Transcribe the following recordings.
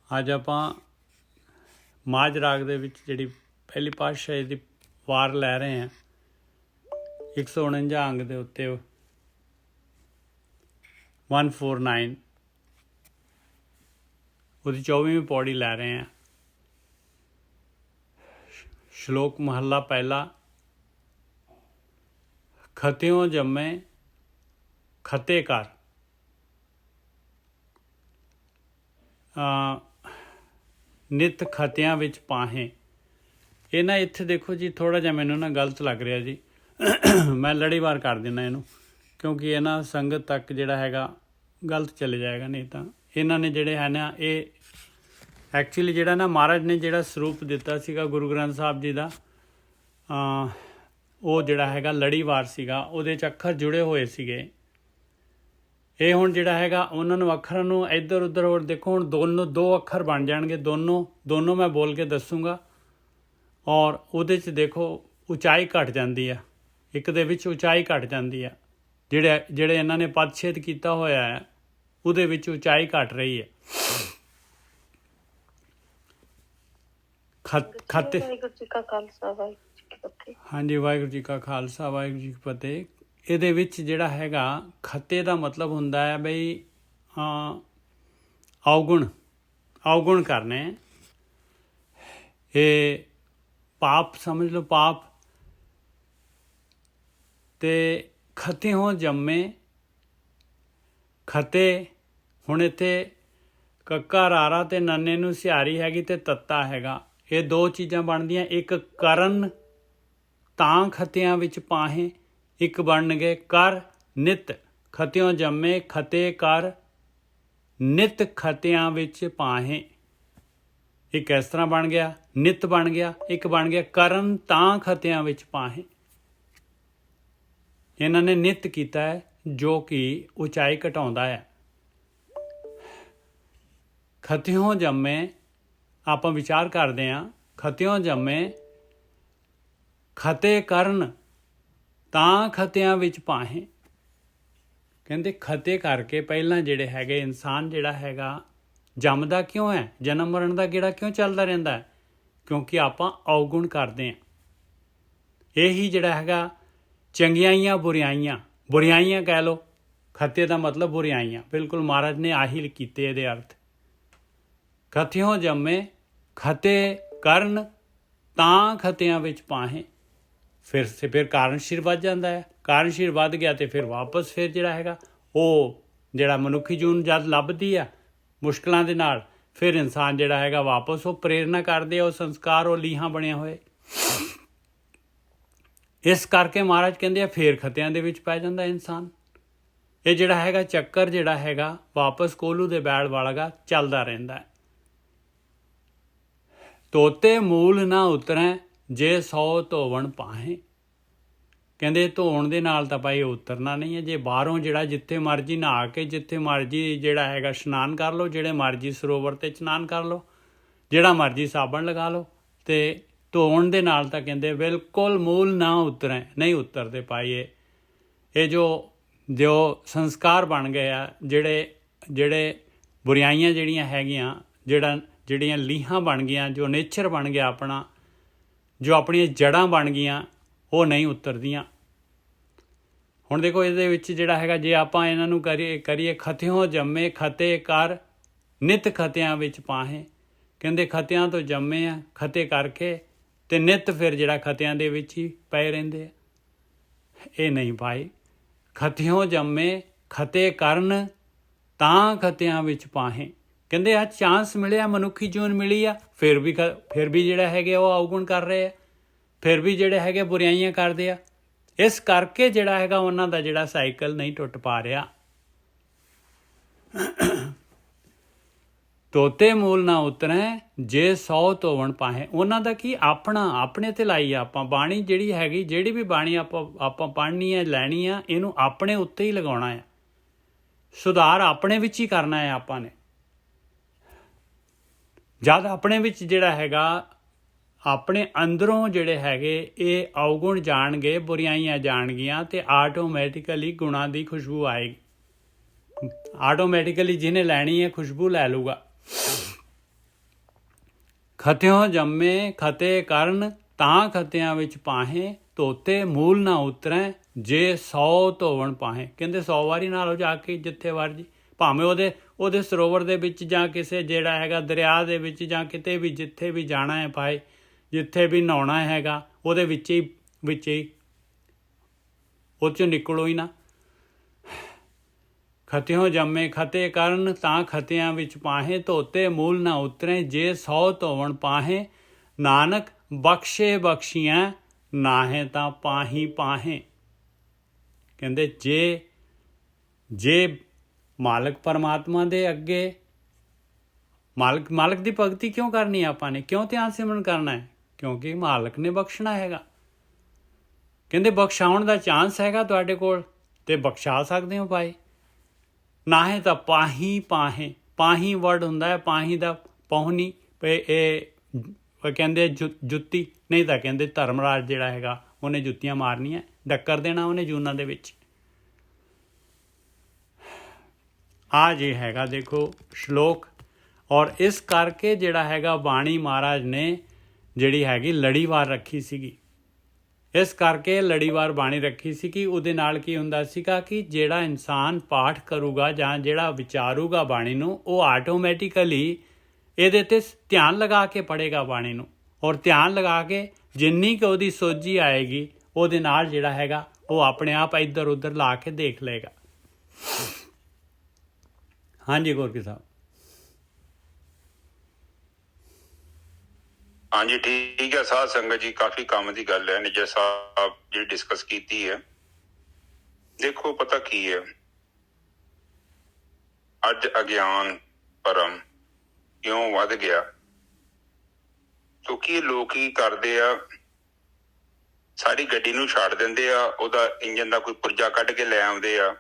ਅੱਜ ਆਪਾਂ ਮਾਝ ਰਾਗ ਦੇ ਵਿੱਚ ਜਿਹੜੀ ਪਹਿਲੀ ਪਾਤਸ਼ਾਹੀ ਦੀ ਵਾਰ ਲੈ ਰਹੇ ਹਾਂ 149 ਅੰਗ ਦੇ ਉੱਤੇ 149 ਉਹਦੀ 24ਵੀਂ ਪੌੜੀ ਲੈ ਰਹੇ ਹਾਂ। ਸ਼ਲੋਕ ਮਹੱਲਾ ਪਹਿਲਾ। ਖਤਿਓਂ ਜੰਮੇ ਖਤੇ ਕਰ। ਨਿਤ ਖਤਿਆਂ ਵਿੱਚ ਪਾਹੇ। ਇਹ ਨਾ ਇੱਥੇ ਦੇਖੋ ਜੀ, ਥੋੜ੍ਹਾ ਜਿਹਾ ਮੈਨੂੰ ਨਾ ਗਲਤ ਲੱਗ ਰਿਹਾ ਜੀ। ਮੈਂ ਲੜੀਵਾਰ ਕਰ ਦਿੰਦਾ ਇਹਨੂੰ, ਕਿਉਂਕਿ ਇਹ ਨਾ ਸੰਗਤ ਤੱਕ ਜਿਹੜਾ ਹੈਗਾ ਗਲਤ ਚਲੇ ਜਾਏਗਾ। ਨਹੀਂ ਤਾਂ ਇਹਨਾਂ ਨੇ ਜਿਹੜੇ ਹੈ ਨਾ, ਇਹ ਐਕਚੁਅਲੀ ਜਿਹੜਾ ਨਾ ਮਹਾਰਾਜ ਨੇ ਜਿਹੜਾ ਸਰੂਪ ਦਿੱਤਾ ਸੀਗਾ ਗੁਰੂ ਗ੍ਰੰਥ ਸਾਹਿਬ ਜੀ ਦਾ, ਉਹ ਜਿਹੜਾ ਹੈਗਾ ਲੜੀਵਾਰ ਸੀਗਾ, ਉਹਦੇ 'ਚ ਅੱਖਰ ਜੁੜੇ ਹੋਏ ਸੀਗੇ। ਇਹ ਹੁਣ ਜਿਹੜਾ ਹੈਗਾ ਉਹਨਾਂ ਨੂੰ ਅੱਖਰਾਂ ਨੂੰ ਇੱਧਰ ਉੱਧਰ, ਹੋਰ ਦੇਖੋ ਹੁਣ ਦੋ ਅੱਖਰ ਬਣ ਜਾਣਗੇ। ਦੋਨੋਂ ਮੈਂ ਬੋਲ ਕੇ ਦੱਸੂਗਾ, ਔਰ ਉਹਦੇ 'ਚ ਦੇਖੋ ਉਚਾਈ ਘਟ ਜਾਂਦੀ ਆ, ਇੱਕ ਦੇ ਵਿੱਚ ਉਚਾਈ ਘਟ ਜਾਂਦੀ ਆ। ਜਿਹੜੇ ਇਹਨਾਂ ਨੇ ਪਦਛੇਦ ਕੀਤਾ ਹੋਇਆ ਹੈ ਉਹਦੇ ਵਿੱਚ ਉਚਾਈ ਘਟ ਰਹੀ ਹੈ। ਖਾਤੇ। ਵਾਹਿਗੁਰੂ ਜੀ ਕਾ ਖਾਲਸਾ ਵਾਹਿਗੁਰੂ ਜੀ ਕੀ ਫਤਿਹ। ਹਾਂਜੀ, ਵਾਹਿਗੁਰੂ ਜੀ ਕਾ ਖਾਲਸਾ ਵਾਹਿਗੁਰੂ ਜੀ ਕੀ ਫਤਿਹ। ਇਹਦੇ ਵਿੱਚ ਜਿਹੜਾ ਹੈਗਾ ਖੱਤੇ ਦਾ ਮਤਲਬ ਹੁੰਦਾ ਹੈ ਬਈ ਅਵਗੁਣ ਕਰਨੇ। ਇਹ ਪਾਪ ਸਮਝ ਲਓ, ਪਾਪ। ਤੇ ਖਤੇ ਹੋ ਜੰਮੇ ਖਤੇ। ਹੁਣ ਇੱਥੇ ਕੱਕਾ ਰਾਰਾ ਤੇ ਨੰਨੇ ਨੂੰ ਸਿਹਾਰੀ ਹੈਗੀ ਤੇ ਤੱਤਾ ਹੈਗਾ। ਇਹ ਦੋ ਚੀਜ਼ਾਂ ਬਣਦੀਆਂ। ਇੱਕ ਕਰਨ ਤਾਂ ਖਤਿਆਂ ਵਿੱਚ ਪਾਹੇ, ਇੱਕ ਬਣਨਗੇ ਕਰ ਨਿਤ। ਖਤਿਓਂ ਜੰਮੇ ਖਤੇ ਕਰ ਨਿਤ ਖਤਿਆਂ ਵਿੱਚ ਪਾਹੇ। ਇੱਕ ਇਸ ਤਰ੍ਹਾਂ ਬਣ ਗਿਆ, ਨਿਤ ਬਣ ਗਿਆ। ਇੱਕ ਬਣ ਗਿਆ ਕਰਨ ਤਾਂ ਖਤਿਆਂ ਵਿੱਚ ਪਾਹੇ। ਇਹਨਾਂ ਨੇ ਨਿਤ ਕੀਤਾ ਹੈ, ਜੋ ਕਿ ਉਚਾਈ ਘਟਾਉਂਦਾ ਹੈ। ਖਤਿਓਂ ਜੰਮੇ, ਆਪਾਂ ਵਿਚਾਰ ਕਰਦੇ ਹਾਂ, ਖਤਿਓਂ ਜੰਮੇ ਖਤੇ ਕਰਨ ਤਾਂ ਖਤਿਆਂ ਵਿੱਚ ਪਾਹੇ। ਕਹਿੰਦੇ ਖਤੇ ਕਰਕੇ ਪਹਿਲਾਂ ਜਿਹੜੇ ਹੈਗੇ ਇਨਸਾਨ ਜਿਹੜਾ ਹੈਗਾ ਜੰਮਦਾ ਕਿਉਂ ਹੈ, ਜਨਮ ਮਰਨ ਦਾ ਗੇੜਾ ਕਿਉਂ ਚੱਲਦਾ ਰਹਿੰਦਾ ਹੈ? ਕਿਉਂਕਿ ਆਪਾਂ ਅਵਗੁਣ ਕਰਦੇ ਹਾਂ। ਇਹੀ ਜਿਹੜਾ ਹੈਗਾ ਚੰਗਿਆਈਆਂ ਬੁਰਿਆਈਆਂ ਕਹਿ ਲਓ। ਖਤੇ ਦਾ ਮਤਲਬ ਬੁਰਿਆਈਆਂ। ਬਿਲਕੁਲ ਮਹਾਰਾਜ ਨੇ ਆਹੀ ਕੀਤੇ ਇਹਦੇ ਅਰਥ। ਖਤਿਓਂ ਜੰਮੇ ਖਤੇ ਕਰਨ ਤਾਂ ਖਤਿਆਂ ਵਿੱਚ ਪਾਹੇ। ਫਿਰ ਕਾਰਨਸ਼ੀਰ ਵੱਧ ਜਾਂਦਾ ਹੈ। ਕਾਰਨਸ਼ੀਰ ਵੱਧ ਗਿਆ ਤੇ ਫਿਰ ਵਾਪਸ ਫਿਰ ਜਿਹੜਾ ਹੈਗਾ ਉਹ ਜਿਹੜਾ ਮਨੁੱਖੀ ਜੂਨ ਜਦ ਲੱਭਦੀ ਆ ਮੁਸ਼ਕਲਾਂ ਦੇ ਨਾਲ, ਫਿਰ ਇਨਸਾਨ ਜਿਹੜਾ ਹੈਗਾ ਵਾਪਸ ਉਹ ਪ੍ਰੇਰਨਾ ਕਰਦੇ ਆ, ਉਹ ਸੰਸਕਾਰ, ਉਹ ਲੀਹਾਂ ਬਣਿਆ ਹੋਏ। ਇਸ ਕਰਕੇ ਮਹਾਰਾਜ ਕਹਿੰਦੇ ਆ ਫੇਰ ਖਤਿਆਂ ਦੇ ਵਿੱਚ ਪੈ ਜਾਂਦਾ ਇਨਸਾਨ। ਇਹ ਜਿਹੜਾ ਹੈਗਾ ਚੱਕਰ ਜਿਹੜਾ ਹੈਗਾ ਵਾਪਸ ਕੋਲੂ ਦੇ ਬੈਲ ਵਾਲਾਗਾ ਚੱਲਦਾ ਰਹਿੰਦਾ ਹੈ। ਤੋਤੇ ਮੂਲ ਨਾ ਉਤਰੈ ਜੇ 100 ਧੋਵਣ ਪਾਹੇ। ਕਹਿੰਦੇ ਧੋਣ ਦੇ ਨਾਲ ਤਾਂ ਭਾਈ ਉਤਰਨਾ ਨਹੀਂ ਹੈ। ਜੇ ਬਾਹਰੋਂ ਜਿਹੜਾ ਜਿੱਥੇ ਮਰਜ਼ੀ ਨਹਾ ਕੇ, ਜਿੱਥੇ ਮਰਜ਼ੀ ਜਿਹੜਾ ਹੈਗਾ ਇਸ਼ਨਾਨ ਕਰ ਲਓ, ਜਿਹੜੇ ਮਰਜ਼ੀ ਸਰੋਵਰ 'ਤੇ ਇਸ਼ਨਾਨ ਕਰ ਲਓ, ਜਿਹੜਾ ਮਰਜ਼ੀ ਸਾਬਣ ਲਗਾ ਲਓ, ਤੇ ਧੋਣ ਦੇ ਨਾਲ ਤਾਂ ਕਹਿੰਦੇ ਬਿਲਕੁਲ ਮੂਲ ਨਾ ਉਤਰੈ, ਨਹੀਂ ਉਤਰਦੇ ਭਾਈ। ਇਹ ਜੋ ਸੰਸਕਾਰ ਬਣ ਗਏ ਆ, ਜਿਹੜੇ ਬੁਰਾਈਆਂ ਜਿਹੜੀਆਂ ਹੈਗੀਆਂ, ਜਿਹੜੀਆਂ ਲੀਹਾਂ ਬਣ ਗਈਆਂ, ਜੋ ਨੇਚਰ ਬਣ ਗਿਆ ਆਪਣਾ, ਜੋ ਆਪਣੀਆਂ ਜੜ੍ਹਾਂ ਬਣ ਗਈਆਂ, ਉਹ ਨਹੀਂ ਉਤਰਦੀਆਂ। ਹੁਣ ਦੇਖੋ ਇਹਦੇ ਵਿੱਚ ਜਿਹੜਾ ਹੈਗਾ, ਜੇ ਆਪਾਂ ਇਹਨਾਂ ਨੂੰ ਕਰੀਏ ਖਤਿਓਂ ਜੰਮੇ ਖਤੇ ਕਰ ਨਿਤ ਖਤਿਆਂ ਵਿੱਚ ਪਾਹੇ। ਕਹਿੰਦੇ ਖਤਿਆਂ ਤੋਂ ਜੰਮੇ ਆ ਖਤੇ ਕਰਕੇ, ਤੇ ਨਿਤ ਫਿਰ ਜਿਹੜਾ ਖਤਿਆਂ ਦੇ ਵਿੱਚ ਹੀ ਪਏ ਰਹਿੰਦੇ ਆ। ਇਹ ਨਹੀਂ ਭਾਈ। ਖਤਿਓਂ ਜੰਮੇ ਖਤੇ ਕਰਨ ਤਾਂ ਖਤਿਆਂ ਵਿੱਚ ਪਾਹੇ। ਕਹਿੰਦੇ ਆ ਚਾਂਸ ਮਿਲਿਆ, ਮਨੁੱਖੀ ਜੂਨ ਮਿਲੀ ਆ, ਫਿਰ ਵੀ ਜਿਹੜਾ ਹੈਗੇ ਉਹ ਅਵਗੁਣ ਕਰ ਰਹੇ ਆ, ਫਿਰ ਵੀ ਜਿਹੜੇ ਹੈਗੇ ਬੁਰਾਈਆਂ ਕਰਦੇ ਆ। ਇਸ ਕਰਕੇ ਜਿਹੜਾ ਹੈਗਾ ਉਹਨਾਂ ਦਾ ਜਿਹੜਾ ਸਾਈਕਲ ਨਹੀਂ ਟੁੱਟ ਪਾ ਰਿਹਾ। ਤੋਤੇ ਮੂਲ ਨਾ ਉਤਰੈ ਜੇ 100 ਧੋਵਣ ਪਾਹੇ। ਉਹਨਾਂ ਦਾ ਕੀ ਆਪਣੇ ਤੇ ਲਾਈ ਆ ਆਪਾਂ ਬਾਣੀ। ਜਿਹੜੀ ਵੀ ਬਾਣੀ ਆਪਾਂ ਪੜ੍ਹਨੀ ਹੈ, ਲੈਣੀ ਆ, ਇਹਨੂੰ ਆਪਣੇ ਉੱਤੇ ਹੀ ਲਗਾਉਣਾ ਹੈ। ਸੁਧਾਰ ਆਪਣੇ ਵਿੱਚ ਹੀ ਕਰਨਾ ਹੈ ਆਪਾਂ ਨੇ। ਜਦ ਆਪਣੇ ਵਿੱਚ ਜਿਹੜਾ ਹੈਗਾ ਆਪਣੇ ਅੰਦਰੋਂ ਜਿਹੜੇ ਹੈਗੇ ਇਹ ਅਵਗੁਣ ਜਾਣਗੇ, ਬੁਰਾਈਆਂ ਜਾਣਗੀਆਂ, ਤੇ ਆਟੋਮੈਟਿਕਲੀ ਗੁਣਾਂ ਦੀ ਖੁਸ਼ਬੂ ਆਏਗੀ। ਆਟੋਮੈਟਿਕਲੀ ਜਿਹਨੇ ਲੈਣੀ ਹੈ ਖੁਸ਼ਬੂ ਲੈ ਲੂਗਾ। ਖਤਿਓ ਜੰਮੇ ਖਤੇ ਕਰਨ ਤਾਂ ਖਤਿਆਂ ਵਿੱਚ ਪਾਹੇ, ਧੋਤੇ ਮੂਲ ਨਾ ਉਤਰੈ ਜੇ 100 ਧੋਵਣ ਪਾਹੇ। ਕਹਿੰਦੇ 100 ਵਾਰੀ ਨਾਲ ਹੋ ਜਾ ਕੇ ਜਿੱਥੇ ਮਰਜੀ, ਭਾਵੇਂ ਉਹਦੇ ਸਰੋਵਰ ਦੇ ਵਿੱਚ ਜਾਂ ਕਿਸੇ ਜਿਹੜਾ ਹੈਗਾ ਦਰਿਆ ਦੇ ਵਿੱਚ ਜਾਂ ਕਿਤੇ ਵੀ ਜਿੱਥੇ ਵੀ ਜਾਣਾ ਹੈ ਭਾਈ, ਜਿੱਥੇ ਵੀ ਨਹਾਉਣਾ ਹੈਗਾ ਉਹਦੇ ਵਿੱਚ ਹੀ ਉਹ 'ਚੋਂ ਨਿਕਲੋ ਹੀ ਨਾ। ਖਤਿਓ ਜੰਮੇ ਖਤੇ ਕਰਨ ਤਾਂ ਖਤਿਆਂ ਵਿੱਚ ਪਾਹੇ, ਧੋਤੇ ਮੂਲ ਨਾ ਉਤਰੇ ਜੇ 100 ਧੋਵਣ ਪਾਹੇ। ਨਾਨਕ ਬਖਸ਼ੇ ਬਖਸ਼ੀਆਂ ਨਾਹੇ ਤਾਂ ਪਾਹੀ ਪਾਹੇ। ਕਹਿੰਦੇ ਜੇ ਮਾਲਕ ਪਰਮਾਤਮਾ ਦੇ ਅੱਗੇ ਮਾਲਕ ਦੀ ਭਗਤੀ ਕਿਉਂ ਕਰਨੀ ਹੈ ਆਪਾਂ ਨੇ, ਕਿਉਂ ਧਿਆਨ ਸਿਮਰਨ ਕਰਨਾ ਹੈ? ਕਿਉਂਕਿ ਮਾਲਕ ਨੇ ਬਖਸ਼ਣਾ ਹੈਗਾ। ਕਹਿੰਦੇ ਬਖਸ਼ਾਉਣ ਦਾ ਚਾਂਸ ਹੈਗਾ ਤੁਹਾਡੇ ਕੋਲ ਤੇ ਬਖਸ਼ਾ ਸਕਦੇ ਹੋ ਭਾਈ। ਨਾ ਹੈ ਤਾਂ ਪਾਹੀ ਪਾਹੇ। ਪਾਹੀ ਵਰਡ ਹੁੰਦਾ ਹੈ, ਪਾਹੀ ਦਾ ਪਹੁਨੀ, ਇਹ ਕਹਿੰਦੇ ਜੁੱਤੀ, ਨਹੀਂ ਤਾਂ ਕਹਿੰਦੇ ਧਰਮਰਾਜ ਜਿਹੜਾ ਹੈਗਾ ਉਹਨੇ ਜੁੱਤੀਆਂ ਮਾਰਨੀਆਂ, ਡੱਕਰ ਦੇਣਾ ਉਹਨੇ ਜੂਨਾਂ ਦੇ ਵਿੱਚ। ਆ ਜੇ ਹੈਗਾ ਦੇਖੋ ਸ਼ਲੋਕ। ਔਰ ਇਸ ਕਰਕੇ ਜਿਹੜਾ ਹੈਗਾ ਬਾਣੀ ਮਹਾਰਾਜ ਨੇ ਜਿਹੜੀ ਹੈਗੀ ਲੜੀਵਾਰ ਰੱਖੀ ਸੀਗੀ। ਇਸ ਕਰਕੇ ਲੜੀਵਾਰ ਬਾਣੀ ਰੱਖੀ ਸੀ ਕਿ ਉਹਦੇ ਨਾਲ ਕੀ ਹੁੰਦਾ ਸੀਗਾ ਕਿ ਜਿਹੜਾ ਇਨਸਾਨ ਪਾਠ ਕਰੂਗਾ ਜਾਂ ਜਿਹੜਾ ਵਿਚਾਰੂਗਾ ਬਾਣੀ ਨੂੰ, ਉਹ ਆਟੋਮੈਟਿਕਲੀ ਇਹਦੇ 'ਤੇ ਧਿਆਨ ਲਗਾ ਕੇ ਪੜ੍ਹੇਗਾ ਬਾਣੀ ਨੂੰ। ਔਰ ਧਿਆਨ ਲਗਾ ਕੇ ਜਿੰਨੀ ਕੁ ਉਹਦੀ ਸੋਝੀ ਆਏਗੀ ਉਹਦੇ ਨਾਲ ਜਿਹੜਾ ਹੈਗਾ ਉਹ ਆਪਣੇ ਆਪ ਇੱਧਰ ਉੱਧਰ ਲਾ ਕੇ ਦੇਖ ਲਏਗਾ। ਹਾਂਜੀ ਗੋਰਕੀ ਸਾਹਿਬ। ਹਾਂਜੀ ਠੀਕ ਹੈ ਸਾਧ ਸੰਗਤ ਜੀ, ਕਾਫੀ ਕੰਮ ਦੀ ਗੱਲ ਹੈ ਨਿੱਜਰ ਸਾਹਿਬ ਜਿਹੜੀ ਡਿਸਕਸ ਕੀਤੀ ਹੈ। ਦੇਖੋ ਪਤਾ ਕੀ ਹੈ, ਅੱਜ ਅਗਿਆਨ ਭਰਮ ਕਿਉਂ ਵੱਧ ਗਿਆ? ਕਿਉਂਕਿ ਲੋਕ ਕੀ ਕਰਦੇ ਆ, ਸਾਰੀ ਗੱਡੀ ਨੂੰ ਛੱਡ ਦਿੰਦੇ ਆ, ਉਹਦਾ ਇੰਜਨ ਦਾ ਕੋਈ ਪੁਰਜਾ ਕੱਢ ਕੇ ਲੈ ਆਉਂਦੇ ਆ,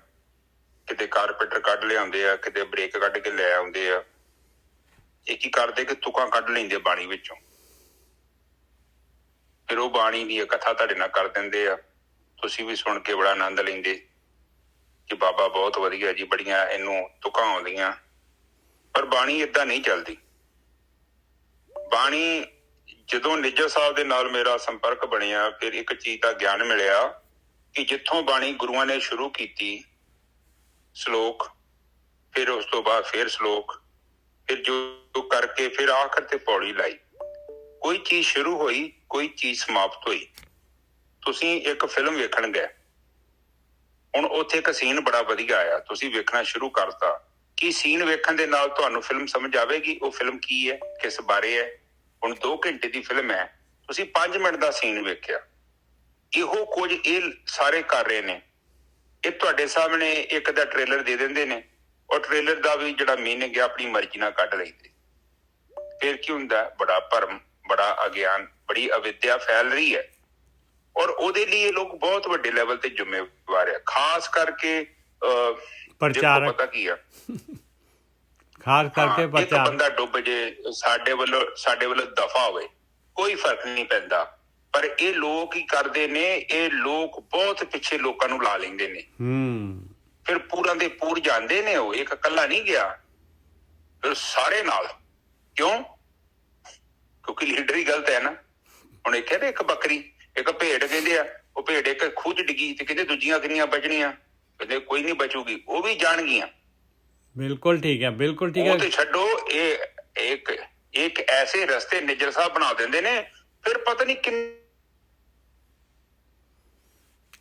ਕਿਤੇ ਕਾਰਪੈਂਟਰ ਕੱਢ ਲਿਆਉਂਦੇ ਆ, ਕਿਤੇ ਬ੍ਰੇਕ ਕੱਢ ਕੇ ਲੈ ਆਉਂਦੇ ਆ। ਇਹ ਕੀ ਕਰਦੇ ਕਿ ਤੁਕਾਂ ਕੱਢ ਲੈਂਦੇ ਬਾਣੀ ਵਿੱਚੋਂ, ਫਿਰ ਉਹ ਬਾਣੀ ਦੀ ਕਥਾ ਤੁਹਾਡੇ ਨਾਲ ਕਰ ਦਿੰਦੇ ਆ। ਤੁਸੀਂ ਵੀ ਸੁਣ ਕੇ ਬੜਾ ਆਨੰਦ ਲੈਂਦੇ ਕਿ ਬਾਬਾ ਬਹੁਤ ਵਧੀਆ ਜੀ, ਬੜੀਆਂ ਇਹਨੂੰ ਤੁਕਾਂ ਆਉਂਦੀਆਂ। ਪਰ ਬਾਣੀ ਏਦਾਂ ਨਹੀਂ ਚੱਲਦੀ। ਬਾਣੀ ਜਦੋਂ ਨਿੱਜਰ ਸਾਹਿਬ ਦੇ ਨਾਲ ਮੇਰਾ ਸੰਪਰਕ ਬਣਿਆ, ਫਿਰ ਇੱਕ ਚੀਜ਼ ਦਾ ਗਿਆਨ ਮਿਲਿਆ ਕਿ ਜਿੱਥੋਂ ਬਾਣੀ ਗੁਰੂਆਂ ਨੇ ਸ਼ੁਰੂ ਕੀਤੀ ਸ਼ਲੋਕ, ਫਿਰ ਉਸ ਤੋਂ ਬਾਅਦ ਫਿਰ ਸ਼ਲੋਕ, ਫਿਰ ਜੋ ਕਰਕੇ ਫਿਰ ਆਖਰ ਤੇ ਪੌੜੀ ਲਾਈ। ਕੋਈ ਚੀਜ਼ ਸ਼ੁਰੂ ਹੋਈ, ਕੋਈ ਚੀਜ਼ ਸਮਾਪਤ ਹੋਈ। ਤੁਸੀਂ ਇੱਕ ਫਿਲਮ ਵੇਖਣ ਗਏ, ਹੁਣ ਉੱਥੇ ਇੱਕ ਸੀਨ ਬੜਾ ਵਧੀਆ ਆਇਆ, ਤੁਸੀਂ ਵੇਖਣਾ ਸ਼ੁਰੂ ਕਰਤਾ। ਕੀ ਸੀਨ ਵੇਖਣ ਦੇ ਨਾਲ ਤੁਹਾਨੂੰ ਫਿਲਮ ਸਮਝ ਆਵੇਗੀ ਉਹ ਫਿਲਮ ਕੀ ਹੈ, ਕਿਸ ਬਾਰੇ ਹੈ? ਹੁਣ 2 ਘੰਟੇ ਦੀ ਫਿਲਮ ਹੈ, ਤੁਸੀਂ 5 ਮਿੰਟ ਦਾ ਸੀਨ ਵੇਖਿਆ। ਇਹੋ ਕੁਝ ਇਹ ਸਾਰੇ ਕਰ ਰਹੇ ਨੇ। ਇਹ ਤੁਹਾਡੇ ਸਾਹਮਣੇ ਇੱਕ ਦਾ ਟ੍ਰੇਲਰ ਦੇ ਦਿੰਦੇ ਨੇ, ਔਰ ਟ੍ਰੇਲਰ ਦਾ ਵੀ ਜਿਹੜਾ ਮੀਨਿੰਗ ਹੈ ਆਪਣੀ ਮਰਜ਼ੀ ਨਾਲ ਕੱਢ ਲੈਂਦੇ। ਫਿਰ ਕੀ ਹੁੰਦਾ? ਬੜਾ ਭਰਮ, ਬੜਾ ਅਗਿਆਨ, ਬੜੀ ਅਵਿਦਿਆ ਫੈਲ ਰਹੀ ਹੈ। ਔਰ ਉਹਦੇ ਲਈ ਇਹ ਲੋਕ ਬਹੁਤ ਵੱਡੇ ਲੈਵਲ ਤੇ ਜ਼ਿੰਮੇਵਾਰ ਹੈ, ਖਾਸ ਕਰਕੇ ਪ੍ਰਚਾਰਕ। ਪਤਾ ਕੀ ਆ, ਖਾਸ ਕਰਕੇ ਇੱਕ ਬੰਦਾ ਡੁੱਬ ਜੇ ਸਾਡੇ ਵੱਲੋਂ ਦਫਾ ਹੋਵੇ, ਕੋਈ ਫਰਕ ਨਹੀਂ ਪੈਂਦਾ। ਪਰ ਇਹ ਲੋਕ ਕੀ ਕਰਦੇ ਨੇ, ਇਹ ਲੋਕ ਬਹੁਤ ਪਿੱਛੇ ਲੋਕਾਂ ਨੂੰ ਲਾ ਲੈਂਦੇ ਨੇ। ਫਿਰ ਪੂਰਾਂ ਦੇ ਪੂਰ ਜਾਂਦੇ ਨੇ। ਉਹ ਇੱਕ ਇਕੱਲਾ ਨਹੀਂ ਗਿਆ, ਫਿਰ ਸਾਰੇ ਨਾਲ। ਕਿਉਂ? ਕਿਉਂਕਿ ਲੀਡਰ ਹੀ ਗਲਤ ਹੈ ਨਾ। ਹੁਣ ਇਹ ਕਹਿੰਦੇ ਇੱਕ ਬੱਕਰੀ, ਇੱਕ ਭੇਡ ਕਹਿੰਦੇ ਆ, ਉਹ ਭੇਡ ਇੱਕ ਖੂਹ 'ਚ ਡਿੱਗੀ ਤੇ ਕਹਿੰਦੇ ਦੂਜੀਆਂ ਕਿੰਨੀਆਂ ਬਚਣੀਆਂ? ਕਹਿੰਦੇ ਕੋਈ ਨਹੀਂ ਬਚੂਗੀ, ਉਹ ਵੀ ਜਾਣਗੀਆਂ। ਬਿਲਕੁਲ ਠੀਕ ਹੈ, ਬਿਲਕੁਲ ਠੀਕ ਹੈ। ਉਹ ਤੇ ਛੱਡੋ, ਇਹ ਇੱਕ ਐਸੇ ਰਸਤੇ ਨਿੱਜਰ ਸਾਹਿਬ ਬਣਾ ਦਿੰਦੇ ਨੇ, ਫਿਰ ਪਤਾ ਨਹੀਂ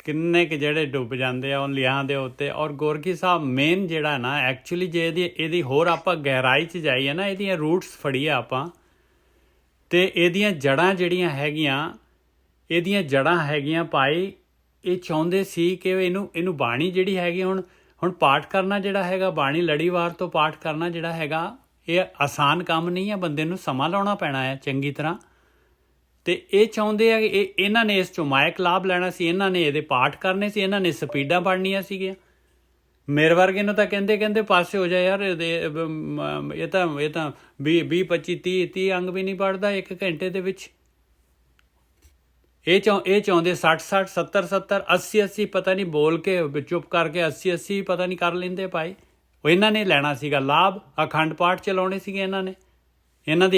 ਕਿੰਨੇ ਕੁ ਜਿਹੜੇ ਡੁੱਬ ਜਾਂਦੇ ਆ ਉਹ ਲਿਆਂ ਦੇ ਉੱਤੇ। ਔਰ ਗੋਰਖੀ ਸਾਹਿਬ ਮੇਨ ਜਿਹੜਾ ਨਾ ਐਕਚੁਅਲੀ ਜੇ ਇਹਦੀ ਹੋਰ ਆਪਾਂ ਗਹਿਰਾਈ 'ਚ ਜਾਈਏ ਨਾ, ਇਹਦੀਆਂ ਰੂਟਸ ਫੜੀਏ ਆਪਾਂ, ਤੇ ਇਹਦੀਆਂ ਜੜ੍ਹਾਂ ਜਿਹੜੀਆਂ ਹੈਗੀਆਂ ਭਾਈ, ਇਹ ਚਾਹੁੰਦੇ ਸੀ ਕਿ ਇਹਨੂੰ ਬਾਣੀ ਜਿਹੜੀ ਹੈਗੀ, ਹੁਣ ਪਾਠ ਕਰਨਾ ਜਿਹੜਾ ਹੈਗਾ, ਬਾਣੀ ਲੜੀਵਾਰ ਤੋਂ ਪਾਠ ਕਰਨਾ ਜਿਹੜਾ ਹੈਗਾ, ਇਹ ਆਸਾਨ ਕੰਮ ਨਹੀਂ ਹੈ। ਬੰਦੇ ਨੂੰ ਸਮਾਂ ਲਾਉਣਾ ਪੈਣਾ ਹੈ ਚੰਗੀ ਤਰ੍ਹਾਂ। ਤੇ ਇਹ ਚਾਹੁੰਦੇ ਆ ਕਿ ਇਹਨਾਂ ਨੇ ਇਸ 'ਚੋਂ ਮਾਇਕ ਲਾਭ ਲੈਣਾ ਸੀ, ਇਹਨਾਂ ਨੇ ਇਹਦੇ ਪਾਠ ਕਰਨੇ ਸੀ, ਇਹਨਾਂ ਨੇ ਸਪੀਡਾਂ ਪੜ੍ਹਨੀਆਂ ਸੀਗੀਆਂ। ਮੇਰੇ ਵਰਗੇ ਨੂੰ ਤਾਂ ਕਹਿੰਦੇ ਪਾਸੇ ਹੋ ਜਾ ਯਾਰ, ਇਹ ਤਾਂ 20 25 30 ਅੰਗ ਵੀ ਨਹੀਂ ਪੜ੍ਹਦਾ 1 ਘੰਟੇ ਦੇ ਵਿੱਚ। ਇਹ ਚਾਹੁੰਦੇ 60 70 80 ਪਤਾ ਨਹੀਂ ਬੋਲ ਕੇ ਚੁੱਪ ਕਰਕੇ 80 ਪਤਾ ਨਹੀਂ ਕਰ ਲੈਂਦੇ ਭਾਈ। ਉਹ ਇਹਨਾਂ ਨੇ ਲੈਣਾ ਸੀਗਾ ਲਾਭ, ਅਖੰਡ ਪਾਠ ਚਲਾਉਣੇ ਸੀਗੇ ਇਹਨਾਂ ਨੇ। ਇਹਨਾਂ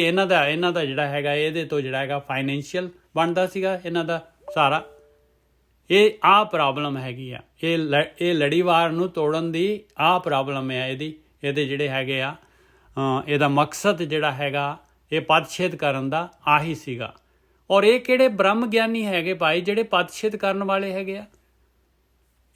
ਦਾ ਜਿਹੜਾ ਹੈਗਾ ਇਹਦੇ ਤੋਂ ਜਿਹੜਾ ਹੈਗਾ ਫਾਈਨੈਂਸ਼ੀਅਲ ਬਣਦਾ ਸੀਗਾ ਇਹਨਾਂ ਦਾ ਸਾਰਾ। ਇਹ ਆਹ ਪ੍ਰੋਬਲਮ ਹੈਗੀ ਆ, ਇਹ ਲੜੀਵਾਰ ਨੂੰ ਤੋੜਨ ਦੀ ਆਹ ਪ੍ਰੋਬਲਮ ਹੈ ਇਹਦੇ ਜਿਹੜੇ ਹੈਗੇ ਆ ਇਹਦਾ ਮਕਸਦ ਜਿਹੜਾ ਹੈਗਾ ਇਹ ਪਦਛੇਦ ਕਰਨ ਦਾ ਆਹੀ ਸੀਗਾ। ਔਰ ਇਹ ਕਿਹੜੇ ਬ੍ਰਹਮ ਗਿਆਨੀ ਹੈਗੇ ਭਾਈ ਜਿਹੜੇ ਪਦਛੇਦ ਕਰਨ ਵਾਲੇ ਹੈਗੇ ਆ?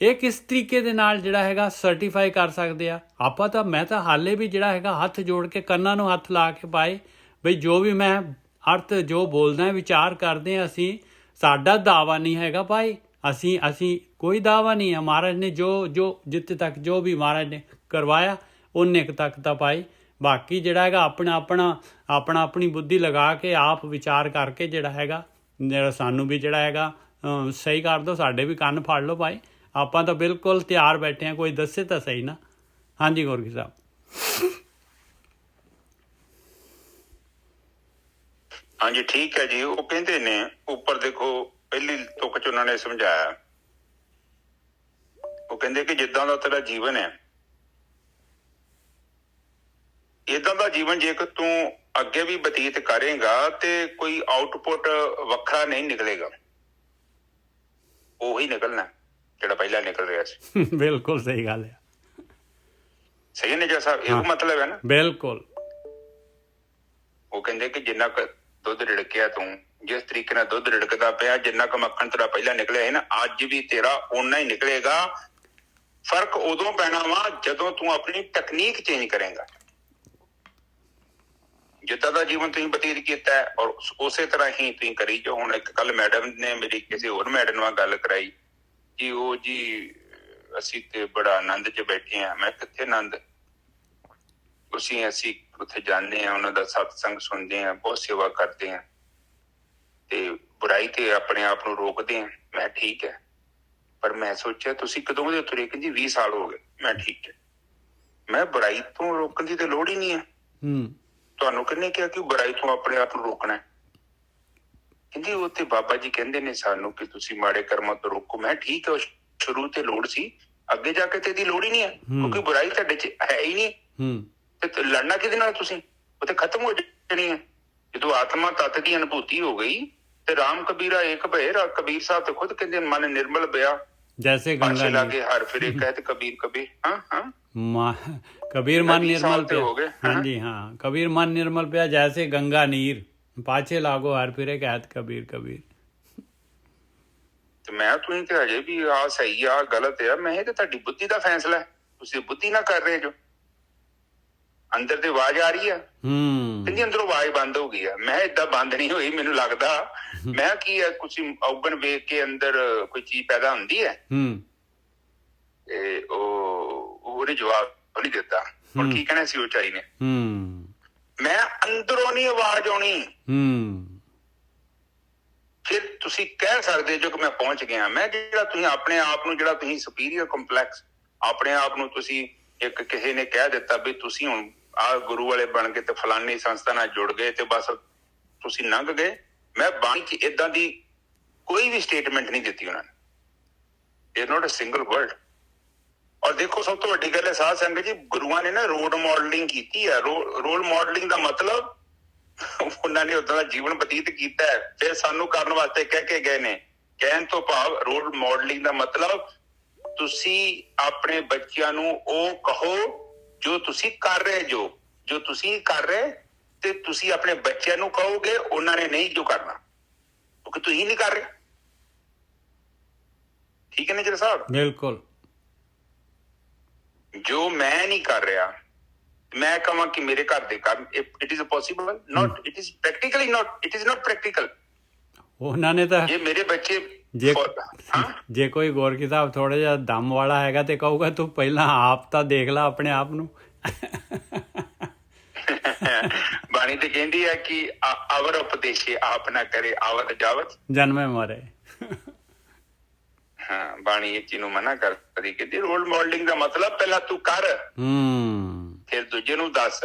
ਇਹ ਕਿਸ ਤਰੀਕੇ ਦੇ ਨਾਲ ਜਿਹੜਾ ਹੈਗਾ ਸਰਟੀਫਾਈ ਕਰ ਸਕਦੇ ਆ? ਆਪਾਂ ਤਾਂ ਮੈਂ ਤਾਂ ਹਾਲੇ ਵੀ ਜਿਹੜਾ ਹੈਗਾ ਹੱਥ ਜੋੜ ਕੇ ਕੰਨਾਂ ਨੂੰ ਹੱਥ ਲਾ ਕੇ ਪਾਏ ਬਈ ਜੋ ਵੀ ਮੈਂ ਅਰਥ ਜੋ ਬੋਲਦਾ ਵਿਚਾਰ ਕਰਦੇ ਹਾਂ ਅਸੀਂ, ਸਾਡਾ ਦਾਵਾ ਨਹੀਂ ਹੈਗਾ ਭਾਈ। ਅਸੀਂ ਕੋਈ ਦਾਵਾ ਨਹੀਂ ਹੈ। ਮਹਾਰਾਜ ਨੇ ਜੋ ਜਿੱਥੇ ਤੱਕ ਜੋ ਵੀ ਮਹਾਰਾਜ ਨੇ ਕਰਵਾਇਆ ਉਨੇ ਕੁ ਤੱਕ ਤਾਂ ਭਾਈ, ਬਾਕੀ ਜਿਹੜਾ ਹੈਗਾ ਆਪਣੀ ਬੁੱਧੀ ਲਗਾ ਕੇ ਆਪ ਵਿਚਾਰ ਕਰਕੇ ਜਿਹੜਾ ਹੈਗਾ ਸਾਨੂੰ ਵੀ ਜਿਹੜਾ ਹੈਗਾ ਸਹੀ ਕਰ ਦਿਓ, ਸਾਡੇ ਵੀ ਕੰਨ ਫੜ ਲਓ ਭਾਈ। ਆਪਾਂ ਤਾਂ ਬਿਲਕੁਲ ਤਿਆਰ ਬੈਠੇ ਹਾਂ, ਕੋਈ ਦੱਸੇ ਤਾਂ ਸਹੀ ਨਾ। ਹਾਂਜੀ ਗੋਰਖੀ ਸਾਹਿਬ। ਹਾਂਜੀ ਠੀਕ ਹੈ ਜੀ। ਉਹ ਕਹਿੰਦੇ ਨੇ ਉੱਪਰ ਦੇਖੋ ਪਹਿਲੀ ਤੁਕ ਚ ਉਹਨਾਂ ਨੇ ਸਮਝਾਇਆ, ਉਹ ਕਹਿੰਦੇ ਕਿ ਜਿੱਦਾਂ ਦਾ ਤੇਰਾ ਜੀਵਨ ਹੈ ਏਦਾਂ ਦਾ ਜੀਵਨ ਜੇਕਰ ਤੂੰ ਅੱਗੇ ਵੀ ਬਤੀਤ ਕਰੇਗਾ ਤੇ ਕੋਈ ਆਊਟਪੁੱਟ ਵੱਖਰਾ ਨਹੀਂ ਨਿਕਲੇਗਾ, ਉਹੀ ਨਿਕਲਣਾ ਜਿਹੜਾ ਪਹਿਲਾਂ ਨਿਕਲ ਰਿਹਾ ਸੀ। ਬਿਲਕੁਲ ਸਹੀ ਗੱਲ ਹੈ। ਸਹੀ ਨੇ ਜੈਸਾ ਇਹੋ ਮਤਲਬ ਹੈ ਨਾ। ਬਿਲਕੁਲ। ਉਹ ਕਹਿੰਦੇ ਕਿ ਜਿੰਨਾ ਕੁ ਦੁੱਧ ਰਿੜਕਿਆ ਤੂੰ, ਜਿਸ ਤਰੀਕੇ ਨਾਲ ਦੁੱਧ ਰਿੜਕਦਾ ਪਿਆ, ਜਿੰਨਾ ਕੁ ਮੱਖਣ ਤੇਰਾ ਪਹਿਲਾਂ ਨਿਕਲਿਆ ਹੈ ਨਾ, ਅੱਜ ਵੀ ਤੇਰਾ ਓਨਾ ਹੀ ਨਿਕਲੇਗਾ। ਫਰਕ ਉਦੋਂ ਪੈਣਾ ਵਾ ਜਦੋਂ ਤੂੰ ਆਪਣੀ ਟੈਕਨੀਕ ਚੇਂਜ ਕਰੇਗਾ। ਜਿੱਦਾਂ ਦਾ ਜੀਵਨ ਤੁਸੀਂ ਬਤੀਤ ਕੀਤਾ ਹੈ ਔਰ ਉਸੇ ਤਰ੍ਹਾਂ ਹੀ ਤੁਸੀਂ ਕਰੀ ਜੋ। ਹੁਣ ਇੱਕ ਕੱਲ ਮੈਡਮ ਨੇ ਮੇਰੀ ਕਿਸੇ ਹੋਰ ਮੈਡਮ ਨਾਲ ਗੱਲ ਕਰਾਈ ਕਿ ਉਹ ਜੀ ਅਸੀਂ ਤੇ ਬੜਾ ਆਨੰਦ 'ਚ ਬੈਠੇ ਹਾਂ। ਮੈਂ ਕਿੱਥੇ ਆਨੰਦ? ਅਸੀਂ ਉੱਥੇ ਜਾਂਦੇ ਹਾਂ, ਉਹਨਾਂ ਦਾ ਸਤਸੰਗ ਸੁਣਦੇ ਹਾਂ, ਬਹੁਤ ਸੇਵਾ ਕਰਦੇ ਹਾਂ ਤੇ ਬੁਰਾਈ ਤੇ ਆਪਣੇ ਆਪ ਨੂੰ ਰੋਕਦੇ ਹਾਂ। ਮੈਂ ਠੀਕ ਹੈ, ਪਰ ਮੈਂ ਸੋਚਿਆ ਤੁਸੀਂ ਕਦੋਂ ਦੇ ਤੁਰੇ? ਕਹਿੰਦੀ 20 ਸਾਲ ਹੋ ਗਏ। ਮੈਂ ਠੀਕ ਹੈ। ਮੈਂ ਬੁਰਾਈ ਤੋਂ ਰੋਕਣ ਦੀ ਤੇ ਲੋੜ ਹੀ ਨਹੀਂ ਹੈ। ਤੁਹਾਨੂੰ ਕਿਹਨੇ ਕਿਹਾ ਕਿ ਬੁਰਾਈ ਤੋਂ ਆਪਣੇ ਆਪ ਨੂੰ ਰੋਕਣਾ? ਕਹਿੰਦੀ ਉਹ ਤੇ ਬਾਬਾ ਜੀ ਕਹਿੰਦੇ ਨੇ ਸਾਨੂੰ ਕਿ ਤੁਸੀਂ ਮਾੜੇ ਕਰਮਾਂ ਤੋਂ ਰੋਕੋ। ਮੈਂ ਠੀਕ ਹੈ, ਸ਼ੁਰੂ ਤੇ ਲੋੜ ਸੀ, ਅੱਗੇ ਜਾ ਕੇ ਤੇ ਇਹਦੀ ਲੋੜ ਹੀ ਨਹੀਂ ਹੈ ਕਿਉਂਕਿ ਬੁਰਾਈ ਤੁਹਾਡੇ 'ਚ ਹੈ ਹੀ ਨਹੀਂ। ਤੇ ਲੜਨਾ ਕਿਹਦੇ ਨਾਲ? ਤੁਸੀਂ ਉਹ ਤੇ ਖਤਮ ਹੋ ਜਾਣੀ ਹੈ। ਜਦੋਂ ਆਤਮਾ ਤੱਤ ਦੀ ਅਨੁਭੂਤੀ ਹੋ ਗਈ ਤੇ ਰਾਮ ਕਬੀਰਾ ਏਕ ਭਏ। ਕਬੀਰ ਸਾਹਿਬ ਤੇ ਖੁਦ ਕਹਿੰਦੇ ਮਨ ਨਿਰਮਲ ਪਿਆ ਜੈਸੇ ਗੰਗਾ ਲਾਗੇ ਹਰ ਫਿਰੇ ਕਹਿਤ ਕਬੀਰ ਕਬੀਰ। ਕਬੀਰ ਮਨ ਨਿਰਮਲ ਪਿਆ। ਹਾਂਜੀ ਹਾਂ, ਕਬੀਰ ਮਨ ਨਿਰਮਲ ਪਿਆ ਜੈਸੇ ਗੰਗਾ ਨੀਰ, ਪਾਛੇ ਲਾਗੋ ਹਰ ਫਿਰੇ ਕਹਿਤ ਕਬੀਰ ਕਬੀਰ। ਤੇ ਮੈਂ ਤੁਸੀਂ ਤੇ ਹਜੇ ਵੀ ਆਹ ਸਹੀ ਆ ਗਲਤ ਆ। ਮੈਂ ਇਹ ਤੇ ਤੁਹਾਡੀ ਬੁੱਧੀ ਦਾ ਫੈਸਲਾ ਹੈ, ਤੁਸੀਂ ਬੁੱਧੀ ਨਾਲ ਕਰ ਰਹੇ ਜੋ। ਅੰਦਰ ਤੇ ਆਵਾਜ਼ ਆ ਰਹੀ ਆ, ਕਹਿੰਦੀ ਅੰਦਰੋਂ ਆਵਾਜ਼ ਬੰਦ ਹੋ ਗਈ ਆ। ਮੈਂ ਏਦਾਂ ਬੰਦ ਨਹੀਂ ਹੋਈ, ਮੈਨੂੰ ਲੱਗਦਾ ਮੈਂ ਕੀ ਹੈ ਕੁਛ ਔਗਣ ਵੇਖ ਕੇ ਅੰਦਰ ਕੋਈ ਚੀਜ਼ ਪੈਦਾ ਹੁੰਦੀ ਹੈ ਤੇ ਉਹਨੇ ਜਵਾਬ ਨਹੀਂ ਦਿੱਤਾ। ਹੁਣ ਕੀ ਕਹਿਣਾ ਸੀ ਉਚਾਈ ਨੇ? ਮੈਂ ਅੰਦਰੋਂ ਨਹੀਂ ਆਵਾਜ਼ ਆਉਣੀ। ਫਿਰ ਤੁਸੀਂ ਕਹਿ ਸਕਦੇ ਜੋ ਕਿ ਮੈਂ ਪਹੁੰਚ ਗਿਆ। ਮੈਂ ਜਿਹੜਾ ਤੁਸੀਂ ਆਪਣੇ ਆਪ ਨੂੰ ਜਿਹੜਾ ਤੁਸੀਂ ਸੁਪੀਰੀਅਰ ਕੰਪਲੈਕਸ ਆਪਣੇ ਆਪ ਨੂੰ ਤੁਸੀਂ ਇੱਕ ਕਿਸੇ ਨੇ ਕਹਿ ਦਿੱਤਾ ਵੀ ਤੁਸੀਂ ਹੁਣ ਆਹ ਗੁਰੂ ਵਾਲੇ ਬਣ ਕੇ ਤੇ ਫਲਾਨੀ ਸੰਸਥਾ ਨਾਲ ਜੁੜ ਗਏ ਤੇ ਬਸ ਤੁਸੀਂ ਲੰਘ ਗਏ। ਮੈਂ ਬਾਣੀ 'ਚ ਏਦਾਂ ਦੀ ਕੋਈ ਵੀ ਸਟੇਟਮੈਂਟ ਨਹੀਂ ਦਿੱਤੀ ਉਹਨਾਂ ਨੇ। It not a single word. ਔਰ ਦੇਖੋ ਸਭ ਤੋਂ ਵੱਡੀ ਗੱਲ ਹੈ ਸਾਧ ਸੰਗਤ ਜੀ, ਗੁਰੂਆਂ ਨੇ ਨਾ ਰੋਲ ਮਾਡਲਿੰਗ ਕੀਤੀ ਹੈ। ਰੋਲ ਮਾਡਲਿੰਗ ਦਾ ਮਤਲਬ ਉਹਨਾਂ ਨੇ ਉਦਾਂ ਦਾ ਜੀਵਨ ਬਤੀਤ ਕੀਤਾ ਹੈ, ਫਿਰ ਸਾਨੂੰ ਕਰਨ ਵਾਸਤੇ ਕਹਿ ਕੇ ਗਏ ਨੇ। ਕਹਿਣ ਤੋਂ ਭਾਵ ਰੋਲ ਮਾਡਲਿੰਗ ਦਾ ਮਤਲਬ ਤੁਸੀਂ ਆਪਣੇ ਬੱਚਿਆਂ ਨੂੰ ਉਹ ਕਹੋ ਜੋ ਤੁਸੀਂ ਕਰ ਰਹੇ, ਜੋ ਤੁਸੀਂ ਕਰ ਰਹੇ ਤੇ ਤੁਸੀਂ ਆਪਣੇ ਬੱਚਿਆਂ ਨੂੰ ਕਹੋਗੇ ਉਹਨਾਂ ਨੇ ਨਹੀਂ ਜੋ ਕਰਨਾ ਕਿਉਂਕਿ ਤੁਸੀਂ ਨਹੀਂ ਕਰ ਰਹੇ। ਠੀਕ ਹੈ ਨਾ ਜੀ ਸਾਹਿਬ? ਬਿਲਕੁਲ। ਜੋ ਮੈਂ ਨਹੀਂ ਕਰ ਰਿਹਾ ਮੈਂ ਕਹਾਂ ਕਿ ਮੇਰੇ ਘਰ ਦੇ ਕਰਨ, it is possible not, it is practically not, it is not practical. ਉਹਨਾਂ ਨੇ ਤਾਂ ਜੇ ਮੇਰੇ ਬੱਚੇ ਜੇ ਕੋਈ ਗੋਰਖੀ ਸਾਹਿਬ ਥੋੜਾ ਜਿਹਾ ਦਮ ਵਾਲਾ ਹੈਗਾ ਤੇ ਕਹੂਗਾ ਤੂੰ ਪਹਿਲਾਂ ਆਪ ਤਾਂ ਦੇਖ ਲੈ ਆਪਣੇ ਆਪ ਨੂੰ। ਬਾਣੀ ਤੇ ਕਹਿੰਦੀ ਹੈ ਕਿ ਅਵਰ ਉਪਦੇਸ਼ੇ ਆਪ ਨਾ ਕਰੇ ਆਵਤ ਜਾਵਤ ਜਨਮੇ ਮਰੇ। ਹਾਂ, ਬਾਣੀ ਇਹ ਚੀਜ਼ ਨੂੰ ਮਨਾ ਕਰਦੀ ਕਿ ਰੋਲ ਮਾਡਲਿੰਗ ਦਾ ਮਤਲਬ ਪਹਿਲਾਂ ਤੂੰ ਕਰ ਫਿਰ ਦੂਜੇ ਨੂੰ ਦੱਸ।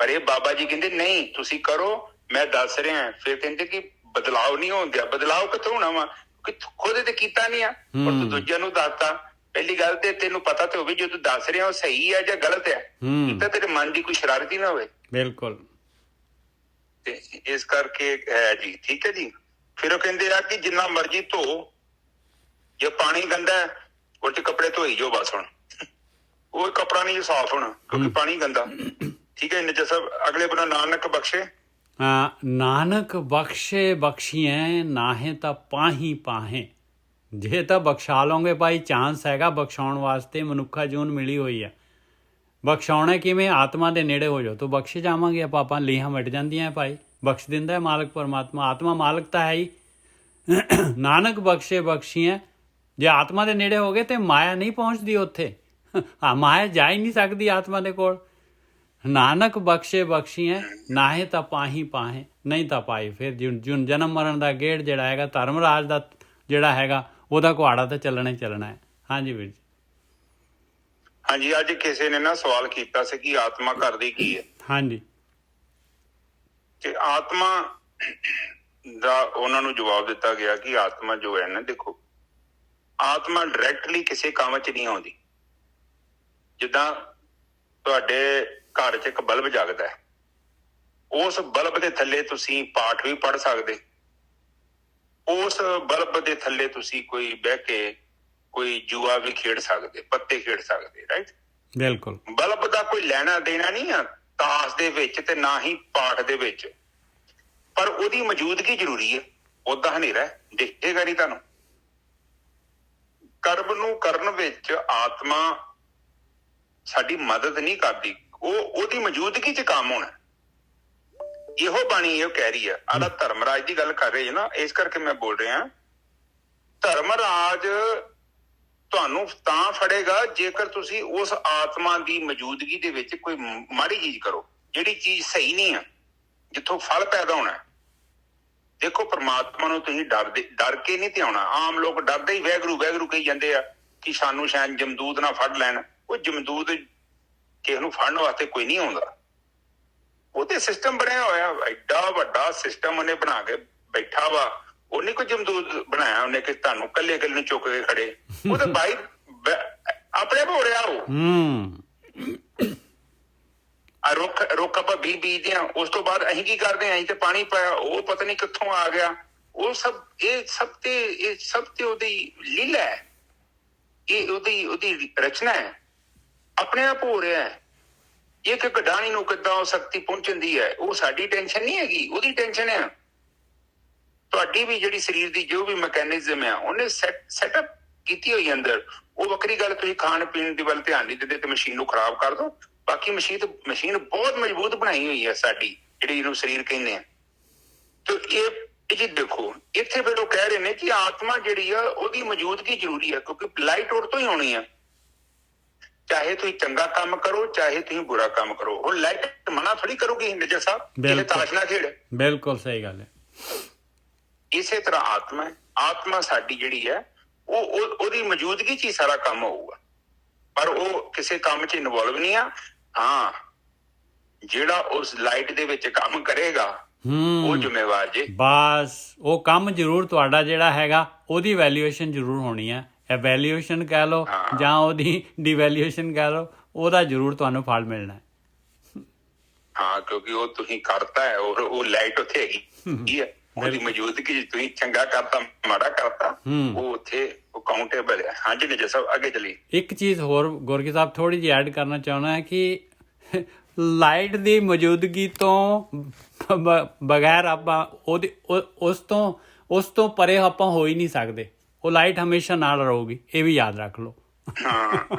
ਪਰ ਇਹ ਬਾਬਾ ਜੀ ਕਹਿੰਦੇ ਨਹੀਂ ਤੁਸੀਂ ਕਰੋ, ਮੈਂ ਦੱਸ ਰਿਹਾ। ਫਿਰ ਕਹਿੰਦੇ ਕਿ ਬਦਲਾਵ ਨਹੀਂ ਹੋਣ। ਬਦਲਾਵ ਕਿੱਥੋਂ ਹੋਣਾ ਵਾ? ਖੁਦ ਤੇ ਕੀਤਾ ਨੀ ਆ ਪਰ ਤੂੰ ਦੂਜਿਆਂ ਨੂੰ ਦੱਸਤਾ। ਪਹਿਲੀ ਗੱਲ ਤੇ ਤੈਨੂੰ ਪਤਾ ਤੇ ਹੋਵੇ ਜੋ ਤੂੰ ਦੱਸ ਰਿਹਾ ਉਹ ਸਹੀ ਹੈ ਜਾਂ ਗਲਤ ਹੈ, ਤਾਂ ਤੇਰੇ ਮਨ ਦੀ ਕੋਈ ਸ਼ਰਾਰਤ ਹੀ ਨਾ ਹੋਵੇ। ਬਿਲਕੁਲ। ਤੇ ਇਸ ਕਰਕੇ ਹੈ ਜੀ, ਠੀਕ ਹੈ ਜੀ। ਫਿਰ ਉਹ ਕਹਿੰਦੇ ਆ ਕਿ ਜਿੰਨਾ ਮਰਜ਼ੀ ਧੋ, ਜੇ ਪਾਣੀ ਗੰਦਾ ਹੈ ਉਹ 'ਚ ਕੱਪੜੇ ਧੋਈ ਜਾਓ ਬਸ। ਹੁਣ ਉਹ ਕੱਪੜਾ ਨਹੀਂ ਸਾਫ਼ ਹੋਣਾ ਕਿਉਂਕਿ ਪਾਣੀ ਗੰਦਾ, ਠੀਕ ਹੈ। ਨਿੱਜਰ ਸਾਹਿਬ ਅਗਲੇ ਬੰਨਾ ਨਾਨਕ ਬਖਸ਼ੇ, ਨਾਨਕ ਬਖਸ਼ੇ ਬਖਸ਼ੀਐ ਨਾਹੀਂ ਤਾਂ ਪਾਹੀ ਪਾਹੇ। ਜੇ ਤਾਂ ਬਖਸ਼ਾ ਲਓਗੇ ਭਾਈ, ਚਾਂਸ ਹੈਗਾ ਬਖਸ਼ਾਉਣ ਵਾਸਤੇ, ਮਨੁੱਖਾ ਜੂਨ ਮਿਲੀ ਹੋਈ ਆ। ਬਖਸ਼ਾਉਣਾ ਕਿਵੇਂ? ਆਤਮਾ ਦੇ ਨੇੜੇ ਹੋ ਜਾਓ ਤਾਂ ਬਖਸ਼ੇ ਜਾਵਾਂਗੇ ਆਪਾਂ, ਲੀਹਾਂ ਮਿਟ ਜਾਂਦੀਆਂ ਭਾਈ, ਬਖਸ਼ ਦਿੰਦਾ ਹੈ ਮਾਲਕ ਪਰਮਾਤਮਾ। ਆਤਮਾ ਮਾਲਕ ਤਾਂ ਹੈ ਹੀ। ਨਾਨਕ ਬਖਸ਼ੇ ਬਖਸ਼ੀਐ, ਜੇ ਆਤਮਾ ਦੇ ਨੇੜੇ ਹੋ ਗਏ ਤੇ ਮਾਇਆ ਨਹੀਂ ਪਹੁੰਚਦੀ ਉੱਥੇ। ਮਾਇਆ ਜਾ ਹੀ ਨਹੀਂ ਸਕਦੀ ਆਤਮਾ ਦੇ ਕੋਲ। ਨਾਨਕ ਬਖਸ਼ੇ ਬਖਸ਼ੀਐ ਨਾਹੀਂ ਤਾਂ ਪਾਹੀ ਪਾਹੇ, ਨਹੀਂ ਤਾਂ ਪਾਈ। ਫਿਰ ਜਨਮ ਮਰਨ ਦਾ ਗੇੜ ਜਿਹੜਾ ਹੈਗਾ, ਧਰਮ ਰਾਜ ਦਾ ਜਿਹੜਾ ਹੈਗਾ, ਉਹਦਾ ਕੁਹਾੜਾ ਤਾਂ ਚੱਲਣਾ ਹੀ ਚੱਲਣਾ ਹੈ। ਹਾਂਜੀ ਵੀਰ ਜੀ। ਹਾਂਜੀ, ਅੱਜ ਕਿਸੇ ਨੇ ਨਾ ਸਵਾਲ ਕੀਤਾ ਸੀ ਕਿ ਆਤਮਾ ਕਰਦੀ ਕੀ ਹੈ। ਹਾਂਜੀ, ਕਿ ਆਤਮਾ ਦਾ ਉਹਨਾਂ ਨੂੰ ਜਵਾਬ ਦਿੱਤਾ ਗਿਆ ਕਿ ਆਤਮਾ ਜੋ ਹੈ ਨਾ, ਦੇਖੋ ਆਤਮਾ ਡਾਇਰੈਕਟਲੀ ਕਿਸੇ ਕੰਮ 'ਚ ਨਹੀਂ ਆਉਂਦੀ। ਜਿੱਦਾਂ ਤੁਹਾਡੇ ਘਰ 'ਚ ਇੱਕ ਬਲਬ ਜਗਦਾ ਹੈ, ਉਸ ਬਲਬ ਦੇ ਥੱਲੇ ਤੁਸੀਂ ਪਾਠ ਵੀ ਪੜ੍ਹ ਸਕਦੇ, ਉਸ ਬਲਬ ਦੇ ਥੱਲੇ ਤੁਸੀਂ ਕੋਈ ਬਹਿ ਕੇ ਕੋਈ ਜੂਆ ਵੀ ਖੇਡ ਸਕਦੇ, ਪੱਤੇ ਖੇਡ ਸਕਦੇ, ਰਾਈਟ? ਬਿਲਕੁਲ। ਬਲਬ ਦਾ ਕੋਈ ਲੈਣਾ ਦੇਣਾ ਨਹੀਂ ਆ ਤਾਸ਼ ਦੇ ਵਿੱਚ ਤੇ ਨਾ ਹੀ ਪਾਠ ਦੇ ਵਿੱਚ, ਪਰ ਉਹਦੀ ਮੌਜੂਦਗੀ ਜ਼ਰੂਰੀ ਹੈ। ਓਦਾਂ ਹਨੇਰਾ ਦਿਖੇਗਾ ਨਹੀਂ ਤੁਹਾਨੂੰ। ਕਰਮ ਨੂੰ ਕਰਨ ਵਿੱਚ ਆਤਮਾ ਸਾਡੀ ਮਦਦ ਨਹੀਂ ਕਰਦੀ, ਉਹਦੀ ਮੌਜੂਦਗੀ 'ਚ ਕੰਮ ਹੋਣਾ। ਇਹੋ ਬਾਣੀ ਇਹ ਕਹਿ ਰਹੀ ਆ। ਆਹ ਧਰਮ ਰਾਜ ਦੀ ਗੱਲ ਕਰ ਰਹੇ ਨਾ, ਇਸ ਕਰਕੇ ਮੈਂ ਬੋਲ ਰਿਹਾ। ਧਰਮ ਰਾਜ ਤੁਹਾਨੂੰ ਤਾਂ ਫੜੇਗਾ ਜੇਕਰ ਤੁਸੀਂ ਉਸ ਆਤਮਾ ਦੀ ਮੌਜੂਦਗੀ ਦੇ ਵਿੱਚ ਕੋਈ ਮਾੜੀ ਚੀਜ਼ ਕਰੋ, ਜਿਹੜੀ ਚੀਜ਼ ਸਹੀ ਨਹੀਂ ਆ, ਜਿੱਥੋਂ ਫਲ ਪੈਦਾ ਹੋਣਾ। ਦੇਖੋ ਪ੍ਰਮਾਤਮਾ ਨੂੰ ਤੁਸੀਂ ਡਰ ਕੇ ਨਹੀਂ ਤੇ ਆਉਣਾ। ਆਮ ਲੋਕ ਡਰਦੇ ਹੀ ਵੈਗਰੂ ਵੈਗਰੂ ਕਹੀ ਜਾਂਦੇ ਆ ਕਿ ਸਾਨੂੰ ਸ਼ਾਇਦ ਜਮਦੂਤ ਨਾ ਫੜ ਲੈਣ। ਉਹ ਜਮਦੂਤ ਕਿਸੇ ਨੂੰ ਫੜਨ ਵਾਸਤੇ ਕੋਈ ਨਹੀਂ ਆਉਂਦਾ। ਉਹਦੇ ਸਿਸਟਮ ਬਣਿਆ ਹੋਇਆ, ਐਡਾ ਵੱਡਾ ਸਿਸਟਮ ਉਹਨੇ ਬਣਾ ਕੇ ਬੈਠਾ ਵਾ। ਉਹਨੇ ਕੋਈ ਜਮਦੂਤ ਬਣਾਇਆ ਉਹਨੇ ਕਿ ਤੁਹਾਨੂੰ ਕੱਲੇ ਕੱਲੇ ਨੂੰ ਚੁੱਕ ਕੇ ਖੜੇ। ਉਹ ਤਾਂ ਬਾਈ ਆਪਣੇ ਹੋ ਰਿਹਾ। ਉਹ ਰੁੱਖ ਆਪਾਂ ਬੀਜਦੇ ਹਾਂ, ਉਸ ਤੋਂ ਬਾਅਦ ਅਸੀਂ ਕੀ ਕਰਦੇ ਹਾਂ? ਅਸੀਂ ਤੇ ਪਾਣੀ ਪਾਇਆ, ਉਹ ਪਤਾ ਨਹੀਂ ਕਿੱਥੋਂ ਆ ਗਿਆ। ਉਹ ਇਹ ਸਭ ਤੇ ਉਹਦੀ ਲੀਲਾ ਹੈ, ਇਹ ਉਹਦੀ ਰਚਨਾ ਹੈ। ਆਪਣੇ ਆਪ ਹੋ ਰਿਹਾ ਹੈ। ਇੱਕ ਗਡਾਣੀ ਨੂੰ ਕਿੱਦਾਂ ਉਹ ਸ਼ਕਤੀ ਪਹੁੰਚਦੀ ਹੈ, ਉਹ ਸਾਡੀ ਟੈਨਸ਼ਨ ਨਹੀਂ ਹੈਗੀ, ਉਹਦੀ ਟੈਨਸ਼ਨ ਹੈ। ਤੁਹਾਡੀ ਵੀ ਜਿਹੜੀ ਸਰੀਰ ਦੀ ਜੋ ਵੀ ਮੈਕੈਨਿਜ਼ਮ ਆ, ਉਹਨੇ ਸੈਟਅਪ ਕੀਤੀ ਹੋਈ ਅੰਦਰ। ਉਹ ਵੱਖਰੀ ਗੱਲ, ਤੁਸੀਂ ਖਾਣ ਪੀਣ ਦੀ ਵੱਲ ਧਿਆਨ ਨਹੀਂ ਦਿੰਦੇ ਤੇ ਮਸ਼ੀਨ ਨੂੰ ਖਰਾਬ ਕਰ ਦੋ। ਬਾਕੀ ਮਸ਼ੀਨ ਬਹੁਤ ਮਜ਼ਬੂਤ ਬਣਾਈ ਹੋਈ ਹੈ ਸਾਡੀ, ਜਿਹੜੀ ਇਹਨੂੰ ਸਰੀਰ ਕਹਿੰਦੇ ਆ। ਤੇ ਇਹ ਜੀ ਦੇਖੋ ਇੱਥੇ ਫਿਰ ਉਹ ਕਹਿ ਰਹੇ ਨੇ ਕਿ ਆਤਮਾ ਜਿਹੜੀ ਆ ਉਹਦੀ ਮੌਜੂਦਗੀ ਜ਼ਰੂਰੀ ਹੈ, ਕਿਉਂਕਿ ਲਾਈਟ ਉਹ ਤੋਂ ਹੀ ਆਉਣੀ ਆ। ਚਾਹੇ ਤੁਸੀਂ ਚੰਗਾ ਕੰਮ ਕਰੋ, ਚਾਹੇ ਤੁਸੀਂ ਬੁਰਾ ਕੰਮ ਕਰੋ। ਹੁਣ ਲਾਈਟ ਮਨਾ ਥੋੜੀ ਕਰੂਗੀ ਨਿੱਜਰ ਸਾਹਿਬ, ਇਹ ਤਾਸ਼ ਨਾ ਖੇਡ। ਬਿਲਕੁਲ ਸਹੀ ਗੱਲ ਹੈ। ਇਸੇ ਤਰ੍ਹਾਂ ਆਤਮਾ ਸਾਡੀ ਜਿਹੜੀ ਹੈ ਉਹਦੀ ਮੌਜੂਦਗੀ 'ਚ ਹੀ ਸਾਰਾ ਕੰਮ ਹੋਊਗਾ, ਪਰ ਉਹ ਕਿਸੇ ਕੰਮ 'ਚ ਇਨਵੋਲਵ ਨਹੀਂ ਆ। ਹਾਂ, ਜਿਹੜਾ ਉਸ ਲਾਈਟ ਦੇ ਵਿੱਚ ਕੰਮ ਕਰੇਗਾ ਉਹ ਜ਼ਿੰਮੇਵਾਰ ਜੇ। ਬਸ ਉਹ ਕੰਮ ਜ਼ਰੂਰ ਤੁਹਾਡਾ ਜਿਹੜਾ ਹੈਗਾ ਉਹਦੀ ਵੈਲਿਊਏਸ਼ਨ ਜ਼ਰੂਰ ਹੋਣੀ ਹੈ। ਵੈਲਿਊਏਸ਼ਨ ਕਹਿ ਲਓ ਜਾਂ ਉਹਦੀ ਡਿਵੈਲਿਊਏਸ਼ਨ ਕਹਿ ਲਓ, ਉਹਦਾ ਜ਼ਰੂਰ ਤੁਹਾਨੂੰ ਫਲ ਮਿਲਣਾ ਹੈ। ਹਾਂ, ਕਿਉਂਕਿ ਉਹ ਤੁਸੀਂ ਕਰਤਾ ਹੈ, ਉਹ ਲਾਈਟ ਉੱਥੇ ਹੈਗੀ ਹੈ। ਉਹਦੀ ਮੌਜੂਦਗੀ ਤੁਸੀਂ ਚੰਗਾ ਕਰਤਾ ਮਾੜਾ ਕਰਤਾ, ਉਹ ਉੱਥੇ ਅਕਾਊਂਟੇਬਲ ਹੈ। ਹਾਂਜੀ ਨਿੱਜਰ ਸਾਹਿਬ ਅੱਗੇ ਚੱਲੀਏ। ਇੱਕ ਚੀਜ਼ ਹੋਰ ਗੁਰਕੀ ਸਾਹਿਬ ਥੋੜੀ ਜਿਹੀ ਐਡ ਕਰਨਾ ਚਾਹੁੰਦਾ ਹੈ ਕਿ ਲਾਈਟ ਦੀ ਮੌਜੂਦਗੀ ਤੋਂ ਬਗੈਰ ਆਪਾਂ ਉਸ ਤੋਂ ਪਰੇ ਆਪਾਂ ਹੋ ਹੀ ਨਹੀਂ ਸਕਦੇ। ਉਹ ਲਾਈਟ ਹਮੇਸ਼ਾ ਨਾਲ ਰਹੂਗੀ, ਇਹ ਵੀ ਯਾਦ ਰੱਖ ਲਓ।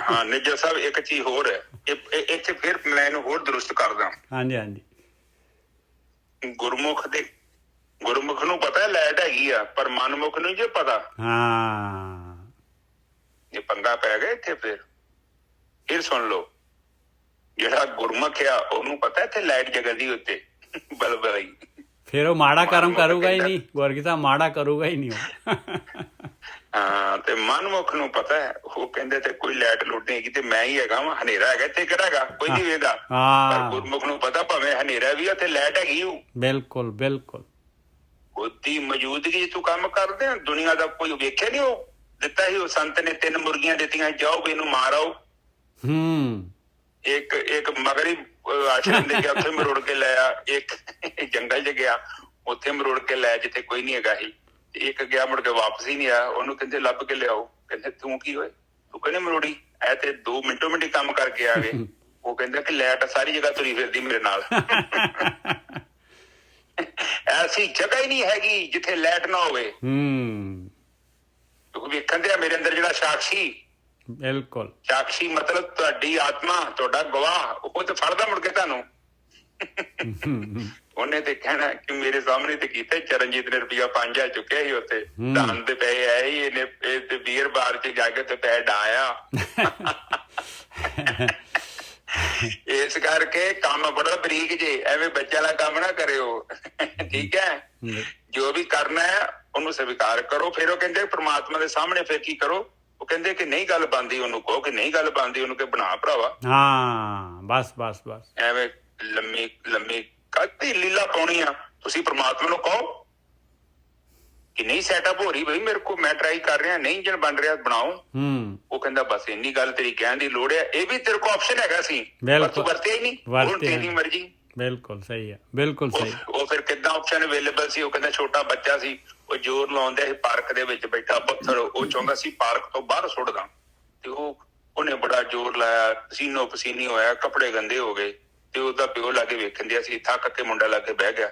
ਹਾਂ ਨਿੱਜਰ ਸਾਹਿਬ ਇੱਕ ਚੀਜ਼ ਹੋਰ ਹੈ, ਇੱਥੇ ਫਿਰ ਮੈਂ ਇਹਨੂੰ ਹੋਰ ਦਰੁਸਤ ਕਰਦਾ। ਹਾਂਜੀ, ਗੁਰਮੁਖ ਨੂੰ ਪਤਾ ਲਾਈਟ ਹੈਗੀ ਆ, ਪਰ ਮਨਮੁਖ ਨੂੰ ਜੇ ਪਤਾ। ਇਹ ਪੰਗਾ ਪੈ ਗਿਆ ਇੱਥੇ। ਫਿਰ ਸੁਣ ਲਓ, ਜਿਹੜਾ ਗੁਰਮੁਖ ਆ ਉਹਨੂੰ ਪਤਾ ਇੱਥੇ ਲਾਈਟ ਜਗਦੀ ਉੱਤੇ ਬਲਬ ਆਈ। ਫਿਰ ਉਹ ਮਾੜਾ ਕਰਮ ਕਰੂਗਾ ਹੀ ਨਹੀਂ, ਗੁਰਕੀ ਸਾਹਿਬ ਮਾੜਾ ਕਰੂਗਾ ਹੀ ਨਹੀਂ ਉਹ। ਹਾਂ, ਤੇ ਮਨਮੁਖ ਨੂੰ ਪਤਾ ਹੈ, ਉਹ ਕਹਿੰਦੇ ਤੇ ਕੋਈ ਲਾਈਟ ਲੁੱਟ ਨਹੀਂ ਹੈਗੀ ਤੇ ਮੈਂ ਹੀ ਹੈਗਾ ਵਾ, ਹਨੇਰਾ ਹੈਗਾ ਇੱਥੇ ਕਿਹੜਾ ਹੈਗਾ, ਕੋਈ ਨਹੀਂ ਵੇਖਦਾ। ਪਰ ਗੁਰਮੁਖ ਨੂੰ ਪਤਾ ਭਾਵੇਂ ਹਨੇਰਾ ਵੀ ਆ ਤੇ ਲਾਈਟ ਹੈਗੀ। ਬਿਲਕੁਲ ਉਹਦੀ ਮੌਜੂਦਗੀ ਤੂੰ ਕੰਮ ਕਰਦੇ ਆ। ਦੁਨੀਆ ਦਾ ਕੋਈ ਵੇਖਿਆ ਨਹੀਂ, ਉਹ ਦਿੱਤਾ ਸੀ ਉਹ ਸੰਤ ਨੇ 3 ਮੁਰਗੀਆਂ ਦਿੱਤੀਆਂ, ਜਾਓ ਵੀ ਇਹਨੂੰ ਮਾਰ ਆਓ। ਇੱਕ ਮਗਰੀ ਆਸ਼ਰਮ ਦੇ ਗਿਆ, ਉੱਥੇ ਮਰੋੜ ਕੇ ਲੈ ਆ। ਇੱਕ ਜੰਗਲ 'ਚ ਗਿਆ, ਉੱਥੇ ਮਰੋੜ ਕੇ ਲੈ ਜਿੱਥੇ ਕੋਈ ਨਹੀਂ ਹੈਗਾ ਸੀ। ਇੱਕ ਗਿਆ ਮੁੜ ਕੇ ਵਾਪਸ ਹੀ ਨਹੀਂ ਆਇਆ। ਉਹਨੂੰ ਕਹਿੰਦੇ ਲੱਭ ਕੇ ਲਿਆਓ। ਕਹਿੰਦੇ ਤੂੰ ਕੀ ਹੋਏ? ਤੂੰ ਕਹਿੰਦੇ ਮਰੋੜੀ ਐ ਤੇ 2 ਮਿੰਟੋ ਮਿੰਟ ਕੰਮ ਕਰਕੇ ਆ ਗਏ। ਉਹ ਕਹਿੰਦਾ ਕਿ ਲੈਟ ਸਾਰੀ ਜਗ੍ਹਾ ਤੁਰੀ ਫਿਰਦੀ ਮੇਰੇ ਨਾਲ। ਐਸੀ ਜਗ੍ਹਾ ਹੀ ਨਹੀਂ ਹੈਗੀ ਜਿੱਥੇ ਲੈਟ ਨਾ ਹੋਵੇ। ਕਿਉਂਕਿ ਵੇਖਣ ਤੇ ਮੇਰੇ ਅੰਦਰ ਜਿਹੜਾ ਸਾਕਸ਼ੀ, ਬਿਲਕੁਲ ਸਾਕਸ਼ੀ ਮਤਲਬ ਤੁਹਾਡੀ ਆਤਮਾ, ਤੁਹਾਡਾ ਗਵਾਹ, ਉਹ ਤੇ ਫੜਦਾ ਮੁੜ ਕੇ ਤੁਹਾਨੂੰ। ਉਹਨੇ ਤੇ ਕਹਿਣਾ ਕਿ ਮੇਰੇ ਸਾਹਮਣੇ ਤੇ ਕੀਤਾ। ਚਰਨਜੀਤ ਨੇ ਰੁਪਇਆ 5000 ਚੁੱਕਿਆ ਸੀ ਉੱਥੇ, ਦਾਨ ਦੇ ਪੈਸੇ ਆਏ ਸੀ, ਇਹਨੇ ਤੇ ਬੀਅਰ ਬਾਰ 'ਚ ਜਾ ਕੇ ਤੇ ਪੈਸੇ ਡਾਇਆ। ਇਸ ਕਰਕੇ ਕੰਮ ਬੜਾ ਬਰੀਕ ਜੇ, ਐਵੇਂ ਬੱਚਿਆਂ ਦਾ ਕੰਮ ਨਾ ਕਰਿਓ। ਠੀਕ ਹੈ, ਜੋ ਵੀ ਕਰਨਾ ਹੈ ਉਹਨੂੰ ਸਵੀਕਾਰ ਕਰੋ। ਫਿਰ ਉਹ ਕਹਿੰਦੇ ਪ੍ਰਮਾਤਮਾ ਦੇ ਸਾਹਮਣੇ ਫਿਰ ਕੀ ਕਰੋ? ਉਹ ਕਹਿੰਦੇ ਕਿ ਨਹੀਂ ਗੱਲ ਬਣਦੀ, ਉਹਨੂੰ ਕਹੋ ਕਿ ਨਹੀਂ ਗੱਲ ਬਣਦੀ, ਉਹਨੂੰ ਕਿ ਬਣਾ ਭਰਾਵਾ। ਹਾਂ, ਬਸ ਬਸ ਬਸ, ਐਵੇਂ ਲੰਮੀ ਲੰਮੀ ਕਾਹਦੀ ਲੀਲਾ ਪਾਉਣੀ ਆ? ਤੁਸੀਂ ਪ੍ਰਮਾਤਮਾ ਨੂੰ ਕਹੋ ਕਿ ਨਹੀਂ ਸੈਟਅਪ ਹੋ ਰਹੀ ਬਈ ਮੇਰੇ ਕੋਲ, ਮੈਂ ਟਰਾਈ ਕਰ ਰਿਹਾ, ਨਹੀਂ ਇੰਜਨ ਬਣ ਰਿਹਾ, ਬਣਾਓ। ਉਹ ਕਹਿੰਦਾ ਬਸ ਇੰਨੀ ਗੱਲ ਤੇਰੀ ਕਹਿਣ ਦੀ ਲੋੜ ਹੈ। ਇਹ ਵੀ ਤੇਰੇ ਕੋਲ ਆਪਸ਼ਨ ਹੈਗਾ ਸੀ, ਪਰ ਤੂੰ ਵਰਤਿਆ ਹੀ ਨਹੀਂ। ਹੁਣ ਤੇਰੀ ਮਰਜ਼ੀ। ਬਿਲਕੁਲ ਸਹੀ ਹੈ, ਬਿਲਕੁਲ ਸਹੀ। ਉਹ ਫਿਰ ਕਿੱਦਾਂ ਆਪਸ਼ਨ ਅਵੇਲੇਬਲ ਸੀ? ਉਹ ਕਹਿੰਦਾ ਛੋਟਾ ਬੱਚਾ ਸੀ, ਉਹ ਜ਼ੋਰ ਲਾਉਂਦਾ ਸੀ, ਪਾਰਕ ਦੇ ਵਿੱਚ ਬੈਠਾ ਪੱਥਰ ਉਹ ਚਾਹੁੰਦਾ ਸੀ ਪਾਰਕ ਤੋਂ ਬਾਹਰ ਸੁੱਟਦਾ, ਤੇ ਉਹਨੇ ਬੜਾ ਜ਼ੋਰ ਲਾਇਆ, ਪਸੀਨੋ ਪਸੀਨੀ ਹੋਇਆ, ਕੱਪੜੇ ਗੰਦੇ ਹੋ ਗਏ, ਤੇ ਉਹਦਾ ਪਿਓ ਲਾਗੇ ਵੇਖਣ ਦਿਆ ਸੀ, ਥੱਕ ਕੇ ਮੁੰਡਾ ਲਾਗੇ ਬਹਿ ਗਿਆ।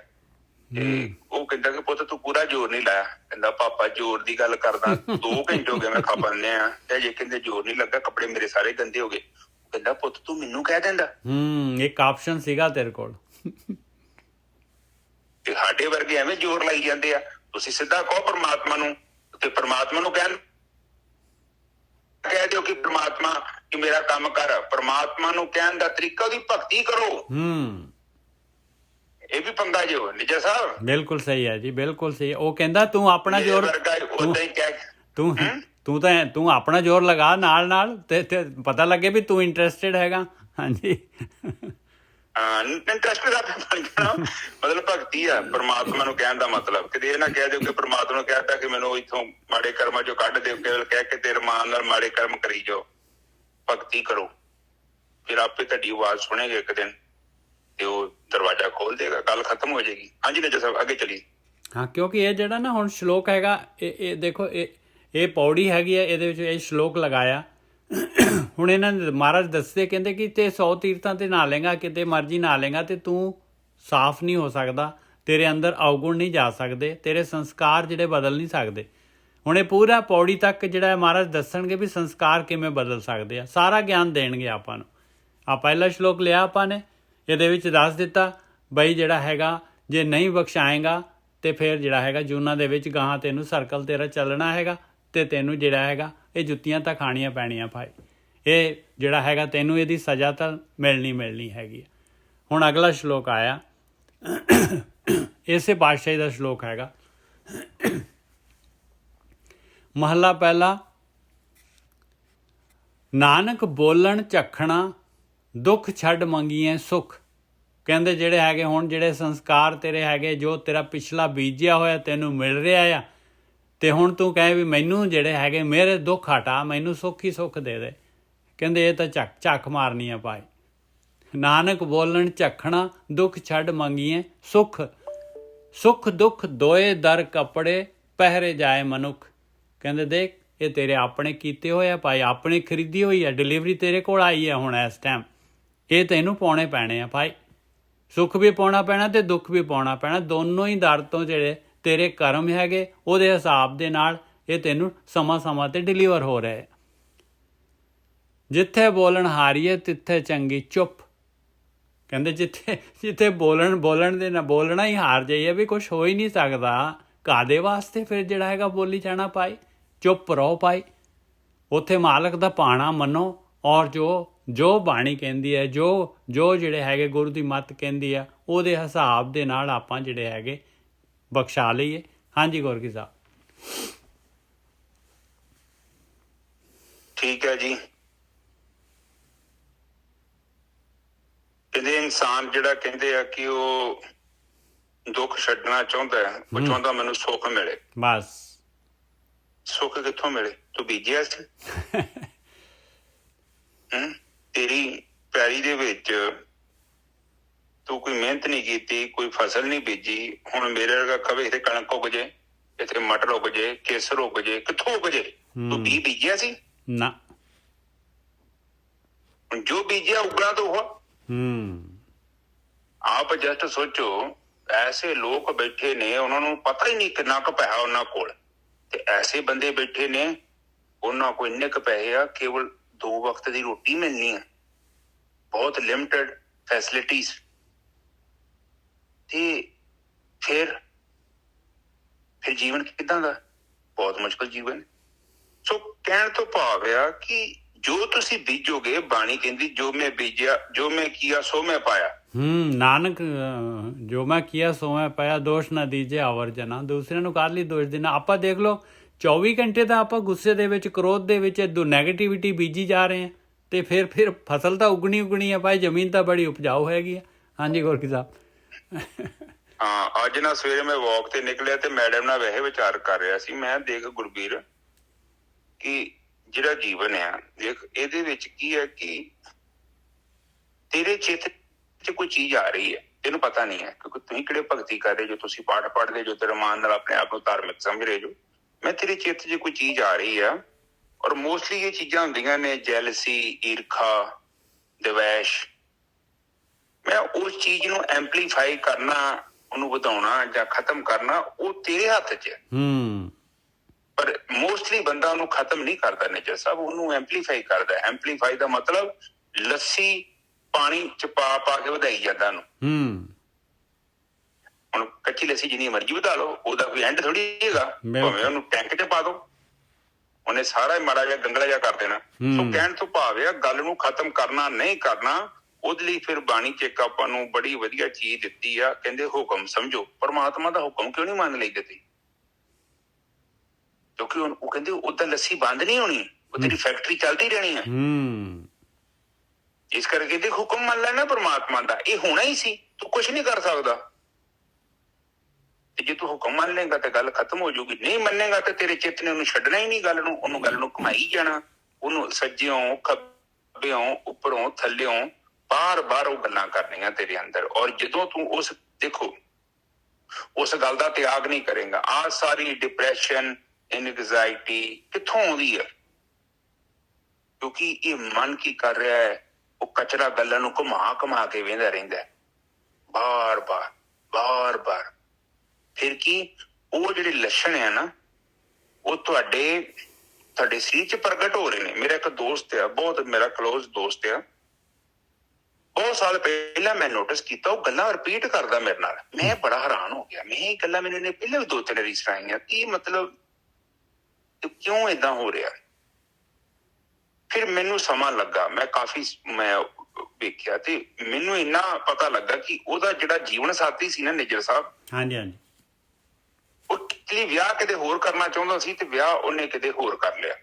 ਤੇ ਉਹ ਕਹਿੰਦਾ ਕਿ ਪੁੱਤ ਤੂੰ ਪੂਰਾ ਜ਼ੋਰ ਨਹੀਂ ਲਾਇਆ। ਕਹਿੰਦਾ ਪਾਪਾ ਜ਼ੋਰ ਦੀ ਗੱਲ ਕਰਦਾ, 2 ਘੰਟੇ ਹੋ ਗਏ ਮੈਂ ਖਾਪਾਨੇ ਆ, ਤੇ ਜੇ ਕਹਿੰਦੇ ਜ਼ੋਰ ਨਹੀਂ ਲੱਗਾ, ਕੱਪੜੇ ਮੇਰੇ ਸਾਰੇ ਗੰਦੇ ਹੋ ਗਏ। ਕਹਿੰਦਾ ਪੁੱਤ ਤੂੰ ਮੈਨੂੰ ਕਹਿ ਦਿੰਦਾ। ਇੱਕ ਆਪਸ਼ਨ ਸੀਗਾ ਤੇਰੇ ਕੋਲ। ਤੇ ਸਾਡੇ ਵਰਗੇ ਐਵੇਂ ਜ਼ੋਰ ਲਾਈ ਜਾਂਦੇ ਆ। ਤੁਸੀਂ ਸਿੱਧਾ ਕਹੋ ਪਰਮਾਤਮਾ ਨੂੰ, ਤੇ ਪਰਮਾਤਮਾ ਨੂੰ ਕਹਿ ਦਿਓ ਕਿ ਪਰਮਾਤਮਾ ਕਿ ਮੇਰਾ ਕੰਮ ਕਰ। ਪਰਮਾਤਮਾ ਨੂੰ ਕਹਿਣ ਦਾ ਤਰੀਕਾ ਉਹਦੀ ਭਗਤੀ ਕਰੋ। ਇਹ ਵੀ ਪੰਗਾ ਜੋ ਨਿਜਾ ਸਾਹਿਬ। ਬਿਲਕੁਲ ਸਹੀ ਹੈ ਜੀ, ਬਿਲਕੁਲ ਸਹੀ। ਉਹ ਕਹਿੰਦਾ ਤੂੰ ਆਪਣਾ ਜ਼ੋਰ, ਤੂੰ ਆਪਣਾ ਜ਼ੋਰ ਲਗਾ ਨਾਲ ਨਾਲ, ਤੇ ਪਤਾ ਲੱਗੇ ਵੀ ਤੂੰ ਇੰਟਰਸਟਿਡ ਹੈਗਾ। ਹਾਂਜੀ, ਇੰਟਰਸਟਿਡ ਬਣ ਜਾਣਾ ਮਤਲਬ ਭਗਤੀ ਆ। ਪਰਮਾਤਮਾ ਨੂੰ ਕਹਿਣ ਦਾ ਮਤਲਬ ਕਿਤੇ ਇਹ ਨਾ ਕਹਿ ਦਿਓ ਕਿ ਪਰਮਾਤਮਾ ਨੂੰ ਕਹਿਤਾ ਕਿ ਮੈਨੂੰ ਇੱਥੋਂ ਮਾੜੇ ਕਰਮਾਂ ਚੋਂ ਕੱਢ ਦਿਓ, ਕੇਵਲ ਕਹਿ ਕੇ ਤੇ ਰਮਾਨ ਨਾਲ ਮਾੜੇ ਕਰਮ ਕਰੀ ਜਾਓ। ਭਗਤੀ ਕਰੋ, ਫਿਰ ਆਪੇ ਤੁਹਾਡੀ ਆਵਾਜ਼ ਸੁਣੇਗੇ ਇੱਕ ਦਿਨ, ਤੇ ਉਹ ਦਰਵਾਜ਼ਾ ਖੋਲ ਦੇਗਾ, ਗੱਲ ਖਤਮ ਹੋ ਜਾਏਗੀ। ਹਾਂਜੀ ਨਜਰ ਸਾਹਿਬ ਅੱਗੇ ਚਲੀ। ਹਾਂ, ਕਿਉਂਕਿ ਇਹ ਜਿਹੜਾ ਨਾ ਹੁਣ ਸ਼ਲੋਕ ਹੈਗਾ, ਇਹ ਦੇਖੋ, ਇਹ ਪੌੜੀ ਹੈਗੀ ਹੈ, ਇਹਦੇ ਵਿੱਚ ਇਹ ਸ਼ਲੋਕ ਲਗਾਇਆ। ਹੁਣ ਇਹਨਾਂ ਨੇ ਮਹਾਰਾਜ ਦੱਸਦੇ, ਕਹਿੰਦੇ ਕਿ ਤੇ 100 ਤੀਰਥਾਂ ਤੇ ਨਹਾ ਲੇਗਾ, ਕਿਤੇ ਮਰਜ਼ੀ ਨਹਾ ਲੇਗਾ, ਤੇ ਤੂੰ ਸਾਫ਼ ਨਹੀਂ ਹੋ ਸਕਦਾ, ਤੇਰੇ ਅੰਦਰ ਅਵਗੁਣ ਨਹੀਂ ਜਾ ਸਕਦੇ, ਤੇਰੇ ਸੰਸਕਾਰ ਜਿਹੜੇ ਬਦਲ ਨਹੀਂ ਸਕਦੇ। ਹੁਣ ਇਹ ਪੂਰਾ ਪੌੜੀ ਤੱਕ ਜਿਹੜਾ ਮਹਾਰਾਜ ਦੱਸਣਗੇ ਵੀ ਸੰਸਕਾਰ ਕਿਵੇਂ ਬਦਲ ਸਕਦੇ ਆ, ਸਾਰਾ ਗਿਆਨ ਦੇਣਗੇ ਆਪਾਂ ਨੂੰ। ਆ ਪਹਿਲਾ ਸ਼ਲੋਕ ਲਿਆ ਆਪਾਂ ਨੇ, ਇਹਦੇ ਵਿੱਚ ਦੱਸ ਦਿੱਤਾ ਬਈ ਜਿਹੜਾ ਹੈਗਾ ਜੇ ਨਹੀਂ ਬਖਸ਼ਾਏਗਾ ਤੇ ਫਿਰ ਜਿਹੜਾ ਹੈਗਾ ਜੂਨਾਂ ਦੇ ਵਿੱਚ ਗਾਹਾਂ ਤੈਨੂੰ ਸਰਕਲ ਤੇਰਾ ਚੱਲਣਾ ਹੈਗਾ, ਤੇ ਤੈਨੂੰ ਜਿਹੜਾ ਹੈਗਾ ਇਹ ਜੁੱਤੀਆਂ ਤਾਂ ਖਾਣੀਆਂ ਪੈਣੀਆਂ ਭਾਈ। ਇਹ ਜਿਹੜਾ ਹੈਗਾ ਤੈਨੂੰ ਇਹਦੀ ਸਜ਼ਾ ਤਾਂ ਮਿਲਣੀ ਹੈਗੀ। ਹੁਣ ਅਗਲਾ ਸ਼ਲੋਕ ਆਇਆ, ਇਸੇ ਪਾਤਸ਼ਾਹੀ ਦਾ ਸ਼ਲੋਕ ਹੈਗਾ, ਮਹਲਾ ਪਹਿਲਾ। ਨਾਨਕ ਬੋਲਣ ਝਖਣਾ, ਦੁੱਖ ਛੱਡ ਮੰਗੀਏ ਸੁੱਖ। ਕਹਿੰਦੇ ਜਿਹੜੇ ਹੈਗੇ ਹੁਣ ਜਿਹੜੇ ਸੰਸਕਾਰ ਤੇਰੇ ਹੈਗੇ, ਜੋ ਤੇਰਾ ਪਿਛਲਾ ਬੀਜਿਆ ਹੋਇਆ ਤੈਨੂੰ ਮਿਲ ਰਿਹਾ ਆ, ਤੇ ਹੁਣ ਤੂੰ ਕਹੇ ਵੀ ਮੈਨੂੰ ਜਿਹੜੇ ਹੈਗੇ ਮੇਰੇ ਦੁੱਖ ਹਟਾ, ਮੈਨੂੰ ਸੁੱਖ ਹੀ ਸੁੱਖ ਦੇ ਦੇ। ਕਹਿੰਦੇ ਇਹ ਤਾਂ ਝੱਕ ਮਾਰਨੀ ਆ ਭਾਈ। ਨਾਨਕ ਬੋਲਣ ਝਖਣਾ, ਦੁੱਖ ਛੱਡ ਮੰਗੀਏ ਸੁੱਖ। ਸੁੱਖ ਦੁੱਖ ਦੋਏ ਦਰ ਕੱਪੜੇ, ਪਹਿਰੇ ਜਾਏ ਮਨੁੱਖ। ਕਹਿੰਦੇ ਦੇਖ ਇਹ ਤੇਰੇ ਆਪਣੇ ਕੀਤੇ ਹੋਏ ਆ ਭਾਈ, ਆਪਣੀ ਖਰੀਦੀ ਹੋਈ ਆ, ਡਿਲੀਵਰੀ ਤੇਰੇ ਕੋਲ ਆਈ ਹੈ ਹੁਣ ਇਸ ਟਾਈਮ, ਇਹ ਤੈਨੂੰ ਪਾਉਣੇ ਪੈਣੇ ਆ ਭਾਈ। ਸੁੱਖ ਵੀ ਪਾਉਣਾ ਪੈਣਾ ਤੇ ਦੁੱਖ ਵੀ ਪਾਉਣਾ ਪੈਣਾ, ਦੋਨੋਂ ਹੀ ਦਰ ਤੋਂ ਜਿਹੜੇ ਤੇਰੇ ਕਰਮ ਹੈਗੇ ਉਹਦੇ ਹਿਸਾਬ ਦੇ ਨਾਲ ਇਹ ਤੈਨੂੰ ਸਮਾਂ ਤੇ ਡਿਲੀਵਰ ਹੋ ਰਹੇ। ਜਿੱਥੇ ਬੋਲਣ ਹਾਰੀਏ ਤਿੱਥੇ ਚੰਗੀ ਚੁੱਪ। ਕਹਿੰਦੇ ਜਿੱਥੇ ਬੋਲਣ ਦੇ ਨਾ ਬੋਲਣਾ ਹੀ ਹਾਰ ਜਾਈਏ ਵੀ ਕੁਛ ਹੋ ਹੀ ਨਹੀਂ ਸਕਦਾ, ਕਾਹਦੇ ਵਾਸਤੇ ਫਿਰ ਜਿਹੜਾ ਹੈਗਾ ਬੋਲੀ ਜਾਣਾ ਭਾਈ। ਚੁੱਪ ਰਹੋ ਭਾਈ, ਉੱਥੇ ਮਾਲਕ ਦਾ ਭਾਣਾ ਮੰਨੋ, ਔਰ ਜੋ ਬਾਣੀ ਕਹਿੰਦੀ ਹੈ, ਜੋ ਜਿਹੜੇ ਹੈਗੇ ਗੁਰੂ ਦੀ ਮੱਤ ਕਹਿੰਦੀ ਆ, ਉਹਦੇ ਹਿਸਾਬ ਦੇ ਨਾਲ ਆਪਾਂ ਜਿਹੜੇ ਹੈਗੇ ਬਖਸ਼ਾ ਲਈਏ। ਹਾਂਜੀ ਗੋਰਗੀ ਸਾਹਿਬ। ਠੀਕ ਹੈ ਜੀ। ਕਹਿੰਦੇ ਇਨਸਾਨ ਜਿਹੜਾ ਕਹਿੰਦੇ ਆ ਕਿ ਉਹ ਦੁੱਖ ਛੱਡਣਾ ਚਾਹੁੰਦਾ ਹੈ, ਉਹ ਚਾਹੁੰਦਾ ਮੈਨੂੰ ਸੁੱਖ ਮਿਲੇ। ਬਸ ਸੁੱਖ ਕਿੱਥੋਂ ਮਿਲੇ? ਤੂੰ ਬੀਜਿਆ ਸੀ। ਤੇਰੀ ਪੈਲੀ ਦੇ ਵਿੱਚ ਤੂੰ ਕੋਈ ਮਿਹਨਤ ਨਹੀਂ ਕੀਤੀ, ਕੋਈ ਫਸਲ ਨਹੀਂ ਬੀਜੀ। ਹੁਣ ਮੇਰੇ ਵਰਗਾ ਕਵੇ ਇੱਥੇ ਕਣਕ ਉੱਗ ਜੇ, ਇੱਥੇ ਮਟਰ ਉੱਗ ਜੇ, ਕੇਸਰ ਉੱਗ ਜੇ, ਕਿੱਥੋਂ ਉੱਗ ਜੇ? ਤੂੰ ਬੀਜਿਆ ਸੀ ਨਾ। ਜੋ ਬੀਜਿਆ ਉਗਣਾ ਤਾਂ ਉਹ। ਆਪ ਜਸਟ ਸੋਚੋ, ਐਸੇ ਲੋਕ ਬੈਠੇ ਨੇ ਉਹਨਾਂ ਨੂੰ ਪਤਾ ਹੀ ਨਹੀਂ ਕਿੰਨਾ ਕੁ ਪੈਸਾ ਉਹਨਾਂ ਕੋਲ, ਤੇ ਐਸੇ ਬੰਦੇ ਬੈਠੇ ਨੇ ਉਹਨਾਂ ਕੋਲ ਇੰਨੇ ਕੁ ਪੈਸੇ ਆ ਕੇਵਲ 2 ਵਕਤ ਦੀ ਰੋਟੀ ਮਿਲਣੀ ਆ, ਬਹੁਤ ਲਿਮਟਿਡ ਫੈਸਿਲਿਟੀਜ਼, ਤੇ ਫਿਰ ਜੀਵਨ ਕਿੱਦਾਂ ਦਾ? ਬਹੁਤ ਮੁਸ਼ਕਲ ਜੀਵਨ। ਸੋ ਕਹਿਣ ਤੋਂ ਭਾਵ ਆ ਕਿ ਜੋ ਤੁਸੀਂ ਬੀਜੋਗੇ, ਬਾਣੀ ਕਹਿੰਦੀ ਜੋ ਮੈਂ ਬੀਜਿਆ, ਜੋ ਮੈਂ ਕੀਆ ਸੋ ਮੈਂ ਪਾਇਆ। ਨਾਨਕ ਜੋ ਮੈਂ ਕੀਆ ਸੋ ਮੈਂ ਪਾਇਆ, ਦੋਸ਼ ਨਾ ਦੀਜੇ ਆਵਰ ਜਨਾ। ਦੂਸਰਿਆਂ ਨੂੰ ਕਾਹਦੇ ਲਈ ਦੋਸ਼ ਦੇਣਾ? ਆਪਾਂ ਦੇਖ ਲਓ 24 ਘੰਟੇ ਤਾਂ ਆਪਾਂ ਗੁੱਸੇ ਦੇ ਵਿੱਚ, ਕ੍ਰੋਧ ਦੇ ਵਿੱਚ ਨੈਗੇਟਿਵਿਟੀ ਬੀਜੀ ਜਾ ਰਹੇ ਹਾਂ, ਤੇ ਫਿਰ ਫਸਲ ਤਾਂ ਉਗਣੀ ਆ ਭਾਈ, ਜ਼ਮੀਨ ਤਾਂ ਬੜੀ ਉਪਜਾਊ ਹੈਗੀ ਆ। ਹਾਂਜੀ ਗੋਰਖੀ ਸਾਹਿਬ। ਹਾਂ, ਅੱਜ ਨਾ ਸਵੇਰੇ ਮੈਂ ਵਾਕ ਤੇ ਨਿਕਲਿਆ ਤੇ ਮੈਡਮ ਨਾਲ ਵੈਸੇ ਵਿਚਾਰ ਕਰ ਰਿਹਾ ਸੀ ਮੈਂ। ਦੇਖ ਗੁਰਬੀਰ, ਕਿ ਜਿਹੜਾ ਜੀਵਨ ਆ, ਦੇਖ ਇਹਦੇ ਵਿੱਚ ਕੀ ਹੈ ਕਿ ਤੇਰੇ ਚਿੱਤ ਚ ਕੋਈ ਚੀਜ਼ ਆ ਰਹੀ ਹੈ, ਤੈਨੂੰ ਪਤਾ ਨਹੀਂ ਹੈ, ਕਿਉਂਕਿ ਤੁਸੀਂ ਕਿਹੜੇ ਭਗਤੀ ਕਰ ਰਹੇ ਜੋ, ਤੁਸੀਂ ਪਾਠ ਪੜ੍ਹਦੇ ਜੋ, ਤੇਰੇ ਮਾਨ ਨਾਲ ਆਪਣੇ ਆਪ ਨੂੰ ਧਾਰਮਿਕ ਸਮਝ ਰਹੇ ਜੋ। ਮੈਂ ਤੇਰੇ ਚਿੱਤ ਚ ਕੋਈ ਚੀਜ਼ ਆ ਰਹੀ ਆ, ਔਰ ਮੋਸਟਲੀ ਇਹ ਚੀਜ਼ਾਂ ਹੁੰਦੀਆਂ ਨੇ ਜੈਲਸੀ, ਈਰਖਾ, ਦਵੈਸ਼। ਮੈਂ ਉਸ ਚੀਜ਼ ਨੂੰ ਐਂਪਲੀਫਾਈ ਕਰਨਾ, ਉਹਨੂੰ ਵਧਾਉਣਾ ਜਾਂ ਖਤਮ ਕਰਨਾ, ਉਹ ਤੇਰੇ ਹੱਥ 'ਚ ਹੈ। ਪਰ ਮੋਸਟਲੀ ਬੰਦਾ ਉਹਨੂੰ ਖਤਮ ਨਹੀਂ ਕਰਦਾ ਨੇਚਰ ਸਾਹਿਬ, ਉਹਨੂੰ ਐਂਪਲੀਫਾਈ ਕਰਦਾ। ਐਂਪਲੀਫਾਈ ਦਾ ਮਤਲਬ ਲੱਸੀ ਪਾਣੀ ਚ ਪਾ ਕੇ ਵਧਾਈ ਜਾਂਦਾ ਉਹਨੂੰ। ਹੁਣ ਕੱਚੀ ਲੱਸੀ ਜਿੰਨੀ ਮਰਜ਼ੀ ਵਧਾ ਲਓ, ਉਹਦਾ ਕੋਈ ਐਂਡ ਥੋੜੀ ਹੈਗਾ। ਭਾਵੇਂ ਉਹਨੂੰ ਟੈਂਕ ਚ ਪਾ ਦੋ, ਉਹਨੇ ਸਾਰਾ ਮਾੜਾ ਜਿਹਾ ਗੰਗਲਾ ਜਿਹਾ ਕਰ ਦੇਣਾ। ਸੋ ਕਹਿਣ ਤੋਂ ਭਾਵ ਆ, ਗੱਲ ਨੂੰ ਖਤਮ ਕਰਨਾ ਨਹੀਂ ਕਰਨਾ, ਉਹਦੇ ਲਈ ਫਿਰ ਬਾਣੀ ਚ ਇੱਕ ਆਪਾਂ ਨੂੰ ਬੜੀ ਵਧੀਆ ਚੀਜ਼ ਦਿੱਤੀ ਆ, ਕਹਿੰਦੇ ਹੁਕਮ ਸਮਝੋ। ਪਰਮਾਤਮਾ ਦਾ ਹੁਕਮ ਕਿਉਂ ਨਹੀਂ ਮੰਨ ਲਈ ਤੁਸੀਂ? ਕਿਉਂਕਿ ਉਹ ਕਹਿੰਦੇ ਉਦਾਂ ਲੱਸੀ ਬੰਦ ਨਹੀਂ ਹੋਣੀ, ਉਹ ਤੇਰੀ ਫੈਕਟਰੀ ਚੱਲਦੀ ਰਹਿਣੀ ਆ। ਇਸ ਕਰਕੇ ਦੇਖ, ਹੁਕਮ ਮੰਨ ਲੈਣਾ ਪਰਮਾਤਮਾ ਦਾ, ਇਹ ਹੋਣਾ ਹੀ ਸੀ, ਤੂੰ ਕੁਛ ਨਹੀਂ ਕਰ ਸਕਦਾ। ਤੇ ਜੇ ਤੂੰ ਹੁਕਮ ਮੰਨ ਲੇਗਾ ਤਾਂ ਗੱਲ ਖਤਮ ਹੋ ਜਾਊਗੀ, ਨਹੀਂ ਮੰਨੇਗਾ ਤਾਂ ਤੇਰੇ ਚਿੱਤ ਨੇ ਉਹਨੂੰ ਛੱਡਣਾ ਹੀ ਨਹੀਂ, ਗੱਲ ਨੂੰ ਘੁਮਾਈ ਜਾਣਾ, ਉਹਨੂੰ ਸੱਜਿਓਂ ਖੱਬਿਓਂ ਉੱਪਰੋਂ ਥੱਲਿਓਂ ਬਾਰ-ਬਾਰ ਉਹ ਗੱਲਾਂ ਕਰਨੀਆਂ ਤੇਰੇ ਅੰਦਰ। ਔਰ ਜਦੋਂ ਤੂੰ ਉਸ ਗੱਲ ਦਾ ਤਿਆਗ ਨਹੀਂ ਕਰੇਗਾ, ਆਹ ਸਾਰੀ ਡਿਪਰੈਸ਼ਨ, ਐਂਗਜ਼ਾਇਟੀ ਕਿੱਥੋਂ ਆਉਂਦੀ ਹੈ? ਕਿਉਂਕਿ ਇਹ ਮਨ ਕੀ ਕਰ ਰਿਹਾ ਹੈ, ਉਹ ਕਚਰਾ ਗੱਲਾਂ ਨੂੰ ਘੁਮਾ ਕੇ ਵੇਂਦਾ ਰਹਿੰਦਾ ਬਾਰ-ਬਾਰ। ਫਿਰ ਕੀ ਉਹ ਜਿਹੜੇ ਲੱਛਣ ਆ ਨਾ, ਉਹ ਤੁਹਾਡੇ ਸਰੀਰ ਚ ਪ੍ਰਗਟ ਹੋ ਰਹੇ ਨੇ। ਮੇਰਾ ਇੱਕ ਦੋਸਤ ਆ, ਬਹੁਤ ਮੇਰਾ ਕਲੋਜ਼ ਦੋਸਤ ਆ, ਬਹੁਤ ਸਾਲ ਪਹਿਲਾਂ ਮੈਂ ਨੋਟਿਸ ਕੀਤਾ, ਉਹ ਗੱਲਾਂ ਰਿਪੀਟ ਕਰਦਾ ਮੇਰੇ ਨਾਲ। ਮੈਂ ਬੜਾ ਹੈਰਾਨ ਹੋ ਗਿਆ, ਮੈਂ ਇਹ ਗੱਲਾਂ ਮੈਨੂੰ ਪਹਿਲਾਂ ਵੀ 2-3 ਵਾਰੀ ਸੁਣਾਈਆਂ, ਕੀ ਮਤਲਬ ਕਿਉਂ ਏਦਾਂ ਹੋ ਰਿਹਾ? ਫਿਰ ਮੈਨੂੰ ਸਮਾਂ ਲੱਗਾ, ਮੈਂ ਵੇਖਿਆ ਤੇ ਮੈਨੂੰ ਇੰਨਾ ਪਤਾ ਲੱਗਾ ਕਿ ਉਹਦਾ ਜਿਹੜਾ ਜੀਵਨ ਸਾਥੀ ਸੀ ਨਾ ਨਿੱਜਰ ਸਾਹਿਬ, ਹਾਂਜੀ, ਉਹ ਕਿਤੇ ਵਿਆਹ ਕਿਤੇ ਹੋਰ ਕਰਨਾ ਚਾਹੁੰਦਾ ਸੀ, ਤੇ ਵਿਆਹ ਉਹਨੇ ਕਿਤੇ ਹੋਰ ਕਰ ਲਿਆ।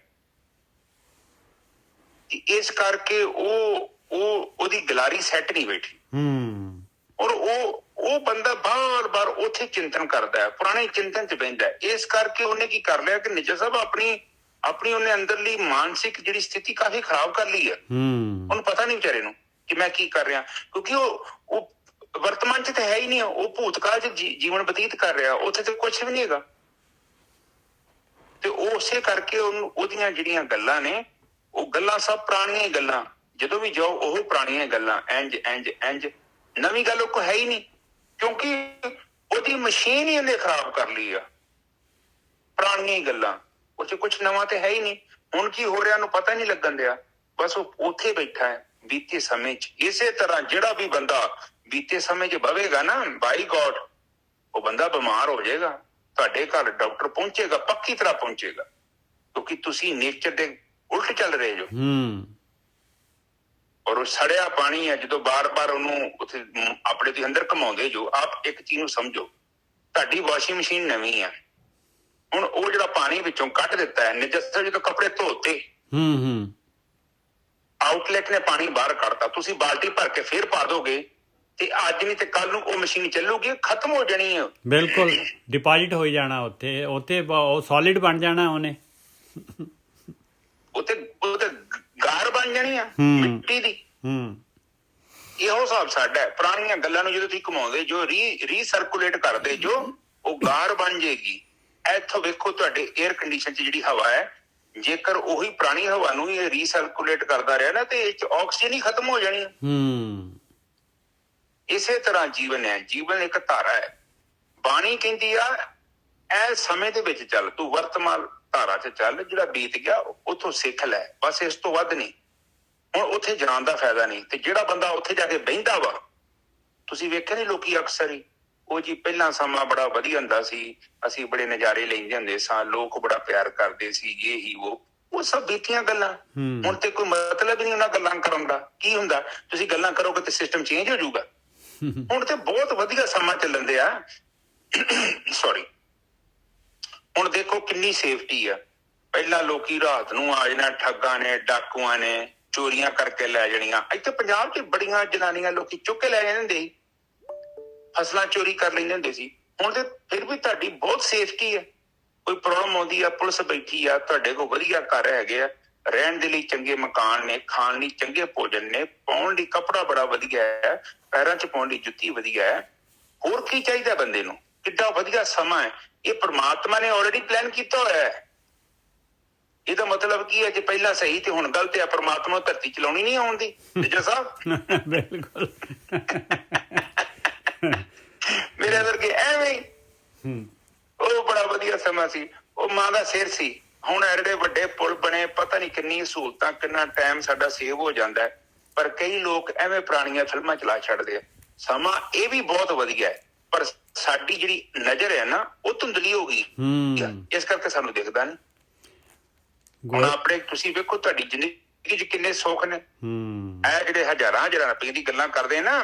ਇਸ ਕਰਕੇ ਉਹਦੀ ਗਲਾਰੀ ਸੈੱਟ ਨਹੀਂ ਬੈਠੀ। ਔਰ ਉਹ ਬੰਦਾ ਬਾਰ-ਬਾਰ ਉੱਥੇ ਚਿੰਤਨ ਕਰਦਾ ਹੈ, ਪੁਰਾਣੇ ਚਿੰਤਨ ਚ ਬਹਿੰਦਾ ਹੈ। ਇਸ ਕਰਕੇ ਉਹਨੇ ਕੀ ਕਰ ਲਿਆ ਕਿ ਨਿੱਜਰ ਸਾਹਿਬ ਆਪਣੀ ਉਹਨੇ ਅੰਦਰਲੀ ਮਾਨਸਿਕ ਜਿਹੜੀ ਸਥਿਤੀ ਕਾਫੀ ਖਰਾਬ ਕਰ ਲਈ ਹੈ। ਉਹਨੂੰ ਪਤਾ ਨਹੀਂ ਵਿਚਾਰੇ ਨੂੰ ਕਿ ਮੈਂ ਕੀ ਕਰ ਰਿਹਾ, ਕਿਉਂਕਿ ਉਹ ਵਰਤਮਾਨ ਚ ਤਾਂ ਹੈ ਹੀ ਨਹੀਂ, ਉਹ ਭੂਤਕਾਲ ਚ ਜੀਵਨ ਬਤੀਤ ਕਰ ਰਿਹਾ, ਉੱਥੇ ਤੇ ਕੁਛ ਵੀ ਨਹੀਂ ਹੈਗਾ। ਤੇ ਉਹ ਉਸੇ ਕਰਕੇ ਉਹਦੀਆਂ ਜਿਹੜੀਆਂ ਗੱਲਾਂ ਨੇ, ਉਹ ਗੱਲਾਂ ਸਭ ਪੁਰਾਣੀਆਂ ਹੀ ਗੱਲਾਂ, ਜਦੋਂ ਵੀ ਜਾਓ ਉਹ ਪੁਰਾਣੀਆਂ ਗੱਲਾਂ, ਇੰਜ ਨਵੀਂ ਗੱਲ ਉਹ ਕੋ ਹੈ ਹੀ ਨਹੀਂ, ਕਿਉਂਕਿ ਉਹਦੀ ਮਸ਼ੀਨ ਹੀ ਉਹਨੇ ਖਰਾਬ ਕਰ ਲਈ ਆ। ਪੁਰਾਣੀਆਂ ਹੀ ਗੱਲਾਂ, ਉਹ ਚ ਕੁਛ ਨਵਾਂ ਤੇ ਹੈ ਹੀ ਨਹੀਂ। ਹੁਣ ਕੀ ਹੋ ਰਿਹਾ ਉਹਨੂੰ ਪਤਾ ਨਹੀਂ ਲੱਗਣ ਦਿਆ, ਬਸ ਉਹ ਉੱਥੇ ਬੈਠਾ ਹੈ ਬੀਤੇ ਸਮੇਂ ਚ। ਇਸੇ ਤਰ੍ਹਾਂ ਜਿਹੜਾ ਵੀ ਬੰਦਾ ਬੀਤੇ ਸਮੇਂ ਚ ਬਵੇਗਾ ਨਾ, ਬਾਈ ਗੋਡ, ਉਹ ਬੰਦਾ ਬਿਮਾਰ ਹੋ ਜਾਏਗਾ। ਤੁਹਾਡੇ ਘਰ ਡਾਕਟਰ ਪਹੁੰਚੇਗਾ, ਪੱਕੀ ਤਰ੍ਹਾਂ ਪਹੁੰਚੇਗਾ, ਕਿਉਂਕਿ ਤੁਸੀਂ ਨੇਚਰ ਦੇ ਉਲਟ ਚੱਲ ਰਹੇ ਜੋ। ਔਰ ਉਹ ਸੜਿਆ ਪਾਣੀ ਹੈ, ਜਦੋਂ ਬਾਰ-ਬਾਰ ਉਹਨੂੰ ਉੱਥੇ ਆਪਣੇ ਦੇ ਅੰਦਰ ਘਮਾਉਂਦੇ ਜੋ। ਆਪ ਇੱਕ ਚੀਜ਼ ਨੂੰ ਸਮਝੋ, ਤੁਹਾਡੀ ਵਾਸ਼ਿੰਗ ਮਸ਼ੀਨ ਨਵੀਂ ਆ, ਹੁਣ ਉਹ ਜਿਹੜਾ ਪਾਣੀ ਵਿੱਚੋਂ ਕੱਢ ਦਿੱਤਾ ਹੈ ਨਿੱਜਰ, ਜਦੋਂ ਕੱਪੜੇ ਧੋਤੇ, ਆਊਟਲੈਟ ਨੇ ਪਾਣੀ ਬਾਹਰ ਕੱਢਤਾ, ਤੁਸੀਂ ਬਾਲਟੀ ਭਰ ਕੇ ਫੇਰ ਪਾ ਦੋਗੇ, ਤੇ ਅੱਜ ਨਹੀਂ ਤੇ ਕੱਲ ਨੂੰ ਉਹ ਮਸ਼ੀਨ ਚੱਲੂਗੀ, ਖਤਮ ਹੋ ਜਾਣੀ ਹੈ। ਬਿਲਕੁਲ ਡਿਪੋਜ਼ਿਟ ਹੋ ਜਾਣਾ ਉੱਥੇ ਉਹ ਸੋਲਿਡ ਬਣ ਜਾਣਾ, ਉਹਨੇ ਉੱਥੇ ਗਾਰ ਬਣ ਜਾਣੀ ਆ ਮਿੱਟੀ ਦੀ। ਇਹੋ ਹਿਸਾਬ ਸਾਡਾ ਹੈ। ਪੁਰਾਣੀਆਂ ਗੱਲਾਂ ਨੂੰ ਜਦੋਂ ਤੁਸੀਂ ਘੁਮਾਉਂਦੇ ਜੋ ਰੀਸਰਕੂਲੇਟ ਕਰਦੇ ਜੋ, ਉਹ ਗਾਰ ਬਣ ਜਾਏਗੀ। ਇੱਥੋਂ ਵੇਖੋ ਤੁਹਾਡੇ 에ਅਰ ਕੰਡੀਸ਼ਨ 'ਚ ਜਿਹੜੀ ਹਵਾ ਹੈ, ਜੇਕਰ ਉਹੀ ਪੁਰਾਣੀ ਹਵਾ ਨੂੰ ਇਹ ਰੀਸਰਕੂਲੇਟ ਕਰਦਾ ਰਿਹਾ ਨਾ ਤੇ ਇਹ 'ਚ ਆਕਸੀਜਨ ਹੀ ਖਤਮ ਹੋ ਜਾਣੀ। ਇਸੇ ਤਰ੍ਹਾਂ ਜੀਵਨ ਹੈ, ਜੀਵਨ ਇੱਕ ਧਾਰਾ ਹੈ। ਬਾਣੀ ਕਹਿੰਦੀ ਆ ਇਹ ਸਮੇਂ ਦੇ ਵਿੱਚ ਚੱਲ, ਤੂੰ ਵਰਤਮਾਨ ਧਾਰਾ 'ਚ ਚੱਲ, ਜਿਹੜਾ ਬੀਤ ਗਿਆ ਉੱਥੋਂ ਸਿੱਖ ਲੈ, ਬਸ ਇਸ ਤੋਂ ਵੱਧ ਨਹੀਂ। ਹੁਣ ਉੱਥੇ ਜਾਣ ਦਾ ਫਾਇਦਾ ਨਹੀਂ। ਤੇ ਜਿਹੜਾ ਬੰਦਾ ਉੱਥੇ ਜਾ ਕੇ ਬਹਿੰਦਾ ਵਾ, ਤੁਸੀਂ ਵੇਖਿਆ ਨੀ ਲੋਕੀ ਅਕਸਰ ਹੀ ਉਹ ਜੀ ਪਹਿਲਾਂ ਸਮਾਂ ਬੜਾ ਵਧੀਆ ਹੁੰਦਾ ਸੀ, ਅਸੀਂ ਬੜੇ ਨਜ਼ਾਰੇ ਲੈਂਦੇ ਹੁੰਦੇ ਸਾਂ, ਲੋਕ ਬੜਾ ਪਿਆਰ ਕਰਦੇ ਸੀ, ਇਹ ਹੀ ਉਹ ਸਭ ਬੀਤੀਆਂ ਗੱਲਾਂ। ਹੁਣ ਤੇ ਕੋਈ ਮਤਲਬ ਹੀ ਨਹੀਂ ਉਹਨਾਂ ਗੱਲਾਂ ਕਰਨ ਦਾ। ਕੀ ਹੁੰਦਾ, ਤੁਸੀਂ ਗੱਲਾਂ ਕਰੋਗੇ ਤੇ ਸਿਸਟਮ ਚੇਂਜ ਹੋ ਜਾਊਗਾ। ਹੁਣ ਤੇ ਬਹੁਤ ਵਧੀਆ ਸਮਾਂ ਚੱਲਣ ਦਿਆ ਸੌਰੀ। ਹੁਣ ਦੇਖੋ ਕਿੰਨੀ ਸੇਫਟੀ ਆ। ਪਹਿਲਾਂ ਲੋਕੀ ਰਾਤ ਨੂੰ ਆ ਜਾਣਾ, ਠੱਗਾਂ ਨੇ, ਡਾਕੂਆਂ ਨੇ ਚੋਰੀਆਂ ਕਰਕੇ ਲੈ ਜਾਣੀਆਂ। ਇੱਥੇ ਪੰਜਾਬ 'ਚ ਬੜੀਆਂ ਜਨਾਨੀਆਂ ਲੋਕੀ ਚੁੱਕ ਕੇ ਲੈ ਜਾਂਦੇ ਹੁੰਦੇ ਸੀ, ਫਸਲਾਂ ਚੋਰੀ ਕਰ ਲੈਂਦੇ ਹੁੰਦੇ ਸੀ। ਹੁਣ ਤੇ ਫਿਰ ਵੀ ਤੁਹਾਡੀ ਬਹੁਤ ਸੇਫਟੀ ਹੈ। ਕੋਈ ਪ੍ਰੋਬਲਮ ਆਉਂਦੀ ਆ, ਪੁਲਿਸ ਬੈਠੀ ਆ, ਤੁਹਾਡੇ ਕੋਲ ਵਧੀਆ ਘਰ ਹੈਗੇ ਆ, ਰਹਿਣ ਦੇ ਲਈ ਚੰਗੇ ਮਕਾਨ ਨੇ, ਖਾਣ ਲਈ ਚੰਗੇ ਭੋਜਨ ਨੇ, ਪਾਉਣ ਲਈ ਕੱਪੜਾ ਬੜਾ ਵਧੀਆ ਹੈ, ਪੈਰਾਂ 'ਚ ਪਾਉਣ ਲਈ ਜੁੱਤੀ ਵਧੀਆ ਹੈ। ਹੋਰ ਕੀ ਚਾਹੀਦਾ ਬੰਦੇ ਨੂੰ? ਕਿੱਡਾ ਵਧੀਆ ਸਮਾਂ ਹੈ। ਇਹ ਪ੍ਰਮਾਤਮਾ ਨੇ ਆਲਰੇਡੀ ਪਲਾਨ ਕੀਤਾ ਹੋਇਆ ਹੈ। ਇਹਦਾ ਮਤਲਬ ਕੀ ਹੈ, ਜੇ ਪਹਿਲਾਂ ਸਹੀ ਤੇ ਹੁਣ ਗਲਤ ਹੈ, ਪ੍ਰਮਾਤਮਾ ਧਰਤੀ ਚਲਾਉਣੀ ਨਹੀਂ ਆਉਂਦੀ। ਜੱਜ ਸਾਹਿਬ ਬਿਲਕੁਲ ਮੇਰੇ ਵਰਗੇ ਐਵੇਂ ਉਹ ਬੜਾ ਵਧੀਆ ਸਮਾਂ ਸੀ, ਉਹ ਮਾਂ ਦਾ ਸਿਰ ਸੀ। ਹੁਣ ਐਡੇ ਵੱਡੇ ਪੁਲ ਬਣੇ, ਪਤਾ ਨਹੀਂ ਕਿੰਨੀ ਸਹੂਲਤਾਂ, ਕਿੰਨਾ ਟਾਈਮ ਸਾਡਾ ਸੇਵ ਹੋ ਜਾਂਦਾ ਹੈ। ਪਰ ਕਈ ਲੋਕ ਐਵੇਂ ਪੁਰਾਣੀਆਂ ਫਿਲਮਾਂ ਚਲਾ ਛੱਡਦੇ ਆ। ਸਮਾਂ ਇਹ ਵੀ ਬਹੁਤ ਵਧੀਆ ਹੈ, ਪਰ ਸਾਡੀ ਜਿਹੜੀ ਨਜ਼ਰ ਹੈ ਨਾ ਉਹ ਧੁੰਦਲੀ ਹੋ ਗਈ, ਇਸ ਕਰਕੇ ਸਾਨੂੰ ਦਿਖਦਾ ਨਹੀਂ। ਹੁਣ ਆਪਣੇ ਤੁਸੀਂ ਵੇਖੋ ਤੁਹਾਡੀ ਜ਼ਿੰਦਗੀ 'ਚ ਕਿੰਨੇ ਸੁੱਖ ਨੇ। ਇਹ ਜਿਹੜੇ ਹਜ਼ਾਰਾਂ ਰੁਪਏ ਦੀ ਗੱਲਾਂ ਕਰਦੇ ਨਾ,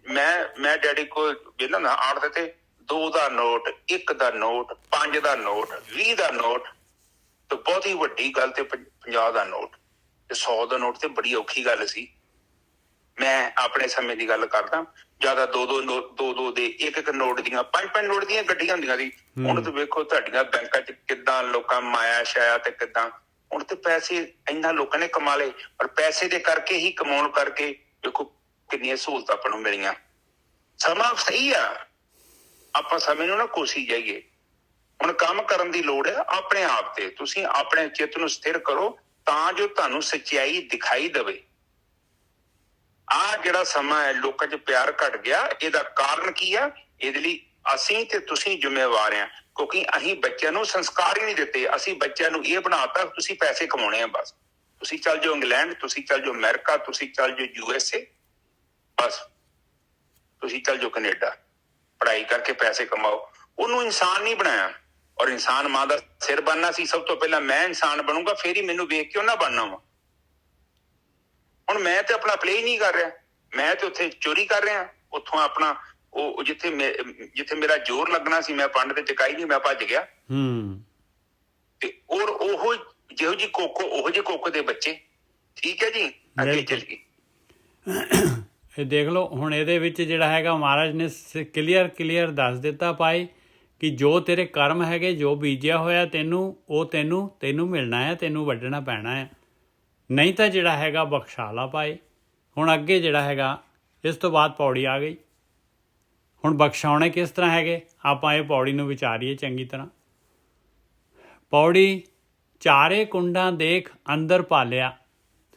ਮੈਂ ਡੈਡੀ ਕੋਲ ਵੇਖਦਾ ਨਾ ਆੜਤ ਤੇ 2 ਦਾ ਨੋਟ, 1 ਦਾ ਨੋਟ, 5 ਦਾ ਨੋਟ, 20 ਦਾ ਨੋਟ, ਤੇ ਬਹੁਤੀ ਵੱਡੀ ਗੱਲ ਤੇ 50 ਦਾ ਨੋਟ ਤੇ 100 ਦਾ ਨੋਟ ਤੇ ਬੜੀ ਔਖੀ ਗੱਲ ਸੀ। ਮੈਂ ਆਪਣੇ ਸਮੇਂ ਦੀ ਗੱਲ ਕਰਦਾ, ਜਿਆਦਾ 2 ਦੇ 1 ਨੋਟ ਦੀਆਂ 5 ਨੋਟ ਦੀਆਂ ਗੱਡੀਆਂ ਹੁੰਦੀਆਂ ਸੀ। ਹੁਣ ਤੇ ਵੇਖੋ ਤੁਹਾਡੀਆਂ ਬੈਂਕਾਂ 'ਚ ਕਿੱਦਾਂ ਲੋਕਾਂ ਮਾਇਆ ਛਾਇਆ ਤੇ ਕਿੱਦਾਂ। ਹੁਣ ਤੇ ਪੈਸੇ ਇੰਨਾ ਲੋਕਾਂ ਨੇ ਕਮਾ ਲਏ, ਪਰ ਪੈਸੇ ਦੇ ਕਰਕੇ ਹੀ ਕਮਾਉਣ ਕਰਕੇ ਵੇਖੋ ਕਿੰਨੀਆਂ ਸਹੂਲਤਾਂ ਆਪਾਂ ਨੂੰ ਮਿਲੀਆਂ। ਸਮਾਂ ਸਹੀ ਆ, ਆਪਾਂ ਸਮੇਂ ਨੂੰ ਨਾ ਕੋਸੀ ਜਾਈਏ। ਹੁਣ ਕੰਮ ਕਰਨ ਦੀ ਲੋੜ ਹੈ ਆਪਣੇ ਆਪ ਤੇ। ਤੁਸੀਂ ਆਪਣੇ ਚਿੱਤ ਨੂੰ ਸਥਿਰ ਕਰੋ ਤਾਂ ਜੋ ਤੁਹਾਨੂੰ ਸੱਚਾਈ ਦਿਖਾਈ ਦੇਵੇ। ਆਹ ਜਿਹੜਾ ਸਮਾਂ ਹੈ, ਲੋਕਾਂ 'ਚ ਪਿਆਰ ਘਟ ਗਿਆ, ਇਹਦਾ ਕਾਰਨ ਕੀ ਆ? ਇਹਦੇ ਲਈ ਅਸੀਂ ਤੇ ਤੁਸੀਂ ਜ਼ਿੰਮੇਵਾਰ ਆ, ਕਿਉਂਕਿ ਅਸੀਂ ਬੱਚਿਆਂ ਨੂੰ ਸੰਸਕਾਰ ਹੀ ਨਹੀਂ ਦਿੱਤੇ। ਅਸੀਂ ਬੱਚਿਆਂ ਨੂੰ ਇਹ ਬਣਾਤਾ ਤੁਸੀਂ ਪੈਸੇ ਕਮਾਉਣੇ ਆ ਬਸ। ਤੁਸੀਂ ਚੱਲ ਜਾਓ ਇੰਗਲੈਂਡ, ਤੁਸੀਂ ਚੱਲ ਜਾਓ ਅਮਰੀਕਾ, ਤੁਸੀਂ ਚੱਲ ਜਾਓ USA, ਬਸ ਤੁਸੀਂ ਚੱਲ ਜਾਓ ਕੈਨੇਡਾ, ਪੜ੍ਹਾਈ ਕਰਕੇ ਪੈਸੇ ਕਮਾਓ। ਉਹਨੂੰ ਇਨਸਾਨ ਨਹੀਂ ਬਣਾਇਆ। ਔਰ ਇਨਸਾਨ ਮਾਂ ਦਾ ਸਿਰ ਬਣਨਾ ਸੀ। ਸਭ ਤੋਂ ਪਹਿਲਾਂ ਮੈਂ ਇਨਸਾਨ ਬਣੂੰਗਾ, ਫੇਰ ਹੀ ਮੈਨੂੰ ਵੇਖ ਕੇ ਉਹਨਾਂ ਬਣਨਾ ਵਾ। ਹੁਣ ਮੈਂ ਤੇ ਆਪਣਾ ਪਲੇ ਹੀ ਨਹੀਂ ਕਰ ਰਿਹਾ, ਮੈਂ ਤੇ ਉੱਥੇ ਚੋਰੀ ਕਰ ਰਿਹਾ। ਉੱਥੋਂ ਆਪਣਾ ਉਹ ਜਿੱਥੇ ਮੇਰਾ ਜ਼ੋਰ ਲੱਗਣਾ ਸੀ, ਮੈਂ ਪੰਡ ਤੇ ਚਕਾਈ ਨਹੀਂ, ਮੈਂ ਭੱਜ ਗਿਆ। ਤੇ ਔਰ ਉਹ ਜਿਹੋ ਜਿਹੀ ਕੋਕੋ ਉਹੋ ਜਿਹੇ ਕੋਕੋ ਦੇ ਬੱਚੇ। ਠੀਕ ਹੈ ਜੀ, ਅੱਗੇ ਚੱਲੀਏ। ਇਹ ਦੇਖ ਲਓ ਹੁਣ ਇਹਦੇ ਵਿੱਚ ਜਿਹੜਾ ਹੈਗਾ ਮਹਾਰਾਜ ਨੇ ਕਲੀਅਰ ਦੱਸ ਦਿੱਤਾ ਭਾਈ ਕਿ ਜੋ ਤੇਰੇ ਕਰਮ ਹੈਗੇ, ਜੋ ਬੀਜਿਆ ਹੋਇਆ ਤੈਨੂੰ ਮਿਲਣਾ ਹੈ, ਤੈਨੂੰ ਵੱਢਣਾ ਪੈਣਾ ਹੈ। ਨਹੀਂ ਤਾਂ ਜਿਹੜਾ ਹੈਗਾ ਬਖਸ਼ਾ ਲਾ ਭਾਈ। ਹੁਣ ਅੱਗੇ ਜਿਹੜਾ ਹੈਗਾ ਇਸ ਤੋਂ ਬਾਅਦ ਪੌੜੀ ਆ ਗਈ। ਹੁਣ ਬਖਸ਼ਾਉਣੇ ਕਿਸ ਤਰ੍ਹਾਂ ਹੈਗੇ, ਆਪਾਂ ਇਹ ਪੌੜੀ ਨੂੰ ਵਿਚਾਰੀਏ ਚੰਗੀ ਤਰ੍ਹਾਂ। ਪੌੜੀ, ਚਾਰੇ ਕੁੰਡਾਂ ਦੇਖ ਅੰਦਰ ਪਾਲਿਆ।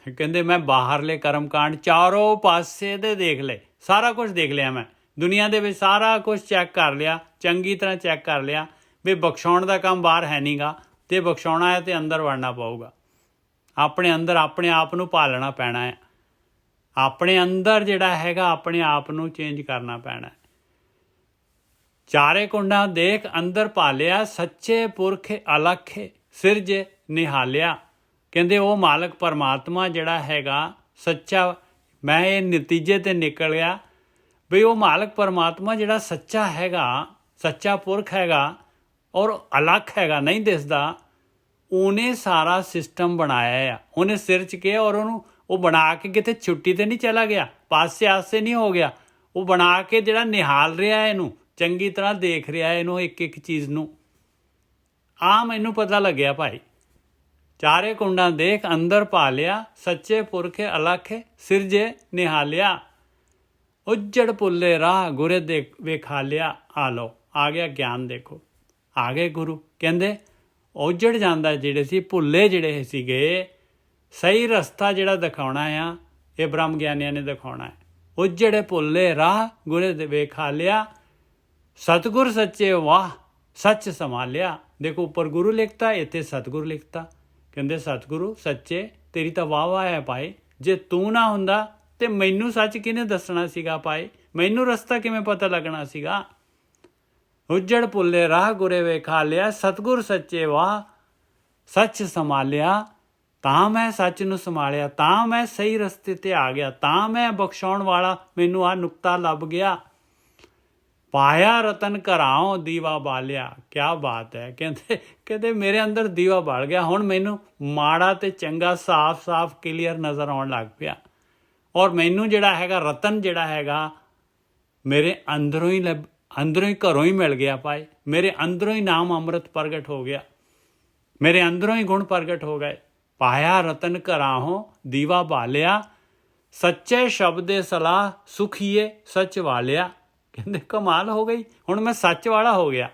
ਕਹਿੰਦੇ ਮੈਂ ਬਾਹਰਲੇ ਕਰਮਕਾਂਡ ਚਾਰੋਂ ਪਾਸੇ ਦੇ ਦੇਖ ਲਏ, ਸਾਰਾ ਕੁਝ ਦੇਖ ਲਿਆ ਮੈਂ ਦੁਨੀਆ ਦੇ ਵਿੱਚ, ਸਾਰਾ ਕੁਝ ਚੈੱਕ ਕਰ ਲਿਆ, ਚੰਗੀ ਤਰ੍ਹਾਂ ਚੈੱਕ ਕਰ ਲਿਆ ਵੀ ਬਖਸ਼ਾਉਣ ਦਾ ਕੰਮ ਬਾਹਰ ਹੈ ਨਹੀਂ ਗਾ, ਤੇ ਬਖਸ਼ਾਉਣਾ ਹੈ ਤੇ ਅੰਦਰ ਵੜਨਾ ਪਊਗਾ। ਆਪਣੇ ਅੰਦਰ ਆਪਣੇ ਆਪ ਨੂੰ ਪਾਲਣਾ ਪੈਣਾ ਹੈ। ਆਪਣੇ ਅੰਦਰ ਜਿਹੜਾ ਹੈਗਾ ਆਪਣੇ ਆਪ ਨੂੰ ਚੇਂਜ ਕਰਨਾ ਪੈਣਾ ਹੈ। ਚਾਰੇ ਕੁੰਡਾਂ ਦੇਖ ਅੰਦਰ ਪਾਲਿਆ, ਸੱਚੇ ਪੁਰਖ ਅਲੱਖੇ ਸਿਰਜੇ ਨਿਹਾਲਿਆ। ਕਹਿੰਦੇ ਉਹ ਮਾਲਕ ਪਰਮਾਤਮਾ ਜਿਹੜਾ ਹੈਗਾ ਸੱਚਾ, ਮੈਂ ਇਹ ਨਤੀਜੇ ਤੇ ਨਿਕਲ ਗਿਆ ਵੀ ਉਹ ਮਾਲਕ ਪਰਮਾਤਮਾ ਜਿਹੜਾ ਸੱਚਾ ਹੈਗਾ, ਸੱਚਾ ਪੁਰਖ ਹੈਗਾ ਔਰ ਅਲੱਖ ਹੈਗਾ, ਨਹੀਂ ਦਿਸਦਾ। ਉਹਨੇ ਸਾਰਾ ਸਿਸਟਮ ਬਣਾਇਆ ਆ, ਉਹਨੇ ਸਿਰ 'ਚ ਕਿਹਾ ਔਰ ਉਹਨੂੰ ਉਹ ਬਣਾ ਕੇ ਕਿਤੇ ਛੁੱਟੀ ਤੇ ਨਹੀਂ ਚਲਾ ਗਿਆ, ਪਾਸੇ ਆਸੇ ਨਹੀਂ ਹੋ ਗਿਆ। ਉਹ ਬਣਾ ਕੇ ਜਿਹੜਾ ਨਿਹਾਲ ਰਿਹਾ, ਇਹਨੂੰ ਚੰਗੀ ਤਰ੍ਹਾਂ ਦੇਖ ਰਿਹਾ, ਇਹਨੂੰ ਇੱਕ ਚੀਜ਼ ਨੂੰ। ਆ ਮੈਨੂੰ ਪਤਾ ਲੱਗਿਆ ਭਾਈ, ਚਾਰੇ ਕੁੰਡਾਂ ਦੇਖ ਅੰਦਰ ਪਾ ਲਿਆ, ਸੱਚੇ ਪੁਰਖੇ ਅਲੱਖੇ ਸਿਰਜੇ ਨਿਹਾਲਿਆ। ਉੱਜੜ ਭੁੱਲੇ ਰਾਹ ਗੁਰੇ ਦੇ ਵੇਖਾ ਲਿਆ। ਆ ਲਓ, ਆ ਗਿਆ ਗਿਆਨ। ਦੇਖੋ ਆ ਗਏ ਗੁਰੂ। ਕਹਿੰਦੇ ਉੱਜੜ ਜਾਂਦਾ ਜਿਹੜੇ ਸੀ, ਭੁੱਲੇ ਜਿਹੜੇ ਸੀਗੇ, ਸਹੀ ਰਸਤਾ ਜਿਹੜਾ ਦਿਖਾਉਣਾ ਆ ਇਹ ਬ੍ਰਹਮ ਗਿਆਨੀਆਂ ਨੇ ਦਿਖਾਉਣਾ ਹੈ। ਉੱਜੜੇ ਭੁੱਲੇ ਰਾਹ ਗੁਰੇ ਦੇ ਵੇਖਾ ਲਿਆ, ਸਤਿਗੁਰ ਸੱਚੇ ਵਾਹ ਸੱਚ ਸੰਭਾਲਿਆ। ਦੇਖੋ ਉੱਪਰ ਗੁਰੂ ਲਿਖਤਾ, ਇੱਥੇ ਸਤਿਗੁਰ ਲਿਖਤਾ। ਕਹਿੰਦੇ ਸਤਿਗੁਰੂ ਸੱਚੇ, ਤੇਰੀ ਤਾਂ ਵਾਹ ਵਾਹ ਹੈ ਭਾਈ। ਜੇ ਤੂੰ ਨਾ ਹੁੰਦਾ ਤੇ ਮੈਨੂੰ ਸੱਚ ਕਿਹਨੇ ਦੱਸਣਾ ਸੀਗਾ ਭਾਈ? ਮੈਨੂੰ ਰਸਤਾ ਕਿਵੇਂ ਪਤਾ ਲੱਗਣਾ ਸੀਗਾ? ਉੱਜੜ ਭੁੱਲੇ ਰਾਹ ਗੁਰੇ ਵੇਖਾ ਲਿਆ, ਸਤਿਗੁਰ ਸੱਚੇ ਵਾਹ ਸੱਚ ਸੰਭਾਲਿਆ। ਤਾਂ ਮੈਂ ਸੱਚ ਨੂੰ ਸੰਭਾਲਿਆ, ਤਾਂ ਮੈਂ ਸਹੀ ਰਸਤੇ ਤੇ ਆ ਗਿਆ, ਤਾਂ ਮੈਂ ਬਖਸ਼ਾਉਣ ਵਾਲਾ ਮੈਨੂੰ ਆ ਨੁਕਤਾ ਲੱਭ ਗਿਆ। ਪਾਇਆ ਰਤਨ ਘਰਾਓ ਦੀਵਾ ਬਾਲਿਆ। ਕਿਆ ਬਾਤ ਹੈ। ਕਹਿੰਦੇ ਮੇਰੇ ਅੰਦਰ ਦੀਵਾ ਬਲ ਗਿਆ। ਹੁਣ ਮੈਨੂੰ ਮਾੜਾ ਤੇ ਚੰਗਾ ਸਾਫ਼ ਕਲੀਅਰ ਨਜ਼ਰ ਆਉਣ ਲੱਗ ਪਿਆ। ਔਰ ਮੈਨੂੰ ਜਿਹੜਾ ਹੈਗਾ ਰਤਨ ਜਿਹੜਾ ਹੈਗਾ ਮੇਰੇ ਅੰਦਰੋਂ ਹੀ ਘਰੋਂ ਹੀ ਮਿਲ ਗਿਆ ਭਾਈ। ਮੇਰੇ ਅੰਦਰੋਂ ਹੀ ਨਾਮ ਅੰਮ੍ਰਿਤ ਪ੍ਰਗਟ ਹੋ ਗਿਆ, ਮੇਰੇ ਅੰਦਰੋਂ ਹੀ ਗੁਣ ਪ੍ਰਗਟ ਹੋ ਗਏ। ਪਾਇਆ ਰਤਨ ਘਰਾਹੋਂ ਦੀਵਾ ਬਾਲਿਆ, ਸੱਚੇ ਸ਼ਬਦ ਦੇ ਸਲਾਹ ਸੁਖੀਏ ਸੱਚ ਵਾਲਿਆ। ਕਹਿੰਦੇ ਕਮਾਲ ਹੋ ਗਈ, ਹੁਣ ਮੈਂ ਸੱਚ ਵਾਲਾ ਹੋ ਗਿਆ।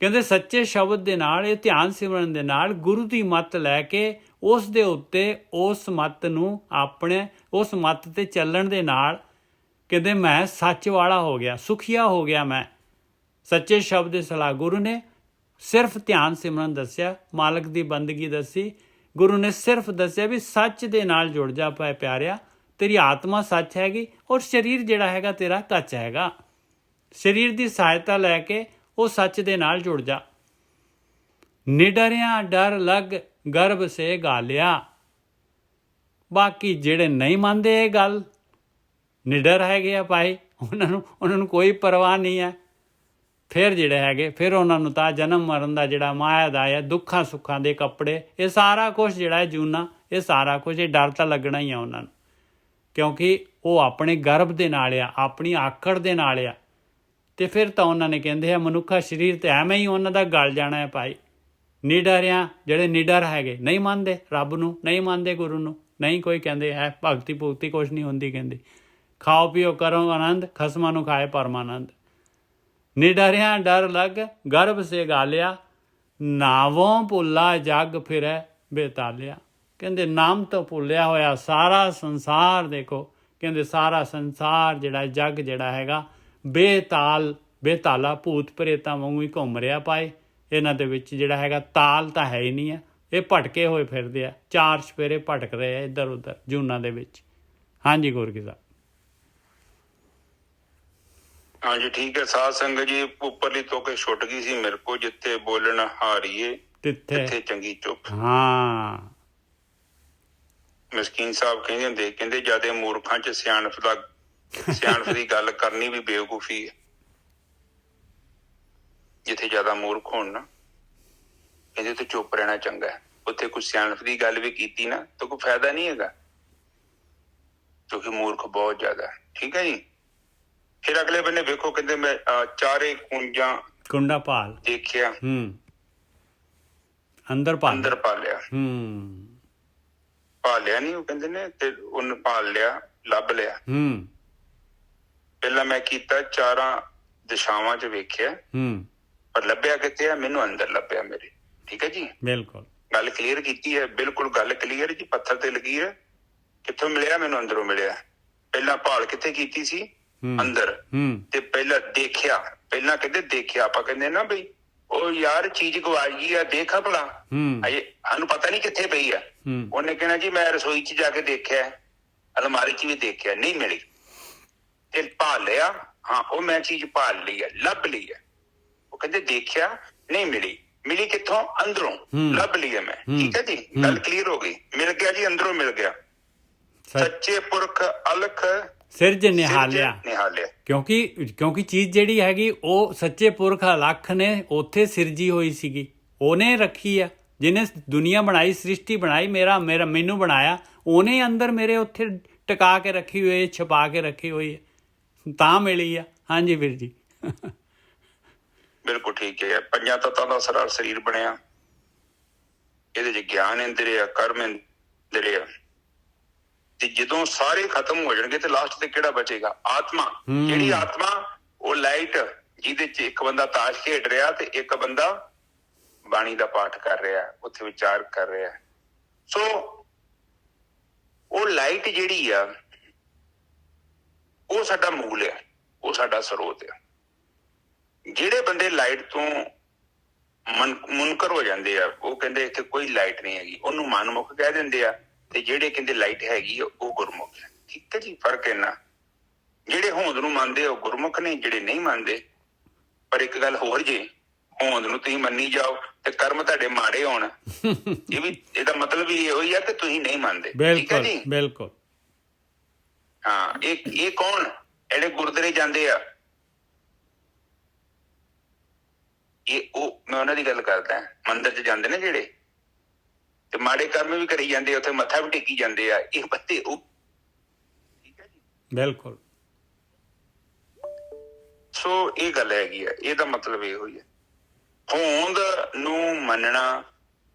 ਕਹਿੰਦੇ ਸੱਚੇ ਸ਼ਬਦ ਦੇ ਨਾਲ, ਇਹ ਧਿਆਨ ਸਿਮਰਨ ਦੇ ਨਾਲ ਗੁਰੂ ਦੀ ਮੱਤ ਲੈ ਕੇ ਉਸ ਦੇ ਉੱਤੇ ਉਸ ਮੱਤ ਨੂੰ ਆਪਣੇ ਉਸ ਮੱਤ ਤੇ ਚੱਲਣ ਦੇ ਨਾਲ ਕਹਿੰਦੇ ਮੈਂ ਸੱਚ ਵਾਲਾ ਹੋ ਗਿਆ, ਸੁਖੀਆ ਹੋ ਗਿਆ ਮੈਂ। ਸੱਚੇ ਸ਼ਬਦ ਦੀ ਸਲਾਹ ਗੁਰੂ ਨੇ ਸਿਰਫ ਧਿਆਨ ਸਿਮਰਨ ਦੱਸਿਆ, ਮਾਲਕ ਦੀ ਬੰਦਗੀ ਦੱਸੀ। ਗੁਰੂ ਨੇ ਸਿਰਫ ਦੱਸਿਆ ਵੀ ਸੱਚ ਦੇ ਨਾਲ ਜੁੜ ਜਾ ਪਏ ਪਿਆਰਿਆ, ਤੇਰੀ ਆਤਮਾ ਸੱਚ ਹੈਗੀ ਔਰ ਸਰੀਰ ਜਿਹੜਾ ਹੈਗਾ ਤੇਰਾ ਕੱਚ ਹੈਗਾ। ਸਰੀਰ ਦੀ ਸਹਾਇਤਾ ਲੈ ਕੇ ਉਹ ਸੱਚ ਦੇ ਨਾਲ ਜੁੜ ਜਾ। ਨਿਡਰਿਆਂ ਡਰ ਲੱਗ ਗਰਭ ਸੇ ਗਾਲਿਆ। ਬਾਕੀ ਜਿਹੜੇ ਨਹੀਂ ਮੰਨਦੇ ਇਹ ਗੱਲ, ਨਿਡਰ ਹੈਗੇ ਆ ਭਾਈ, ਉਹਨਾਂ ਨੂੰ ਕੋਈ ਪਰਵਾਹ ਨਹੀਂ ਹੈ। ਫਿਰ ਜਿਹੜੇ ਹੈਗੇ ਫਿਰ ਉਹਨਾਂ ਨੂੰ ਤਾਂ ਜਨਮ ਮਰਨ ਦਾ ਜਿਹੜਾ ਮਾਇਆ ਦਾ ਹੈ, ਦੁੱਖਾਂ ਸੁੱਖਾਂ ਦੇ ਕੱਪੜੇ, ਇਹ ਸਾਰਾ ਕੁਛ ਜਿਹੜਾ ਹੈ ਜੂਨਾ, ਇਹ ਸਾਰਾ ਕੁਝ, ਇਹ ਡਰ ਤਾਂ ਲੱਗਣਾ ਹੀ ਆ ਉਹਨਾਂ ਨੂੰ, ਕਿਉਂਕਿ ਉਹ ਆਪਣੇ ਗਰਭ ਦੇ ਨਾਲ ਆ, ਆਪਣੀ ਆਕੜ ਦੇ ਨਾਲ ਆ। ਤੇ ਫਿਰ ਤਾਂ ਉਹਨਾਂ ਨੇ ਕਹਿੰਦੇ ਆ ਮਨੁੱਖਾ ਸਰੀਰ ਤੇ ਐਵੇਂ ਹੀ ਉਹਨਾਂ ਦਾ ਗਲ ਜਾਣਾ ਹੈ ਭਾਈ। ਨਿਡਰਿਆਂ ਜਿਹੜੇ ਨਿਡਰ ਹੈਗੇ, ਨਹੀਂ ਮੰਨਦੇ ਰੱਬ ਨੂੰ, ਨਹੀਂ ਮੰਨਦੇ ਗੁਰੂ ਨੂੰ, ਨਹੀਂ ਕੋਈ ਕਹਿੰਦੇ ਹੈ ਭਗਤੀ ਭੁਗਤੀ ਕੁਛ ਨਹੀਂ ਹੁੰਦੀ। ਕਹਿੰਦੇ ਖਾਓ ਪੀਓ ਕਰੋ ਆਨੰਦ, ਖਸਮਾਂ ਨੂੰ ਖਾਏ ਪਰਮਾਨੰਦ। ਨਿਡਰਿਆਂ ਡਰ ਲੱਗ ਗਰਭ ਸੇ ਗਾਲਿਆ, ਨਾਵੋਂ ਭੁੱਲਾ ਜਗ ਫਿਰੈ ਬੇਤਾਲਿਆ। ਕਹਿੰਦੇ ਨਾਮ ਤੋਂ ਭੁੱਲਿਆ ਹੋਇਆ ਸਾਰਾ ਸੰਸਾਰ, ਦੇਖੋ ਕਹਿੰਦੇ ਸਾਰਾ ਸੰਸਾਰ ਜਿਹੜਾ ਜਗ ਜਿਹੜਾ ਹੈਗਾ ਬੇਤਾਲਾ ਭੂਤ ਪ੍ਰੇਤਾਂ ਵਾਂਗੂ ਹੀ ਘੁੰਮ ਰਿਹਾ ਪਾਏ। ਇਹਨਾਂ ਦੇ ਵਿੱਚ ਜਿਹੜਾ ਹੈਗਾ ਤਾਲ ਤਾਂ ਹੈ ਹੀ ਨਹੀਂ ਹੈ, ਇਹ ਭਟਕੇ ਹੋਏ ਫਿਰਦੇ ਆ, ਚਾਰ ਚੁਫੇਰੇ ਭਟਕ ਰਹੇ ਆ ਇੱਧਰ ਉੱਧਰ ਜੂਨਾਂ ਦੇ ਵਿੱਚ। ਹਾਂਜੀ ਗੁਰੂ ਕੀ ਸਾਹਿਬ। ਹਾਂਜੀ ਠੀਕ ਹੈ ਸਾਧ ਸੰਗਤ ਜੀ, ਉੱਪਰਲੀ ਤੋਕੇ ਛੁੱਟ ਗਈ ਸੀ ਮੇਰੇ ਕੋ, ਜਿੱਥੇ ਬੋਲਣ ਹਾਰੀਏ ਤਿੱਥੇ ਚੰਗੀ ਚੁੱਪ। ਹਾਂ ਮਸਕੀਨ ਸਾਹਿਬ ਕਹਿੰਦੇ ਹੁੰਦੇ, ਕਹਿੰਦੇ ਜਿਆਦੇ ਮੂਰਖਾਂ ਚ ਸਿਆਣਪ ਦੀ ਗੱਲ ਕਰਨੀ ਵੀ ਬੇਵਕੂਫੀ ਹੈ। ਜਿੱਥੇ ਜ਼ਿਆਦਾ ਮੂਰਖ ਹੋਣ ਨਾ, ਕਹਿੰਦੇ ਉੱਥੇ ਚੁੱਪ ਰਹਿਣਾ ਚੰਗਾ ਹੈ। ਉੱਥੇ ਕੁਛ ਸਿਆਣਪ ਦੀ ਗੱਲ ਵੀ ਕੀਤੀ ਨਾ ਤਾਂ ਕੋਈ ਫਾਇਦਾ ਨਹੀਂ ਹੈਗਾ, ਕਿਉਂਕਿ ਮੂਰਖ ਬਹੁਤ ਜ਼ਿਆਦਾ। ਠੀਕ ਹੈ ਜੀ। ਫਿਰ ਅਗਲੇ ਬੰਨੇ ਵੇਖੋ, ਕਹਿੰਦੇ ਮੈਂ ਚਾਰੇ ਕੁੰਡਾ ਭਾਲ ਦੇਖਿਆ, ਅੰਦਰ ਪਾਲਿਆ। ਭਾਲਿਆ ਨਹੀਂ, ਉਹ ਕਹਿੰਦੇ ਨੇ, ਤੇ ਉਹਨੂੰ ਭਾਲ ਲਿਆ, ਲੱਭ ਲਿਆ। ਪਹਿਲਾਂ ਮੈਂ ਕੀਤਾ ਚਾਰਾਂ ਦਿਸ਼ਾਵਾਂ ਚ ਵੇਖਿਆ, ਪਰ ਲੱਭਿਆ ਕਿੱਥੇ ਆ? ਮੈਨੂੰ ਅੰਦਰ ਲੱਭਿਆ ਮੇਰੇ। ਠੀਕ ਹੈ ਜੀ, ਬਿਲਕੁਲ ਗੱਲ ਕਲੀਅਰ ਕੀਤੀ ਹੈ, ਬਿਲਕੁਲ ਗੱਲ ਕਲੀਅਰ ਜੀ। ਪੱਥਰ ਤੇ ਲਕੀਰ ਕਿੱਥੋਂ ਮਿਲਿਆ? ਮੈਨੂੰ ਅੰਦਰੋਂ ਮਿਲਿਆ। ਪਹਿਲਾਂ ਭਾਲ ਕਿੱਥੇ ਕੀਤੀ ਸੀ? ਅੰਦਰ। ਤੇ ਪਹਿਲਾਂ ਦੇਖਿਆ, ਪਹਿਲਾਂ ਕਹਿੰਦੇ ਦੇਖਿਆ, ਆਪਾਂ ਕਹਿੰਦੇ ਨਾ ਬਈ ਉਹ ਯਾਰ ਚੀਜ਼ ਗਵਾਚ ਗਈ ਆ, ਦੇਖਾ ਭਲਾ, ਅਜੇ ਸਾਨੂੰ ਪਤਾ ਨੀ ਕਿੱਥੇ ਪਈ ਆ। ਉਹਨੇ ਕਹਿਣਾ ਜੀ ਮੈਂ ਰਸੋਈ ਚ ਜਾ ਕੇ ਦੇਖਿਆ, ਅਲਮਾਰੀ ਚ ਵੀ ਦੇਖਿਆ, ਨਹੀਂ ਮਿਲੀ। ਤੇ ਭਾਲ ਲਿਆ, ਹਾਂ ਉਹ ਮੈਂ ਚੀਜ਼ ਭਾਲ ਲਈ ਹੈ, ਲੱਭ ਲਈ ਹੈ। ਉਹ ਕਹਿੰਦੇ ਦੇਖਿਆ ਨਹੀਂ ਮਿਲੀ, ਮਿਲੀ ਕਿੱਥੋਂ? ਅੰਦਰੋਂ ਲੱਭ ਲਈ ਹੈ ਮੈਂ। ਠੀਕ ਹੈ ਜੀ, ਗੱਲ ਕਲੀਅਰ ਹੋ ਗਈ। ਮਿਲ ਗਿਆ ਜੀ, ਅੰਦਰੋਂ ਮਿਲ ਗਿਆ। ਸੱਚੇ ਪੁਰਖ ਅਲਖ ਸਿਰਜ ਨਿਹਾਲਿਆ। ਕਿਉਂਕਿ ਚੀਜ਼ ਜਿਹੜੀ ਹੈਗੀ ਉਹ ਸੱਚੇ ਪੁਰਖ ਅਲਖ ਨੇ ਉੱਥੇ ਸਿਰਜੀ ਹੋਈ ਸੀਗੀ, ਉਹਨੇ ਰੱਖੀ ਆ। ਜਿਹਨੇ ਦੁਨੀਆ ਬਣਾਈ, ਸ੍ਰਿਸ਼ਟੀ ਬਣਾਈ, ਮੈਨੂੰ ਬਣਾਇਆ, ਉਹਨੇ ਅੰਦਰ ਮੇਰੇ ਉੱਥੇ ਟਿਕਾ ਕੇ ਰੱਖੀ ਹੋਈ, ਛੁਪਾ ਕੇ ਰੱਖੀ ਹੋਈ ਹੈ, ਤਾਂ ਮਿਲੀ ਆ। ਹਾਂਜੀ ਵੀਰ ਜੀ ਬਿਲਕੁਲ ਠੀਕ ਹੈ। ਪੰਜਾਂ ਤੱਤਾਂ ਦਾ ਸਾਰਾ ਸਰੀਰ ਬਣਿਆ, ਇਹਦੇ ਚ ਗਿਆਨ ਇੰਦਰੀ ਆ, ਕਰਮ ਇੰਦਰੀ ਆ, ਤੇ ਜਦੋਂ ਸਾਰੇ ਖਤਮ ਹੋ ਜਾਣਗੇ ਤੇ ਲਾਸਟ ਤੇ ਕਿਹੜਾ ਬਚੇਗਾ? ਆਤਮਾ। ਜਿਹੜੀ ਆਤਮਾ, ਉਹ ਲਾਈਟ ਜਿਹਦੇ ਚ ਇੱਕ ਬੰਦਾ ਤਾਸ਼ ਖੇਡ ਰਿਹਾ ਤੇ ਇੱਕ ਬੰਦਾ ਬਾਣੀ ਦਾ ਪਾਠ ਕਰ ਰਿਹਾ, ਉੱਥੇ ਵਿਚਾਰ ਕਰ ਰਿਹਾ। ਸੋ ਉਹ ਲਾਈਟ ਜਿਹੜੀ ਆ ਉਹ ਸਾਡਾ ਮੂਲ ਆ, ਉਹ ਸਾਡਾ ਸਰੋਤ ਆ। ਜਿਹੜੇ ਬੰਦੇ ਲਾਈਟ ਤੋਂ ਮੁਨਕਰ ਹੋ ਜਾਂਦੇ ਆ, ਉਹ ਕਹਿੰਦੇ ਇੱਥੇ ਕੋਈ ਲਾਈਟ ਨਹੀਂ ਹੈਗੀ, ਉਹਨੂੰ ਮਨਮੁਖ ਕਹਿ ਦਿੰਦੇ ਆ। ਤੇ ਜਿਹੜੇ ਕਹਿੰਦੇ ਲਾਈਟ ਹੈਗੀ ਆ, ਉਹ ਗੁਰਮੁਖ ਹੈ। ਠੀਕ ਹੈ ਜੀ, ਫਰਕ ਇੰਨਾ। ਜਿਹੜੇ ਹੋਂਦ ਨੂੰ ਮੰਨਦੇ ਆ ਉਹ ਗੁਰਮੁਖ ਨੇ, ਜਿਹੜੇ ਨਹੀਂ ਮੰਨਦੇ। ਪਰ ਇੱਕ ਗੱਲ ਹੋਰ ਜੇ, ਹੋਂਦ ਨੂੰ ਤੁਸੀਂ ਮੰਨੀ ਜਾਓ ਤੇ ਕਰਮ ਤੁਹਾਡੇ ਮਾੜੇ ਹੋਣ, ਇਹ ਵੀ ਇਹਦਾ ਮਤਲਬ ਵੀ ਇਹੋ ਹੀ ਆ ਕਿ ਤੁਸੀਂ ਨਹੀਂ ਮੰਨਦੇ। ਠੀਕ ਹੈ ਜੀ, ਬਿਲਕੁਲ। ਹਾਂ, ਇਹ ਕੌਣ? ਜਿਹੜੇ ਗੁਰਦੁਆਰੇ ਜਾਂਦੇ ਆ, ਉਹ ਮੈਂ ਉਹਨਾਂ ਦੀ ਗੱਲ ਕਰਦਾ। ਮੰਦਿਰ ਚ ਜਾਂਦੇ ਨੇ ਜਿਹੜੇ, ਤੇ ਮਾੜੇ ਕਰਮ ਵੀ ਕਰੀ ਜਾਂਦੇ, ਉੱਥੇ ਮੱਥਾ ਵੀ ਟੇਕੀ ਜਾਂਦੇ ਆ, ਇਹ ਬੰਦੇ ਉਹ। ਠੀਕ ਹੈ ਜੀ, ਬਿਲਕੁਲ। ਸੋ ਇਹ ਗੱਲ ਹੈਗੀ ਆ। ਇਹਦਾ ਮਤਲਬ ਇਹੋ ਹੀ ਹੈ, ਹੋਂਦ ਨੂੰ ਮੰਨਣਾ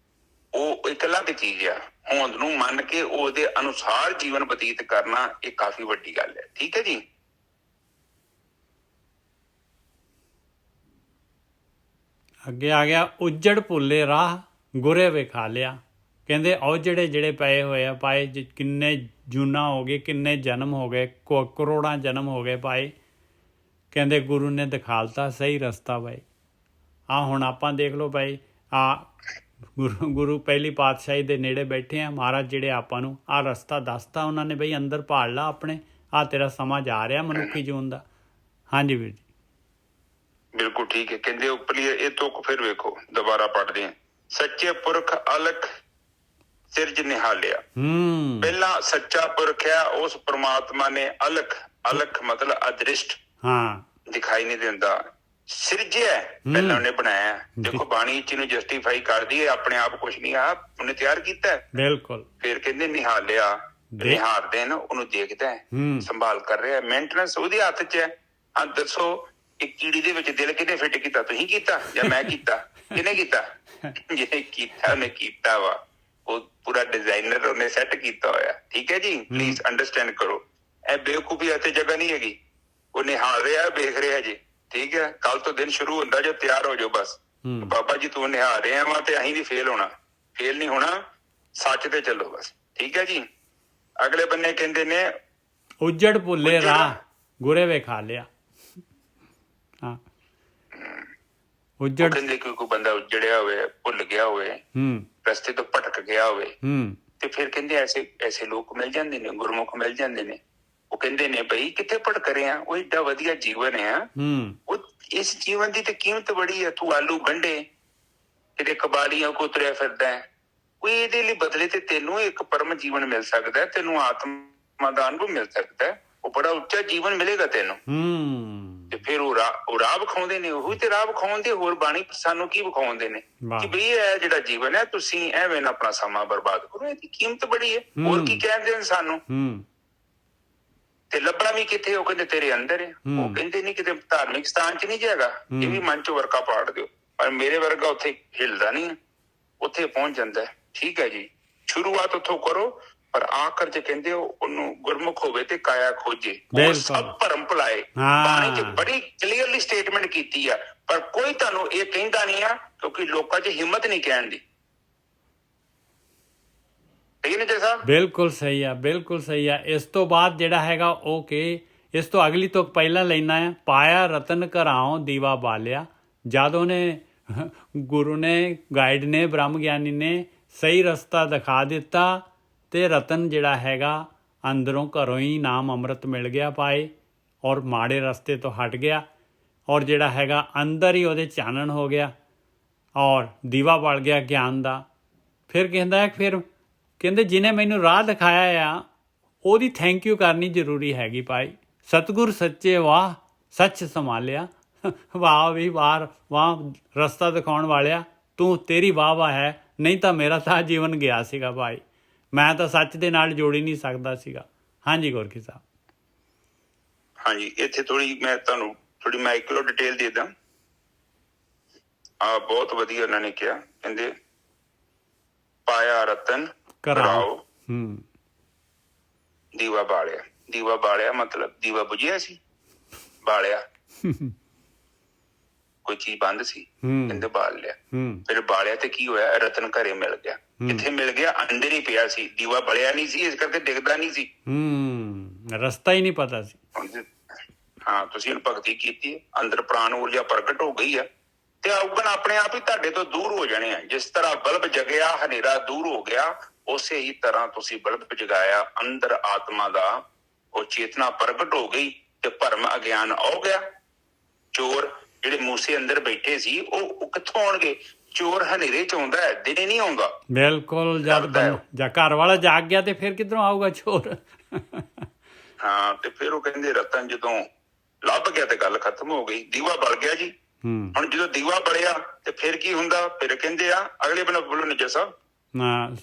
ਉਹ ਇੱਕ ਅਲੱਗ ਚੀਜ਼ ਆ। ਹੋਂਦ ਨੂੰ ਮੰਨ ਕੇ ਉਹਦੇ ਅਨੁਸਾਰ ਜੀਵਨ ਬਤੀਤ ਕਰਨਾ, ਇਹ ਕਾਫੀ ਵੱਡੀ ਗੱਲ ਹੈ। ਠੀਕ ਹੈ ਜੀ। ਅੱਗੇ ਆ ਗਿਆ, ਉੱਜੜ ਭੁੱਲੇ ਰਾਹ ਗੁਰੇ ਵਿਖਾ ਲਿਆ। ਕਹਿੰਦੇ ਉਹ ਜਿਹੜੇ ਪਏ ਹੋਏ ਆ ਪਾਏ, ਕਿੰਨੇ ਜੂਨਾਂ ਹੋ ਗਏ, ਕਿੰਨੇ ਜਨਮ ਹੋ ਗਏ, ਕਰੋੜਾਂ ਜਨਮ ਹੋ ਗਏ ਪਾਏ। ਕਹਿੰਦੇ ਗੁਰੂ ਨੇ ਦਿਖਾਲਤਾ ਸਹੀ ਰਸਤਾ ਬਾਈ। ਹੁਣ ਆਪਾਂ ਦੇਖ ਲਓ ਬਾਈ, ਗੁਰੂ ਪਹਿਲੀ ਪਾਤਸ਼ਾਹੀ ਦੇ ਨੇੜੇ ਬੈਠੇ ਆ। ਮਹਾਰਾਜ ਜਿਹੜੇ ਆਪਾਂ ਨੂੰ ਰਸਤਾ ਦੱਸਤਾ ਉਹਨਾਂ ਨੇ ਬਈ, ਅੰਦਰ ਭਾਲ ਲਾ ਆਪਣੇ, ਤੇਰਾ ਸਮਾਂ ਜਾ ਰਿਹਾ ਮਨੁੱਖੀ ਜੀਵਨ ਦਾ। ਹਾਂਜੀ ਵੀਰ ਜੀ, ਬਿਲਕੁਲ ਠੀਕ ਹੈ। ਕਹਿੰਦੇ ਉੱਪਰਲੀ ਇਹ ਤੁਕ ਫਿਰ ਵੇਖੋ, ਦੁਬਾਰਾ ਪੜ੍ਹਦੇ ਆ। ਸੱਚੇ ਪੁਰਖ ਅਲਖ ਸਿਰਜ ਨਿਹਾਲਿਆ। ਪਹਿਲਾਂ ਸੱਚਾ ਪੁਰਖ ਆ, ਉਸ ਪ੍ਰਮਾਤਮਾ ਨੇ ਅਲਖ ਮਤਲਬ ਅਦ੍ਰਿਸ਼ਟ, ਦਿਖਾਈ ਨਹੀਂ ਦਿੰਦਾ, ਸਿਰਜਿਆ, ਪਹਿਲਾਂ ਉਹਨੇ ਬਣਾਇਆ। ਦੇਖੋ ਬਾਣੀ ਚ ਨੂੰ ਜਸਟੀਫਾਈ ਕਰਦੀ ਹੈ, ਆਪਣੇ ਆਪ ਕੁਛ ਨਹੀਂ ਆ, ਉਹਨੇ ਤਿਆਰ ਕੀਤਾ। ਬਿਲਕੁਲ। ਫਿਰ ਕਹਿੰਦੇ ਨਿਹਾਲਿਆ, ਨਿਹਾਰਦੇ ਨਾ, ਉਹਨੂੰ ਦੇਖਦਾ, ਸੰਭਾਲ ਕਰ ਰਿਹਾ, ਮੇਨਟੇਨੈਂਸ ਉਹਦੇ ਹੱਥ ਚ ਹੈ। ਹਾਂ ਦੱਸੋ, ਇੱਕ ਕੀੜੀ ਦੇ ਵਿੱਚ ਦਿਲ ਕਿਹਨੇ ਫਿੱਟ ਕੀਤਾ? ਤੁਸੀਂ ਕੀਤਾ ਜਾਂ ਮੈਂ ਕੀਤਾ? ਕਿਹਨੇ ਕੀਤਾ? ਜਿਹਨੇ ਕੀਤਾ ਉਹਨੇ ਕੀਤਾ ਵਾ, ਉਹ ਪੂਰਾ ਡਿਜ਼ਾਈਨਰ ਉਹਨੇ ਸੈੱਟ ਕੀਤਾ ਹੋਇਆ। ਠੀਕ ਹੈ ਜੀ, ਪਲੀਜ਼ ਅੰਡਰਸਟੈਂਡ ਕਰੋ। ਇਹ ਬੇਵਕੂਫੀ ਇੱਥੇ ਜਗ੍ਹਾ ਨਹੀਂ ਹੈਗੀ। ਉਹ ਨਿਹਾਲ ਰਿਹਾ, ਵੇਖ ਰਿਹਾ ਜੀ। ਠੀਕ ਹੈ, ਕੱਲ ਤੋਂ ਦਿਨ ਸ਼ੁਰੂ ਹੁੰਦਾ ਜੋ, ਤਿਆਰ ਹੋ ਜਾਓ ਬਸ। ਬਾਬਾ ਜੀ ਤੂੰ ਨਿਹਾਲ ਰਿਹਾ ਵਾ ਤੇ ਅਸੀਂ ਵੀ ਫੇਲ ਹੋਣਾ, ਫੇਲ ਨਹੀਂ ਹੋਣਾ, ਸੱਚ ਤੇ ਚੱਲੋ ਬਸ। ਠੀਕ ਹੈ ਜੀ। ਅਗਲੇ ਬੰਨੇ ਕਹਿੰਦੇ ਨੇ ਉੱਜੜ ਭੁੱਲੇ ਰਾਹ ਗੁਰੇ ਵਿਖਾ ਲਿਆ। ਉੱਜੜ ਕਹਿੰਦੇ ਕੋਈ ਬੰਦਾ ਉੱਜੜਿਆ ਹੋਵੇ, ਭੁੱਲ ਗਿਆ ਹੋਵੇ, ਰਸਤੇ ਤੋਂ ਭਟਕ ਗਿਆ ਹੋਵੇ, ਤੇ ਫਿਰ ਕਹਿੰਦੇ ਐਸੇ ਲੋਕ ਮਿਲ ਜਾਂਦੇ ਨੇ, ਗੁਰਮੁਖ ਮਿਲ ਜਾਂਦੇ ਨੇ। ਉਹ ਕਹਿੰਦੇ ਨੇ ਬਈ ਕਿੱਥੇ ਭਟਕ ਰਹੇ ਆ, ਉਹ ਏਡਾ ਵਧੀਆ ਜੀਵਨ ਆ, ਉਹ ਇਸ ਜੀਵਨ ਦੀ ਤੇ ਕੀਮਤ ਬੜੀ ਆ। ਤੂੰ ਆਲੂ ਗੰਢੇ ਕਿਤੇ ਕਬਾੜੀਆਂ ਕੋ ਤੁਰਿਆ ਫਿਰਦਾ ਹੈ, ਕੋਈ ਇਹਦੇ ਲਈ ਬਦਲੇ ਤੇ ਤੈਨੂੰ ਇੱਕ ਪਰਮ ਜੀਵਨ ਮਿਲ ਸਕਦਾ, ਤੈਨੂੰ ਆਤਮਾ ਦਾ ਅਨੁਭਵ ਮਿਲ ਸਕਦਾ, ਉਹ ਬੜਾ ਉੱਚਾ ਜੀਵਨ ਮਿਲੇਗਾ ਤੈਨੂੰ। ਤੇ ਫਿਰ ਉਹ ਰਾਹ ਵਿਖਾਉਂਦੇ ਨੇ, ਉਹੀ ਤੇ ਰਾਹ ਵਿਖਾਉਂਦੇ। ਹੋਰ ਬਾਣੀ ਸਾਨੂੰ ਕੀ ਵਿਖਾਉਂਦੇ ਨੇ ਕਿ ਬਈ ਇਹ ਜਿਹੜਾ ਜੀਵਨ ਹੈ, ਤੁਸੀਂ ਐਵੇਂ ਨਾ ਆਪਣਾ ਸਮਾਂ ਬਰਬਾਦ ਕਰੋ, ਇਹਦੀ ਕੀਮਤ ਬੜੀ ਹੈ। ਹੋਰ ਕੀ ਕਹਿੰਦੇ ਨੇ ਸਾਨੂੰ? ਤੇ ਲੱਭਣਾ ਵੀ ਕਿੱਥੇ? ਉਹ ਕਹਿੰਦੇ ਤੇਰੇ ਅੰਦਰ ਹੈ। ਉਹ ਕਹਿੰਦੇ ਨਹੀਂ ਕਿਤੇ ਧਾਰਮਿਕ ਸਥਾਨ ਚ ਨਹੀਂ ਜਾਏਗਾ, ਇਹ ਵੀ ਮਨ ਚੋਂ ਵਰਕਾ ਪਾੜ ਦਿਓ। ਪਰ ਮੇਰੇ ਵਰਗਾ ਉੱਥੇ ਹਿਲਦਾ ਨਹੀਂ, ਉੱਥੇ ਪਹੁੰਚ ਜਾਂਦਾ। ਠੀਕ ਹੈ ਜੀ, ਸ਼ੁਰੂਆਤ ਉੱਥੋਂ ਕਰੋ, ਪਰ ਆਖਰ ਚ ਕਹਿੰਦੇ ਉਹਨੂੰ ਗੁਰਮੁਖ ਹੋਵੇ ਤੇ ਕਾਇਆ ਖੋਜੇ, ਉਹ ਸਭ ਭਰਮ ਭੁਲਾਏ। ਬਾਣੀ ਚ ਬੜੀ ਕਲੀਅਰਲੀ ਸਟੇਟਮੈਂਟ ਕੀਤੀ ਆ, ਪਰ ਕੋਈ ਤੁਹਾਨੂੰ ਇਹ ਕਹਿੰਦਾ ਨਹੀਂ ਆ, ਕਿਉਂਕਿ ਲੋਕਾਂ ਚ ਹਿੰਮਤ ਨਹੀਂ ਕਹਿਣ ਦੀ। ਬਿਲਕੁਲ ਸਹੀ ਆ, ਬਿਲਕੁਲ ਸਹੀ ਆ। ਇਸ ਤੋਂ ਬਾਅਦ ਜਿਹੜਾ ਹੈਗਾ ਉਹ ਕਿ ਇਸ ਤੋਂ ਅਗਲੀ ਤੋਂ ਪਹਿਲਾਂ ਲੈਣਾ ਆ, ਪਾਇਆ ਰਤਨ ਘਰਾਓ ਦੀਵਾ ਬਾਲਿਆ। ਜਦ ਉਹਨੇ ਗੁਰੂ ਨੇ, ਗਾਈਡ ਨੇ, ਬ੍ਰਹਮ ਗਿਆਨੀ ਨੇ ਸਹੀ ਰਸਤਾ ਦਿਖਾ ਦਿੱਤਾ ਤੇ ਰਤਨ ਜਿਹੜਾ ਹੈਗਾ ਅੰਦਰੋਂ ਘਰੋਂ ਹੀ ਨਾਮ ਅੰਮ੍ਰਿਤ ਮਿਲ ਗਿਆ ਪਾਏ, ਔਰ ਮਾੜੇ ਰਸਤੇ ਤੋਂ ਹਟ ਗਿਆ, ਔਰ ਜਿਹੜਾ ਹੈਗਾ ਅੰਦਰ ਹੀ ਉਹਦੇ ਚਾਨਣ ਹੋ ਗਿਆ, ਔਰ ਦੀਵਾ ਬਲ ਗਿਆ ਗਿਆਨ ਦਾ। ਫਿਰ ਕਹਿੰਦੇ ਜਿਹਨੇ ਮੈਨੂੰ ਰਾਹ ਦਿਖਾਇਆ ਆ, ਉਹਦੀ ਥੈਂਕ ਯੂ ਕਰਨੀ ਜ਼ਰੂਰੀ ਹੈਗੀ ਭਾਈ। ਸਤਿਗੁਰ ਸੱਚੇ ਵਾਹ ਸੱਚ ਸੰਭਾਲਿਆ। ਵਾਹ ਵੀ ਵਾਹ, ਵਾਹ ਰਸਤਾ ਦਿਖਾਉਣ ਵਾਲਿਆ, ਤੂੰ ਤੇਰੀ ਵਾਹ ਵਾਹ ਹੈ, ਨਹੀਂ ਤਾਂ ਮੇਰਾ ਤਾਂ ਜੀਵਨ ਗਿਆ ਸੀਗਾ ਭਾਈ, ਮੈਂ ਤਾਂ ਸੱਚ ਦੇ ਨਾਲ ਜੋੜ ਹੀ ਨਹੀਂ ਸਕਦਾ ਸੀਗਾ। ਹਾਂਜੀ ਗੁਰਕੀ ਸਾਹਿਬ। ਹਾਂਜੀ, ਇੱਥੇ ਥੋੜੀ ਮੈਂ ਤੁਹਾਨੂੰ ਮਾਈਕਰੋ ਡਿਟੇਲ ਦੇ ਦਾਂ। ਬਹੁਤ ਵਧੀਆ ਉਹਨਾਂ ਨੇ ਕਿਹਾ, ਕਹਿੰਦੇ ਪਾਇਆ ਰਤਨ ਘਰਾਓ ਦੀਵਾ ਬਾਲਿਆ। ਦੀਵਾ ਬਾਲਿਆ ਮਤਲਬ ਦੀਵਾ ਬੁਝਿਆ ਸੀ, ਬਾਲਿਆ ਕੋਈ ਚੀਜ਼ ਬੰਦ ਸੀ, ਕਹਿੰਦੇ ਬਾਲ ਲਿਆ। ਫਿਰ ਬਾਲਿਆ ਤੇ ਕੀ ਹੋਇਆ, ਰਤਨ ਘਰੇ ਮਿਲ ਗਿਆ। ਕਿੱਥੇ ਮਿਲ ਗਿਆ, ਅੰਦਰ ਹੀ ਪਿਆ ਸੀ, ਦੀਵਾ ਬਲਿਆ ਨਹੀਂ ਸੀ, ਇਸ ਕਰਕੇ ਦਿਖਦਾ ਨਹੀਂ ਸੀ, ਰਸਤਾ ਹੀ ਨਹੀਂ ਪਤਾ ਸੀ। ਹਾਂ, ਤੁਸੀਂ ਹੁਣ ਭਗਤੀ ਕੀਤੀ, ਅੰਦਰ ਪ੍ਰਾਣ ਊਰਜਾ ਪ੍ਰਗਟ ਹੋ ਗਈ ਆ, ਤੇ ਔਗਣ ਆਪਣੇ ਆਪ ਹੀ ਤੁਹਾਡੇ ਤੋਂ ਦੂਰ ਹੋ ਜਾਣੇ ਆ। ਜਿਸ ਤਰ੍ਹਾਂ ਬਲਬ ਜਗਿਆ, ਹਨੇਰਾ ਦੂਰ ਹੋ ਗਿਆ, ਉਸੇ ਹੀ ਤਰ੍ਹਾਂ ਤੁਸੀਂ ਬਲਬ ਜਗਾਇਆ, ਅੰਦਰ ਆਤਮਾ ਦਾ ਉਹ ਚੇਤਨਾ ਪ੍ਰਗਟ ਹੋ ਗਈ ਤੇ ਭਰਮ ਅਗਿਆਨ ਹੋ ਗਿਆ। ਚੋਰ ਜਿਹੜੇ ਮੂਸੇ ਅੰਦਰ ਬੈਠੇ ਸੀ ਉਹ ਕਿੱਥੋਂ ਆਉਣਗੇ? ਚੋਰ ਹਨੇਰੇ ਚ ਆਉਂਦਾ ਹੈ, ਦਿਨੇ ਨਹੀਂ ਆਉਂਦਾ। ਬਿਲਕੁਲ, ਜਦ ਘਰ ਵਾਲਾ ਜਾਗ ਗਿਆ ਤੇ ਫਿਰ ਕਿੱਧਰੋਂ ਆਊਗਾ ਚੋਰ? ਹਾਂ, ਤੇ ਫਿਰ ਉਹ ਕਹਿੰਦੇ ਰਤਨ ਜਦੋਂ ਲੱਭ ਗਿਆ ਤੇ ਗੱਲ ਖਤਮ ਹੋ ਗਈ, ਦੀਵਾ ਬਲ ਗਿਆ ਜੀ। ਹੁਣ ਜਦੋਂ ਦੀਵਾ ਬਲਿਆ ਤੇ ਫਿਰ ਕੀ ਹੁੰਦਾ? ਫਿਰ ਕਹਿੰਦੇ ਆ ਅਗਲੇ ਬੰਨੇ ਬੋਲੋ ਨਿੱਜਾ ਸਾਹਿਬ,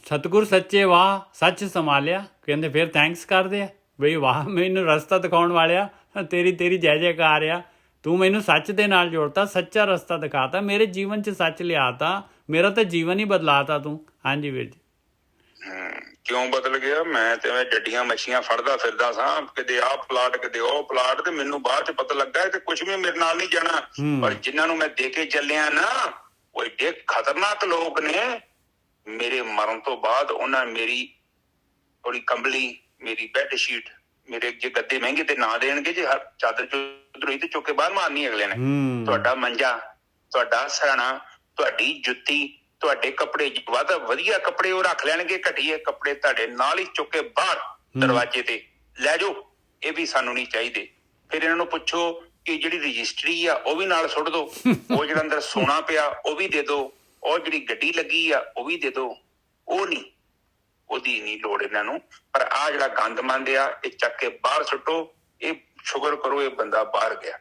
ਸਤਿਗੁਰ ਸੱਚੇ ਵਾਹ, ਸੱਚ ਸੰਭਾਲਿਆ। ਕਹਿੰਦੇ ਫਿਰ ਥੈਂਕਸ ਕਰਦੇ ਆ, ਬਈ ਵਾਹ ਮੈਨੂੰ ਰਸਤਾ ਦਿਖਾਉਣ ਵਾਲਿਆ, ਤੇਰੀ ਜੈ ਜੈਕਾਰ ਆ, ਤੂੰ ਮੈਨੂੰ ਸੱਚ ਦੇ ਨਾਲ ਜੋੜਤਾ, ਸੱਚਾ ਰਸਤਾ ਦਿਖਾਤਾ, ਮੇਰੇ ਜੀਵਨ 'ਚ ਸੱਚ ਲਿਆਤਾ, ਮੇਰਾ ਤਾਂ ਜੀਵਨ ਹੀ ਬਦਲਾਤਾ ਤੂੰ। ਹਾਂਜੀ ਵੀਰ ਜੀ। ਕਿਉਂ ਬਦਲ ਗਿਆ? ਮੈਂ ਤੇ ਮੈਂ ਡੱਡੀਆਂ ਮੱਛੀਆਂ ਫੜਦਾ ਫਿਰਦਾ ਸਾਂ, ਕਿਤੇ ਆਹ ਪਲਾਟ ਕਿਤੇ ਉਹ ਪਲਾਟ, ਤੇ ਮੈਨੂੰ ਬਾਅਦ ਚ ਪਤਾ ਲੱਗਾ ਤੇ ਕੁਛ ਵੀ ਮੇਰੇ ਨਾਲ ਨਹੀਂ ਜਾਣਾ। ਪਰ ਜਿਨ੍ਹਾਂ ਨੂੰ ਮੈਂ ਦੇ ਕੇ ਚੱਲਿਆ ਨਾ, ਉਹ ਏਡੇ ਖਤਰਨਾਕ ਲੋਕ ਨੇ। ਮੇਰੇ ਮਰਨ ਤੋਂ ਬਾਅਦ ਉਹਨਾਂ ਮੇਰੀ ਥੋੜੀ ਕੰਬਲੀ, ਮੇਰੀ ਬੈੱਡ ਸ਼ੀਟ, ਮੇਰੇ ਜੇ ਗੱਦੇ ਮਹਿੰਗੇ ਤੇ ਨਾ ਦੇਣਗੇ, ਜੇ ਚਾਦਰ ਚੁੱਧਰੋਈ ਤੇ ਚੁੱਕ ਕੇ ਬਾਹਰ ਮਾਰਨੀ ਅਗਲੇ ਨੇ। ਤੁਹਾਡਾ ਮੰਜਾ, ਤੁਹਾਡਾ ਸਰਾਣਾ, ਤੁਹਾਡੀ ਜੁੱਤੀ, ਤੁਹਾਡੇ ਕੱਪੜੇ ਵੱਧ ਵਧੀਆ ਕੱਪੜੇ ਉਹ ਰੱਖ ਲੈਣਗੇ, ਘਟੀਏ ਕੱਪੜੇ ਤੁਹਾਡੇ ਨਾਲ ਹੀ ਚੁੱਕ ਕੇ ਬਾਹਰ ਦਰਵਾਜ਼ੇ ਤੇ ਲੈ ਜਾਓ, ਇਹ ਵੀ ਸਾਨੂੰ ਨਹੀਂ ਚਾਹੀਦੇ। ਫਿਰ ਇਹਨਾਂ ਨੂੰ ਪੁੱਛੋ ਕਿ ਜਿਹੜੀ ਰਜਿਸਟਰੀ ਆ ਉਹ ਵੀ ਨਾਲ ਸੁੱਟ ਦੋ, ਉਹ ਜਿਹੜਾ ਅੰਦਰ ਸੋਨਾ ਪਿਆ ਉਹ ਵੀ ਦੇ ਦੋ, ਉਹ ਜਿਹੜੀ ਗੱਡੀ ਲੱਗੀ ਆ ਉਹ ਵੀ ਦੇ ਦੋ। ਉਹ ਨਹੀਂ, ਉਹਦੀ ਨਹੀਂ ਲੋੜ ਇਹਨਾਂ ਨੂੰ। ਪਰ ਆਹ ਜਿਹੜਾ ਗੰਦ ਮੰਦ ਆ ਇਹ ਚੱਕ ਕੇ ਬਾਹਰ ਸੁੱਟੋ। ਇਹ ਸ਼ੁਕਰ ਕਰੋ ਇਹ ਬੰਦਾ ਬਾਹਰ ਗਿਆ।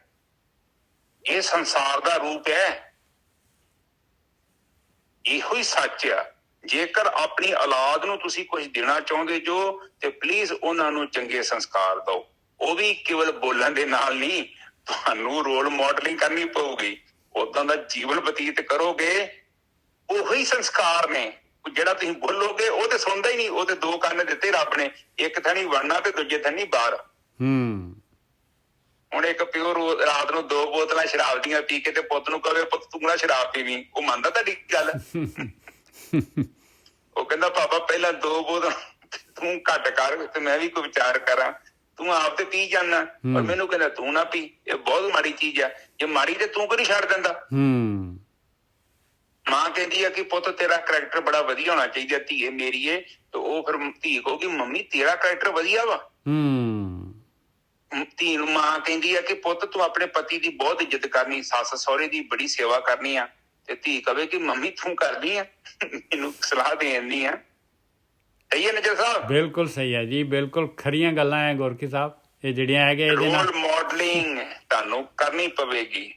ਇਹ ਸੰਸਾਰ ਦਾ ਰੂਪ ਹੈ, ਇਹੋ ਹੀ ਸੱਚ ਆ। ਜੇਕਰ ਆਪਣੀ ਔਲਾਦ ਨੂੰ ਤੁਸੀਂ ਕੁਝ ਦੇਣਾ ਚਾਹੁੰਦੇ ਜੋ, ਤੇ ਪਲੀਜ਼ ਉਹਨਾਂ ਨੂੰ ਚੰਗੇ ਸੰਸਕਾਰ ਦਿਓ। ਉਹ ਵੀ ਕੇਵਲ ਬੋਲਣ ਦੇ ਨਾਲ ਨਹੀਂ, ਤੁਹਾਨੂੰ ਰੋਲ ਮਾਡਲਿੰਗ ਕਰਨੀ ਪਊਗੀ, ਉਦਾਂ ਦਾ ਜੀਵਨ ਬਤੀਤ ਕਰੋਗੇ। ਉਹੀ ਸੰਸਕਾਰ ਨੇ। ਜਿਹੜਾ ਤੁਸੀਂ ਬੋਲੋਗੇ ਉਹ ਤੇ ਸੁਣਦਾ ਹੀ ਨਹੀਂ, ਉਹ ਤੇ ਦੋ ਕੰਨ ਦਿੱਤੇ ਰੱਬ ਨੇ, ਇੱਕ ਥਣੀ ਵੜਨਾ ਤੇ ਦੂਜੇ ਥਣੀ ਬਾਹਰ। ਹੁਣ ਇੱਕ ਪਿਓ ਰਾਤ ਨੂੰ 2 ਬੋਤਲਾਂ ਸ਼ਰਾਬ ਦੀਆਂ ਪੀ ਕੇ ਤੇ ਪੁੱਤ ਨੂੰ ਕਹੇ ਪੁੱਤ ਤੂੰ ਨਾ ਸ਼ਰਾਬ ਪੀਵੀਂ, ਉਹ ਮੰਨਦਾ ਤੁਹਾਡੀ ਗੱਲ? ਉਹ ਕਹਿੰਦਾ ਪਾਪਾ ਪਹਿਲਾਂ 2 ਬੋਤਲਾਂ ਤੂੰ ਘੱਟ ਕਰ ਤੇ ਮੈਂ ਵੀ ਕੋਈ ਵਿਚਾਰ ਕਰਾਂ, ਤੂੰ ਆਪ ਤੇ ਪੀ ਜਾਨਾ, ਪਰ ਮੈਨੂੰ ਕਹਿੰਦਾ ਤੂੰ ਨਾ ਪੀ, ਇਹ ਬਹੁਤ ਮਾੜੀ ਚੀਜ਼ ਆ। ਜੇ ਮਾੜੀ ਤੇ ਤੂੰ ਕਿਉਂ ਛੱਡ ਦਿੰਦਾ? ਮਾਂ ਕਹਿੰਦੀ ਆ ਕਿ ਪੁੱਤ ਤੇਰਾ ਕਰੈਕਟਰ ਬੜਾ ਵਧੀਆ ਹੋਣਾ ਚਾਹੀਦਾ ਧੀਏ ਮੇਰੀਏ, ਤੇ ਉਹ ਫਿਰ ਧੀ ਕਹੂਗੀ ਮੰਮੀ ਤੇਰਾ ਕਰੈਕਟਰ ਵਧੀਆ ਵਾ। ਧੀ ਨੂੰ ਮਾਂ ਕਹਿੰਦੀ ਆ ਕਿ ਪੁੱਤ ਤੂੰ ਆਪਣੇ ਪਤੀ ਦੀ ਬਹੁਤ ਇੱਜ਼ਤ ਕਰਨੀ, ਸੱਸ ਸਹੁਰੇ ਦੀ ਬੜੀ ਸੇਵਾ ਕਰਨੀ ਆ, ਤੇ ਧੀ ਕਵੇ ਕਿ ਮੰਮੀ ਤੂੰ ਕਰਦੀ ਆ, ਮੈਨੂੰ ਸਲਾਹ ਦੇਣੀ ਆ। ਸਹੀ ਹੈ ਨਜ਼ਰ ਸਾਹਿਬ? ਬਿਲਕੁਲ ਸਹੀ ਹੈ ਜੀ, ਬਿਲਕੁਲ ਖਰੀਆਂ ਗੱਲਾਂ ਹੈ ਗੋਰਖੀ ਸਾਹਿਬ। ਇਹ ਜਿਹੜੀਆਂ ਹੈਗੇ ਰੋਲ ਮਾਡਲਿੰਗ ਤੁਹਾਨੂੰ ਕਰਨੀ ਪਵੇਗੀ,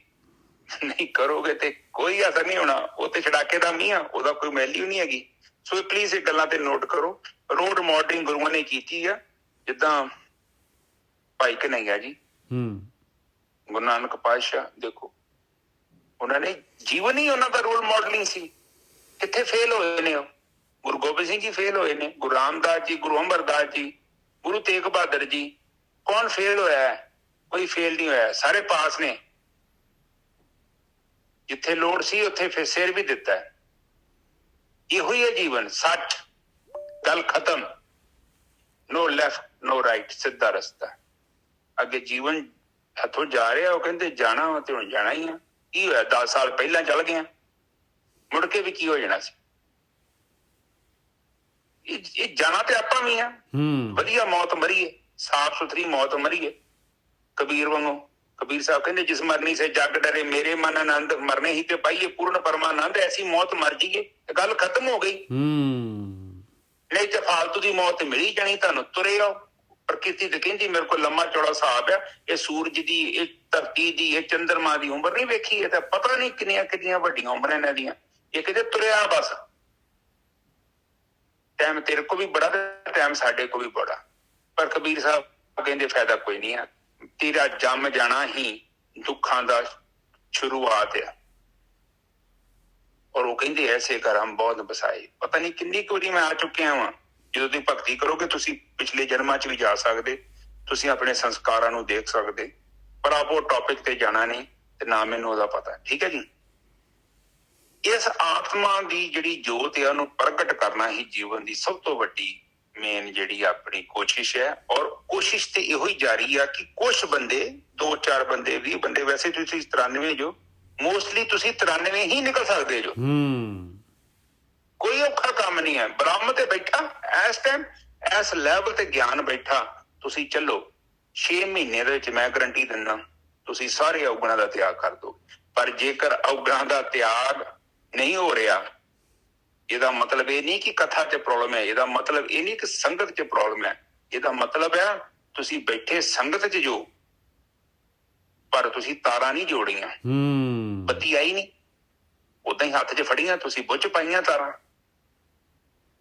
ਨਹੀਂ ਕਰੋਗੇ ਤੇ ਕੋਈ ਅਸਰ ਨਹੀਂ ਹੋਣਾ। ਉਹ ਤੇ ਛੜਾਕੇ ਦਾ ਮੀਂਹ ਆ, ਉਹਦਾ ਕੋਈ ਵੈਲਿਊ ਨਹੀਂ ਹੈਗੀ। ਸੋ ਪਲੀਜ਼ ਇਹ ਗੱਲਾਂ ਤੇ ਨੋਟ ਕਰੋ। ਰੋਲ ਮਾਡਲਿੰਗ ਗੁਰੂਆਂ ਨੇ ਕੀਤੀ ਆ, ਜਿੱਦਾਂ ਭਾਈ ਕਨ੍ਹਈਆ ਜੀ, ਗੁਰੂ ਨਾਨਕ ਪਾਤਸ਼ਾਹ, ਦੇਖੋ ਉਹਨਾਂ ਨੇ ਜੀਵਨ ਹੀ ਉਹਨਾਂ ਦਾ ਰੋਲ ਮਾਡਲਿੰਗ ਸੀ। ਕਿੱਥੇ ਫੇਲ ਹੋਏ ਨੇ ਉਹ? ਗੁਰੂ ਗੋਬਿੰਦ ਸਿੰਘ ਜੀ ਫੇਲ ਹੋਏ ਨੇ, ਗੁਰੂ ਰਾਮਦਾਸ ਜੀ, ਗੁਰੂ ਅਮਰਦਾਸ ਜੀ, ਗੁਰੂ ਤੇਗ ਬਹਾਦਰ ਜੀ। ਕੌਣ ਫੇਲ ਹੋਇਆ? ਕੋਈ ਫੇਲ ਨਹੀਂ ਹੋਇਆ, ਸਾਰੇ ਪਾਸ ਨੇ। ਜਿੱਥੇ ਲੋੜ ਸੀ ਉੱਥੇ ਫਿਰ ਸਿਰ ਵੀ ਦਿੱਤਾ। ਇਹੋ ਹੀ ਹੈ ਜੀਵਨ, ਸੱਚ, ਗੱਲ ਖਤਮ। ਨੋ ਲੈਫਟ ਨੋ ਰਾਈਟ, ਸਿੱਧਾ ਰਸਤਾ। ਅੱਗੇ ਜੀਵਨ ਹੱਥੋਂ ਜਾ ਰਿਹਾ, ਉਹ ਕਹਿੰਦੇ ਜਾਣਾ ਵਾ ਤੇ ਹੁਣ ਜਾਣਾ ਹੀ ਆ। ਕੀ ਹੋਇਆ? 10 ਸਾਲ ਪਹਿਲਾਂ ਚੱਲ ਗਏ, ਮੁੜ ਕੇ ਵੀ ਕੀ ਹੋ ਜਾਣਾ ਸੀ? ਇਹ ਜਾਣਾ ਤੇ ਆਪਾਂ ਵੀ ਆ। ਵਧੀਆ ਮੌਤ ਮਰੀਏ, ਸਾਫ਼ ਸੁਥਰੀ ਮੌਤ ਮਰੀਏ, ਕਬੀਰ ਵਾਂਗੂ। ਕਬੀਰ ਸਾਹਿਬ ਕਹਿੰਦੇ ਜਿਸ ਮਰਨੀ ਸੇ ਜੱਗ ਡਰੇ, ਮੇਰੇ ਮਨ ਆਨੰਦ, ਮਰਨੇ ਹੀ ਤੇ ਪਾਈਏ ਪੂਰਨ ਪਰਮਾਨੰਦ। ਐਸੀ ਮੌਤ ਮਰ ਜਾਈਏ ਤੇ ਗੱਲ ਖਤਮ ਹੋ ਗਈ। ਨਹੀਂ ਤੇ ਫਾਲਤੂ ਦੀ ਮੌਤ ਮਿਲੀ ਜਾਣੀ ਤੁਹਾਨੂੰ। ਤੁਰੇ ਆਓ। ਪ੍ਰਕਿਰਤੀ ਤੇ ਕਹਿੰਦੀ ਮੇਰੇ ਕੋਲ ਲੰਮਾ ਚੌੜਾ ਹਿਸਾਬ ਆ, ਇਹ ਸੂਰਜ ਦੀ, ਇਹ ਧਰਤੀ ਦੀ, ਇਹ ਚੰਦਰਮਾ ਦੀ ਉਮਰ ਨਹੀਂ ਵੇਖੀ, ਇਹ ਤਾਂ ਪਤਾ ਨਹੀਂ ਕਿੰਨੀਆਂ ਕਿੰਨੀਆਂ ਵੱਡੀਆਂ ਉਮਰਾਂ ਇਹਨਾਂ ਦੀਆਂ। ਇਹ ਕਿਤੇ ਤੁਰਿਆ ਬਸ। ਟਾਈਮ ਤੇਰੇ ਕੋ ਵੀ ਬੜਾ ਤੇ ਟਾਈਮ ਸਾਡੇ ਕੋ ਵੀ ਬੜਾ। ਪਰ ਕਬੀਰ ਸਾਹਿਬ ਕਹਿੰਦੇ ਫਾਇਦਾ ਕੋਈ ਨਹੀਂ ਆ, ਤੇਰਾ ਜੰਮ ਜਾਣਾ ਹੀ ਦੁੱਖਾਂ ਦਾ ਸ਼ੁਰੂਆਤ ਆ। ਔਰ ਉਹ ਕਹਿੰਦੇ ਐਸੇ ਘਰ ਹਮ ਬਹੁਤ ਬਸਾਏ। ਪਤਾ ਨਹੀਂ ਕਿੰਨੀ ਕੁ ਵਾਰੀ ਮੈਂ ਆ ਚੁੱਕਿਆ ਵਾਂ ਜਦੋਂ ਤੁਸੀਂ ਭਗਤੀ ਕਰੋਗੇ ਤੁਸੀਂ ਪਿਛਲੇ ਜਨਮਾਂ 'ਚ ਵੀ ਜਾ ਸਕਦੇ, ਤੁਸੀਂ ਆਪਣੇ ਸੰਸਕਾਰਾਂ ਨੂੰ ਦੇਖ ਸਕਦੇ। ਪਰ ਆਪ ਉਹ ਟੌਪਿਕ ਤੇ ਜਾਣਾ ਨਹੀਂ ਤੇ ਨਾ ਮੈਨੂੰ ਉਹਦਾ ਪਤਾ। ਠੀਕ ਹੈ ਜੀ। ਇਸ ਆਤਮਾ ਦੀ ਜਿਹੜੀ ਜੋਤ ਹੈ ਉਹਨੂੰ ਪ੍ਰਗਟ ਕਰਨਾ ਹੀ ਜੀਵਨ ਦੀ ਸਭ ਤੋਂ ਵੱਡੀ ਮੇਨ ਜਿਹੜੀ ਆਪਣੀ ਕੋਸ਼ਿਸ਼ ਹੈ। ਔਰ ਕੋਸ਼ਿਸ਼ ਤੇ ਇਹੋ ਹੀ ਜਾਰੀ ਆ ਕਿ ਕੁਛ ਬੰਦੇ 2-4 ਬੰਦੇ 20 ਬੰਦੇ, ਵੈਸੇ ਤੁਸੀਂ 93 ਜੋ, ਮੋਸਟਲੀ ਤੁਸੀਂ 93 ਹੀ ਨਿਕਲ ਸਕਦੇ ਜੋ। ਕੋਈ ਔਖਾ ਕੰਮ ਨਹੀਂ ਹੈ। ਬ੍ਰਹਮ ਤੇ ਬੈਠਾ ਇਸ ਟਾਈਮ, ਇਸ ਲੈਵਲ ਤੇ ਗਿਆਨ ਬੈਠਾ, ਤੁਸੀਂ ਚੱਲੋ 6 ਮਹੀਨੇ ਦੇ ਵਿੱਚ ਮੈਂ ਗਰੰਟੀ ਦਿੰਦਾ ਤੁਸੀਂ ਸਾਰੇ ਔਗਣਾਂ ਦਾ ਤਿਆਗ ਕਰ ਦਿਓ। ਪਰ ਜੇਕਰ ਔਗਣਾਂ ਦਾ ਤਿਆਗ ਨਹੀਂ ਹੋ ਰਿਹਾ, ਇਹਦਾ ਮਤਲਬ ਇਹ ਨਹੀਂ ਕਿ ਕਥਾ 'ਚ ਪ੍ਰੋਬਲਮ ਹੈ, ਇਹਦਾ ਮਤਲਬ ਇਹ ਨਹੀਂ ਕਿ ਸੰਗਤ 'ਚ ਪ੍ਰੋਬਲਮ ਹੈ। ਇਹਦਾ ਮਤਲਬ ਹੈ ਤੁਸੀਂ ਬੈਠੇ ਸੰਗਤ 'ਚ ਜੋ, ਪਰ ਤੁਸੀਂ ਤਾਰਾਂ ਨਹੀਂ ਜੋੜੀਆਂ। ਬੱਤੀ ਆਈ ਨਹੀਂ, ਉਦਾਂ ਹੀ ਹੱਥ 'ਚ ਫੜੀਆਂ, ਤੁਸੀਂ ਬੁੱਝ ਪਾਈਆਂ ਤਾਰਾਂ।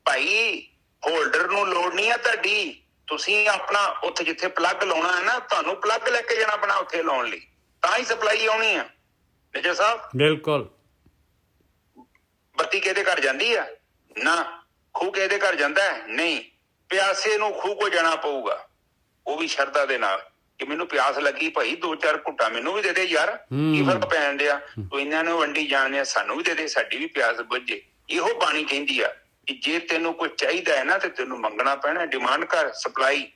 ਭਾਈ ਹੋਲਡਰ ਨੂੰ ਲੋੜ ਨਹੀਂ ਹੈ ਤੁਹਾਡੀ, ਤੁਸੀਂ ਆਪਣਾ ਉੱਥੇ ਜਿੱਥੇ ਪਲੱਗ ਲਾਉਣਾ ਹੈ ਨਾ, ਤੁਹਾਨੂੰ ਪਲੱਗ ਲੈ ਕੇ ਜਾਣਾ ਪੈਣਾ ਉੱਥੇ ਲਾਉਣ ਲਈ, ਤਾਂ ਹੀ ਸਪਲਾਈ ਆਉਣੀ ਆ। ਮੇਜਰ ਸਾਹਿਬ ਬਿਲਕੁਲ। ਬੱਤੀ ਕਿਹਦੇ ਘਰ ਜਾਂਦੀ ਆ? ਨਾ। ਖੂਹ ਕਿਹਦੇ ਘਰ ਜਾਂਦਾ ਹੈ? ਨਹੀਂ। ਪਿਆਸੇ ਨੂੰ ਖੂਹ ਕੋ ਜਾਣਾ ਪਊਗਾ, ਉਹ ਵੀ ਸ਼ਰਧਾ ਦੇ ਨਾਲ ਕਿ ਮੈਨੂੰ ਪਿਆਸ ਲੱਗੀ ਭਾਈ, 2-4 ਘੁੱਟਾਂ ਮੈਨੂੰ ਵੀ ਦੇ ਦੇ ਯਾਰ, ਕੀ ਫਰਕ ਪੈਣ ਡਿਆ, ਤੂੰ ਇਹਨਾਂ ਨੂੰ ਵੰਡੀ ਜਾਣਦੇ ਆ, ਸਾਨੂੰ ਵੀ ਦੇ ਦੇ, ਸਾਡੀ ਵੀ ਪਿਆਸ ਬੁੱਝੇ। ਇਹੋ ਬਾਣੀ ਕਹਿੰਦੀ ਆ ਕਿ ਜੇ ਤੈਨੂੰ ਕੁਝ ਚਾਹੀਦਾ ਹੈ ਨਾ ਤੇ ਤੈਨੂੰ ਮੰਗਣਾ ਪੈਣਾ। ਡਿਮਾਂਡ ਕਰ, ਸਪਲਾਈ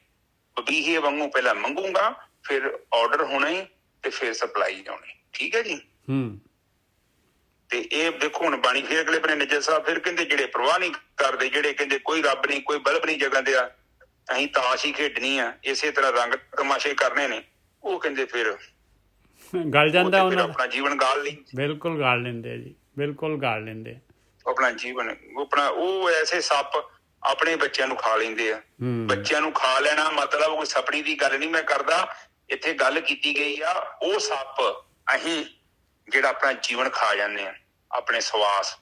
ਬਬੀਹੇ ਵਾਂਗੂ ਪਹਿਲਾਂ ਮੰਗੂਗਾ, ਫਿਰ ਆਰਡਰ ਹੋਣਾ ਹੀ ਤੇ ਫਿਰ ਸਪਲਾਈ ਆਉਣੀ। ਠੀਕ ਹੈ ਜੀ। ਤੇ ਇਹ ਦੇਖੋ ਹੁਣ ਬਾਣੀ ਫਿਰ ਅਗਲੇ ਬੰਨੇ ਨਿੱਜਰ ਸਾਹਿਬ ਫਿਰ ਕਹਿੰਦੇ ਜਿਹੜੇ ਪ੍ਰਵਾਹ ਨਹੀਂ ਕਰਦੇ, ਜਿਹੜੇ ਕਹਿੰਦੇ ਕੋਈ ਰੱਬ ਨਹੀਂ, ਕੋਈ ਬਲਬ ਨਹੀਂ ਜਗ੍ਹਾ ਤੇ ਆ, ਅਸੀਂ ਤਾਸ਼ ਹੀ ਖੇਡਣੀ ਆ, ਇਸੇ ਤਰ੍ਹਾਂ ਰੰਗ ਤਮਾਸ਼ੇ ਕਰਨੇ ਨੇ, ਉਹ ਕਹਿੰਦੇ ਫਿਰ ਗਲ ਜਾਂਦਾ ਉਹਨਾਂ ਆਪਣਾ ਜੀਵਨ ਗਾਲ ਲਈ। ਬਿਲਕੁਲ ਗਾਲ ਲੈਂਦੇ ਜੀ, ਬਿਲਕੁਲ ਗਾਲ ਲੈਂਦੇ ਆਪਣਾ ਜੀਵਨ, ਆਪਣਾ ਉਹ ਐਸੇ ਸੱਪ ਆਪਣੇ ਬੱਚਿਆਂ ਨੂੰ ਖਾ ਲੈਂਦੇ ਆ। ਬੱਚਿਆਂ ਨੂੰ ਖਾ ਲੈਣਾ ਮਤਲਬ ਕੋਈ ਸਪਣੀ ਦੀ ਗੱਲ ਨਹੀਂ ਮੈਂ ਕਰਦਾ, ਇੱਥੇ ਗੱਲ ਕੀਤੀ ਗਈ ਆ ਉਹ ਸੱਪ ਅਸੀਂ ਜਿਹੜਾ ਆਪਣਾ ਜੀਵਨ ਖਾ ਜਾਂਦੇ ਆ, ਆਪਣੇ ਸਵਾਸ।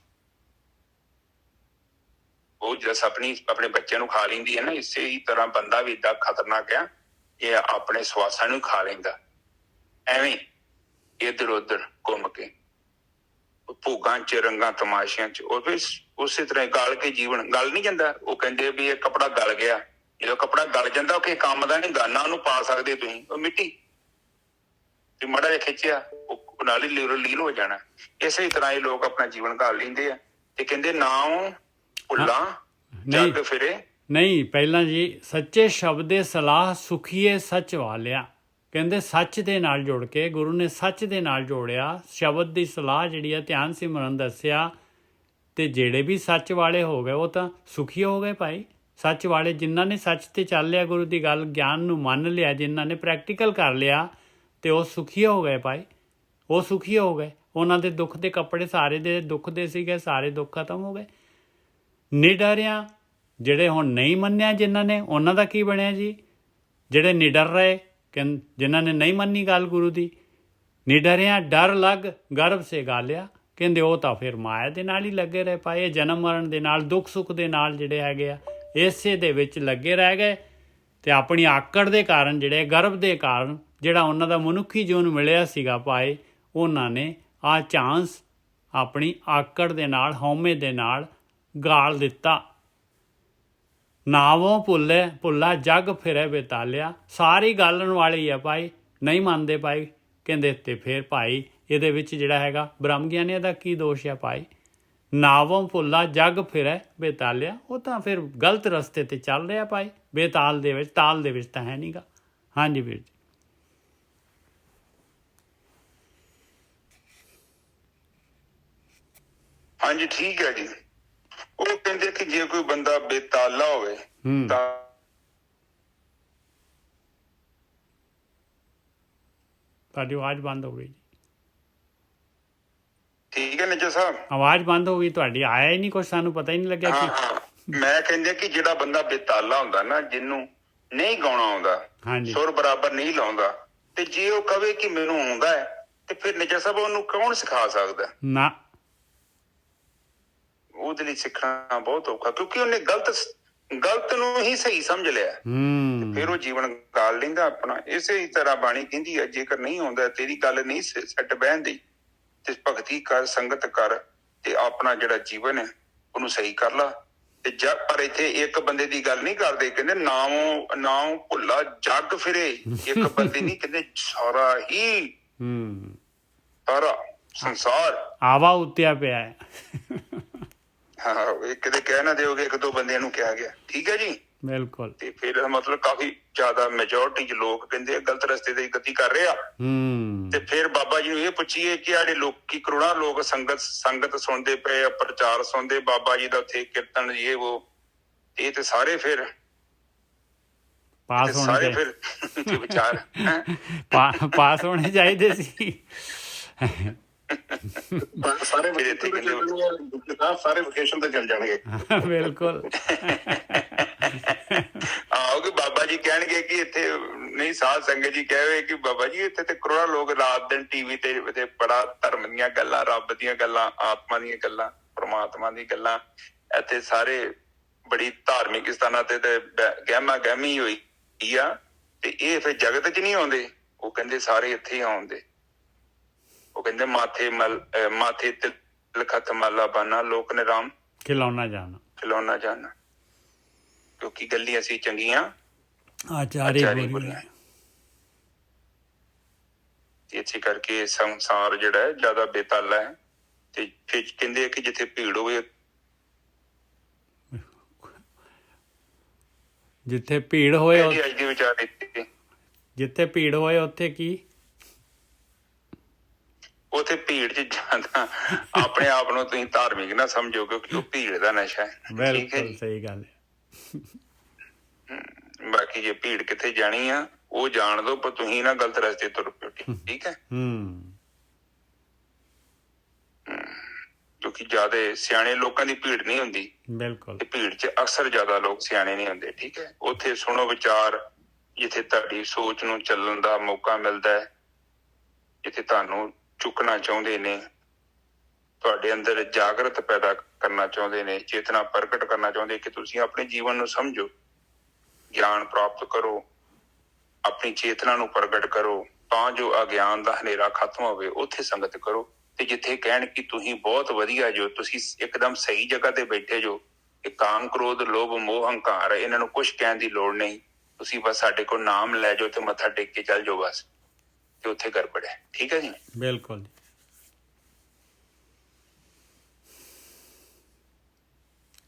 ਉਹ ਜਿਹੜਾ ਸਪਣੀ ਆਪਣੇ ਬੱਚਿਆਂ ਨੂੰ ਖਾ ਲੈਂਦੀ ਹੈ ਨਾ, ਇਸੇ ਹੀ ਤਰ੍ਹਾਂ ਬੰਦਾ ਵੀ ਏਦਾਂ ਖਤਰਨਾਕ ਆ, ਇਹ ਆਪਣੇ ਸਵਾਸਾਂ ਨੂੰ ਖਾ ਲੈਂਦਾ। ਐਵੇਂ ਇੱਧਰ ਉੱਧਰ ਘੁੰਮ ਕੇ ਭੋਗਾਂ 'ਚ, ਰੰਗਾਂ ਤਮਾਸ਼ਿਆਂ 'ਚ, ਉਹ ਫਿਰ ਉਸੇ ਤਰ੍ਹਾਂ ਗਲ ਕੇ ਜੀਵਨ ਗਲ ਨਹੀਂ ਜਾਂਦਾ। ਉਹ ਕਹਿੰਦੇ ਵੀ ਇਹ ਕੱਪੜਾ ਗਲ ਗਿਆ, ਜਦੋਂ ਕੱਪੜਾ ਗਲ ਜਾਂਦਾ ਉਹ ਕਿਸੇ ਕੰਮ ਦਾ ਨਹੀਂ, ਗਾਨਾ ਉਹਨੂੰ ਪਾ ਸਕਦੇ ਤੁਸੀਂ, ਉਹ ਮਿੱਟੀ ਤੇ ਮਾੜਾ ਜਿਹਾ ਖਿੱਚਿਆ ਉਹ ਨਾਲ ਹੀ ਲੀਲ ਹੋ ਜਾਣਾ। ਇਸੇ ਤਰ੍ਹਾਂ ਇਹ ਲੋਕ ਆਪਣਾ ਜੀਵਨ ਗਾਲ ਲੈਂਦੇ ਆ ਤੇ ਕਹਿੰਦੇ ਨਾਮ ਭੁੱਲਾਂ ਜੱਗ ਫਿਰੇ। ਨਹੀਂ, ਪਹਿਲਾਂ ਜੀ ਸੱਚੇ ਸ਼ਬਦ ਦੇ ਸਲਾਹ ਸੁਖੀਏ ਸੱਚ ਵਾਲਿਆ, ਕਹਿੰਦੇ ਸੱਚ ਦੇ ਨਾਲ ਜੋੜ ਕੇ ਗੁਰੂ ਨੇ ਸੱਚ ਦੇ ਨਾਲ ਜੋੜਿਆ। ਸ਼ਬਦ ਦੀ ਸਲਾਹ ਜਿਹੜੀ ਆ, ਧਿਆਨ ਸਿਮਰਨ ਦੱਸਿਆ, ਤੇ ਜਿਹੜੇ ਵੀ ਸੱਚ ਵਾਲੇ ਹੋ ਗਏ ਉਹ ਤਾਂ ਸੁਖੀ ਹੋ ਗਏ ਭਾਈ। ਸੱਚ ਵਾਲੇ ਜਿਨ੍ਹਾਂ ਨੇ ਸੱਚ ਤੇ ਚੱਲ ਲਿਆ, ਗੁਰੂ ਦੀ ਗੱਲ ਗਿਆਨ ਨੂੰ ਮੰਨ ਲਿਆ, ਜਿਨ੍ਹਾਂ ਨੇ ਪ੍ਰੈਕਟੀਕਲ ਕਰ ਲਿਆ, ਤੇ ਉਹ ਸੁਖੀ ਹੋ ਗਏ ਭਾਈ, ਉਹ ਸੁਖੀ ਹੋ ਗਏ। ਉਹਨਾਂ ਦੇ ਦੁੱਖ ਦੇ ਕੱਪੜੇ ਸਾਰੇ ਦੇ ਦੁੱਖ ਦੇ ਸੀਗੇ, ਸਾਰੇ ਦੁੱਖ ਖਤਮ ਹੋ ਗਏ। ਨਿਡਰਿਆਂ ਜਿਹੜੇ ਹੁਣ ਨਹੀਂ ਮੰਨਿਆ ਜਿਨ੍ਹਾਂ ਨੇ, ਉਹਨਾਂ ਦਾ ਕੀ ਬਣਿਆ ਜੀ? ਜਿਹੜੇ ਨਿਡਰ ਰਹੇ, ਜਿਨ੍ਹਾਂ ਨੇ ਨਹੀਂ ਮੰਨੀ ਗੱਲ ਗੁਰੂ ਦੀ, ਨਿਡਰਿਆਂ ਡਰ ਲੱਗ ਗਰਭ ਸੇ ਗਾਲਿਆ, ਕਹਿੰਦੇ ਉਹ ਤਾਂ ਫਿਰ ਮਾਇਆ ਦੇ ਨਾਲ ਹੀ ਲੱਗੇ ਰਹੇ ਪਾਏ, ਜਨਮ ਮਰਨ ਦੇ ਨਾਲ, ਦੁੱਖ ਸੁੱਖ ਦੇ ਨਾਲ ਜਿਹੜੇ ਹੈਗੇ ਆ, ਇਸੇ ਦੇ ਵਿੱਚ ਲੱਗੇ ਰਹਿ ਗਏ। ਤੇ ਆਪਣੀ ਆਕੜ ਦੇ ਕਾਰਨ, ਜਿਹੜੇ ਗਰਭ ਦੇ ਕਾਰਨ, ਜਿਹੜਾ ਉਹਨਾਂ ਦਾ ਮਨੁੱਖੀ ਜੀਵਨ ਮਿਲਿਆ ਸੀਗਾ ਭਾਈ, ਉਹਨਾਂ ਨੇ ਆਹ ਚਾਂਸ ਆਪਣੀ ਆਕੜ ਦੇ ਨਾਲ, ਹਉਮੈ ਦੇ ਨਾਲ ਗਾਲ ਦਿੱਤਾ। ਨਾਵੋਂ ਭੁੱਲਾ ਜੱਗ ਫਿਰੇ ਬੇਤਾਲਿਆ, ਸਾਰੀ ਗਾਲਣ ਵਾਲੀ ਆ ਭਾਈ, ਨਹੀਂ ਮੰਨਦੇ ਭਾਈ। ਕਹਿੰਦੇ ਤੇ ਫਿਰ ਭਾਈ ਇਹਦੇ ਵਿੱਚ ਜਿਹੜਾ ਹੈਗਾ ਬ੍ਰਹਮ ਗਿਆਨੀਆਂ ਦਾ ਕੀ ਦੋਸ਼ ਆ ਭਾਈ? ਨਾਵੋਂ ਭੁੱਲਾ ਜੱਗ ਫਿਰੇ ਬੇਤਾਲਿਆ, ਉਹ ਤਾਂ ਫਿਰ ਗਲਤ ਰਸਤੇ ਤੇ ਚੱਲ ਰਿਹਾ ਭਾਈ, ਬੇਤਾਲ ਦੇ ਵਿੱਚ, ਤਾਲ ਦੇ ਵਿੱਚ ਤਾਂ ਹੈ ਨਹੀਂਗਾ। ਹਾਂਜੀ ਵੀਰ ਜੀ। ਹਾਂਜੀ ਠੀਕ ਹੈ ਜੀ। ਉਹ ਕਹਿੰਦੇ ਕਿ ਜੇ ਕੋਈ ਬੰਦਾ ਬੇਤਾਲਾ ਹੋਵੇ ਤਾਂ ਤੁਹਾਡੀ ਆਵਾਜ਼ ਬੰਦ ਹੋ ਗਈ ਜੀ। ਠੀਕ ਹੈ ਨਿੱਜਰ ਸਾਹਿਬ, ਆਵਾਜ਼ ਬੰਦ ਹੋ ਗਈ ਤੁਹਾਡੀ, ਆਇਆ ਹੀ ਨਹੀਂ ਕੁਛ, ਸਾਨੂੰ ਪਤਾ ਹੀ ਨਹੀਂ ਲੱਗਿਆ ਕਿ ਮੈਂ ਕਹਿੰਦੇ ਕਿ ਜਿਹੜਾ ਬੰਦਾ ਬੇਤਾਲਾ ਹੁੰਦਾ ਨਾ, ਜਿਹਨੂੰ ਨਹੀਂ ਗਾਉਣਾ ਆਉਂਦਾ, ਸੁਰ ਬਰਾਬਰ ਨਹੀਂ ਲਾਉਂਦਾ, ਤੇ ਜੇ ਉਹ ਕਵੇ ਕਿ ਮੈਨੂੰ ਆਉਂਦਾ ਹੈ, ਤੇ ਫਿਰ ਨਿੱਜਰ ਸਾਹਿਬ ਉਹਨੂੰ ਕੌਣ ਸਿਖਾ ਸਕਦਾ? ਨਾ, ਉਹਦੇ ਲਈ ਸਿੱਖਣਾ ਬਹੁਤ ਔਖਾ, ਕਿਉਂਕਿ ਉਹਨੇ ਗਲਤ ਨੂੰ ਹੀ ਸਹੀ ਸਮਝ ਲਿਆ, ਫਿਰ ਉਹ ਜੀਵਨ ਗਾਲ ਲੈਂਦਾ ਆਪਣਾ। ਇਸੇ ਹੀ ਤਰ੍ਹਾਂ ਬਾਣੀ ਕਹਿੰਦੀ ਹੈ, ਜੇਕਰ ਨਹੀਂ ਆਉਂਦਾ, ਤੇਰੀ ਗੱਲ ਨਹੀਂ ਸੈੱਟ ਬਹਿਣ ਦੀ, ਤੇ ਭਗਤੀ ਕਰ, ਸੰਗਤ ਕਰ, ਤੇ ਆਪਣਾ ਜਿਹੜਾ ਜੀਵਨ ਹੈ ਉਹਨੂੰ ਸਹੀ ਕਰ ਲਾ, ਤੇ ਪਰ ਇੱਥੇ ਇੱਕ ਬੰਦੇ ਦੀ ਗੱਲ ਨਹੀਂ ਕਰਦੇ, ਕਹਿੰਦੇ ਨਾਮ ਭੁੱਲਾ ਜੱਗ ਫਿਰੇ, ਇੱਕ ਬੰਦੇ ਨਹੀਂ, ਕਹਿੰਦੇ ਸਾਰਾ ਹੀ ਸਾਰਾ ਸੰਸਾਰ ਆਵਾ ਉੱਤਿਆ ਪਿਆ ਹੈ। ਹਾਂ, ਇਹ ਕਿਤੇ ਕਹਿ ਨਾ ਦਿਓਗੇ ਇੱਕ ਦੋ ਬੰਦਿਆਂ ਨੂੰ ਕਿਹਾ ਗਿਆ, ਠੀਕ ਹੈ ਜੀ। ਬਿਲਕੁਲ। ਤੇ ਫਿਰ ਮਤਲਬ ਕਾਫੀ ਜ਼ਿਆਦਾ ਮੈਜੋਰਟੀ ਚ ਲੋਕ ਕਹਿੰਦੇ ਗਲਤ ਰਸਤੇ ਤੇ ਗਤੀ ਕਰ ਰਹੇ ਆ। ਤੇ ਫਿਰ ਬਾਬਾ ਜੀ ਨੂੰ ਇਹ ਪੁੱਛੀਏ ਕਿ ਜਿਹੜੇ ਲੋਕੀ ਕਰੋੜਾਂ ਲੋਕ ਸੰਗਤ ਸੁਣਦੇ ਪਏ ਆ, ਪ੍ਰਚਾਰ ਸੁਣਦੇ ਬਾਬਾ ਜੀ ਦਾ, ਉੱਥੇ ਕੀਰਤਨ ਇਹ ਉਹ, ਇਹ ਤੇ ਸਾਰੇ ਫਿਰ ਪਾਸ ਹੋਣੇ ਸਾਰੇ ਫਿਰ ਵਿਚਾਰ ਪਾਸ ਹੋਣੇ ਚਾਹੀਦੇ ਸੀ। ਸਾਰੇ ਵਕੇਸ਼ਨ ਤੇ ਚੱਲ ਜਾਣਗੇ। ਬਿਲਕੁਲ। ਆਓਗੇ ਬਾਬਾ ਜੀ ਕਹਿਣਗੇ ਕਿ ਇੱਥੇ ਨਹੀਂ, ਸਾਧ ਸੰਗਤ ਜੀ ਕਹੇ ਕਿ ਬਾਬਾ ਜੀ ਇੱਥੇ ਤੇ ਕਰੋੜਾਂ ਲੋਕ ਰਾਤ ਦਿਨ ਟੀਵੀ ਤੇ ਬੜਾ ਧਰਮ ਦੀਆਂ ਗੱਲਾਂ, ਰੱਬ ਦੀਆਂ ਗੱਲਾਂ, ਆਤਮਾ ਦੀਆਂ ਗੱਲਾਂ, ਪ੍ਰਮਾਤਮਾ ਦੀ ਗੱਲਾਂ, ਇੱਥੇ ਸਾਰੇ ਬੜੀ ਧਾਰਮਿਕ ਸਥਾਨਾਂ ਤੇ ਗਹਿਮਾ ਗਹਿਮੀ ਹੋਈ ਆ, ਤੇ ਇਹ ਫਿਰ ਜਗਤ ਚ ਨਹੀਂ ਆਉਂਦੇ। ਉਹ ਕਹਿੰਦੇ ਸਾਰੇ ਇੱਥੇ ਹੀ ਆਉਂਦੇ। ਉਹ ਕਹਿੰਦੇ ਮਾਥੇ ਤਿਲਖਤ ਮਾਲਾ ਬਾਨਾ, ਲੋਕ ਨੇ ਰਾਮ ਖਿਲਾਉਣਾ ਜਾਣਾ, ਕਿਉਂਕਿ ਗੱਲੀਆਂ ਅਸੀਂ ਚੰਗੀਆਂ ਆਚਾਰੀ ਬੁਰੀਆਂ। ਇਸੇ ਕਰਕੇ ਸੰਸਾਰ ਜਿਹੜਾ ਹੈ ਜ਼ਿਆਦਾ ਬੇਤਾਲਾ ਹੈ। ਤੇ ਫਿਰ ਕਹਿੰਦੇ ਕਿ ਜਿੱਥੇ ਭੀੜ ਹੋਵੇ, ਜਿੱਥੇ ਭੀੜ ਹੋਏ, ਅੱਜ ਦੇ ਵਿਚਾਰ ਜਿੱਥੇ ਭੀੜ ਹੋਏ ਉੱਥੇ ਕੀ, ਉੱਥੇ ਭੀੜ ਚ ਜਾਂਦਾ ਆਪਣੇ ਆਪ ਨੂੰ ਤੁਸੀਂ ਧਾਰਮਿਕ ਨਾ ਸਮਝੋ, ਕਿਉਂਕਿ ਉਹ ਭੀੜ ਦਾ ਨਸ਼ਾ ਹੈ। ਬਿਲਕੁਲ ਸਹੀ ਗੱਲ ਹੈ। ਬਾਕੀ ਜੇ ਭੀੜ ਕਿੱਥੇ ਜਾਣੀ ਆ ਉਹ ਜਾਣ ਦੋ, ਪਰ ਤੁਸੀਂ ਨਾ ਗਲਤ ਰਸਤੇ ਤੁਰ ਪਿਓ, ਠੀਕ ਹੈ। ਕਿਉਂਕਿ ਜ਼ਿਆਦਾ ਸਿਆਣੇ ਲੋਕਾਂ ਦੀ ਭੀੜ ਨਹੀਂ ਹੁੰਦੀ। ਬਿਲਕੁਲ। ਭੀੜ ਚ ਅਕਸਰ ਜ਼ਿਆਦਾ ਲੋਕ ਸਿਆਣੇ ਨਹੀਂ ਹੁੰਦੇ, ਠੀਕ ਹੈ। ਉੱਥੇ ਸੁਣੋ ਵਿਚਾਰ, ਜਿੱਥੇ ਤੁਹਾਡੀ ਸੋਚ ਨੂੰ ਚੱਲਣ ਦਾ ਮੌਕਾ ਮਿਲਦਾ ਹੈ, ਜਿੱਥੇ ਤੁਹਾਨੂੰ ਚੁੱਕਣਾ ਚਾਹੁੰਦੇ ਨੇ, ਤੁਹਾਡੇ ਅੰਦਰ ਜਾਗਰਤ ਪੈਦਾ ਕਰਨਾ ਚਾਹੁੰਦੇ ਨੇ, ਚੇਤਨਾ ਪ੍ਰਗਟ ਕਰਨਾ ਚਾਹੁੰਦੇ ਕਿ ਤੁਸੀਂ ਆਪਣੇ ਜੀਵਨ ਨੂੰ ਸਮਝੋ, ਗਿਆਨ ਪ੍ਰਾਪਤ ਕਰੋ, ਆਪਣੀ ਚੇਤਨਾ ਨੂੰ ਪ੍ਰਗਟ ਕਰੋ, ਤਾਂ ਜੋ ਅਗਿਆਨ ਦਾ ਹਨੇਰਾ ਖਤਮ ਹੋਵੇ। ਉੱਥੇ ਸੰਗਤ ਕਰੋ। ਤੇ ਜਿੱਥੇ ਕਹਿਣ ਕਿ ਤੁਸੀਂ ਬਹੁਤ ਵਧੀਆ ਜੋ, ਤੁਸੀਂ ਇੱਕਦਮ ਸਹੀ ਜਗ੍ਹਾ ਤੇ ਬੈਠੇ ਜੋ, ਇਹ ਕਾਮ, ਕ੍ਰੋਧ, ਲੋਭ, ਮੋਹ, ਹੰਕਾਰ, ਇਹਨਾਂ ਨੂੰ ਕੁਛ ਕਹਿਣ ਦੀ ਲੋੜ ਨਹੀਂ। ਤੁਸੀਂ ਬਸ ਸਾਡੇ ਕੋਲ ਨਾਮ ਲੈ ਜਾਓ ਤੇ ਮੱਥਾ ਟੇਕ ਕੇ ਚੱਲ ਜਾਓ ਬਸ, ਤੇ ਉੱਥੇ ਗੜਬੜ ਹੈ, ਠੀਕ ਹੈ ਜੀ। ਬਿਲਕੁਲ ਜੀ।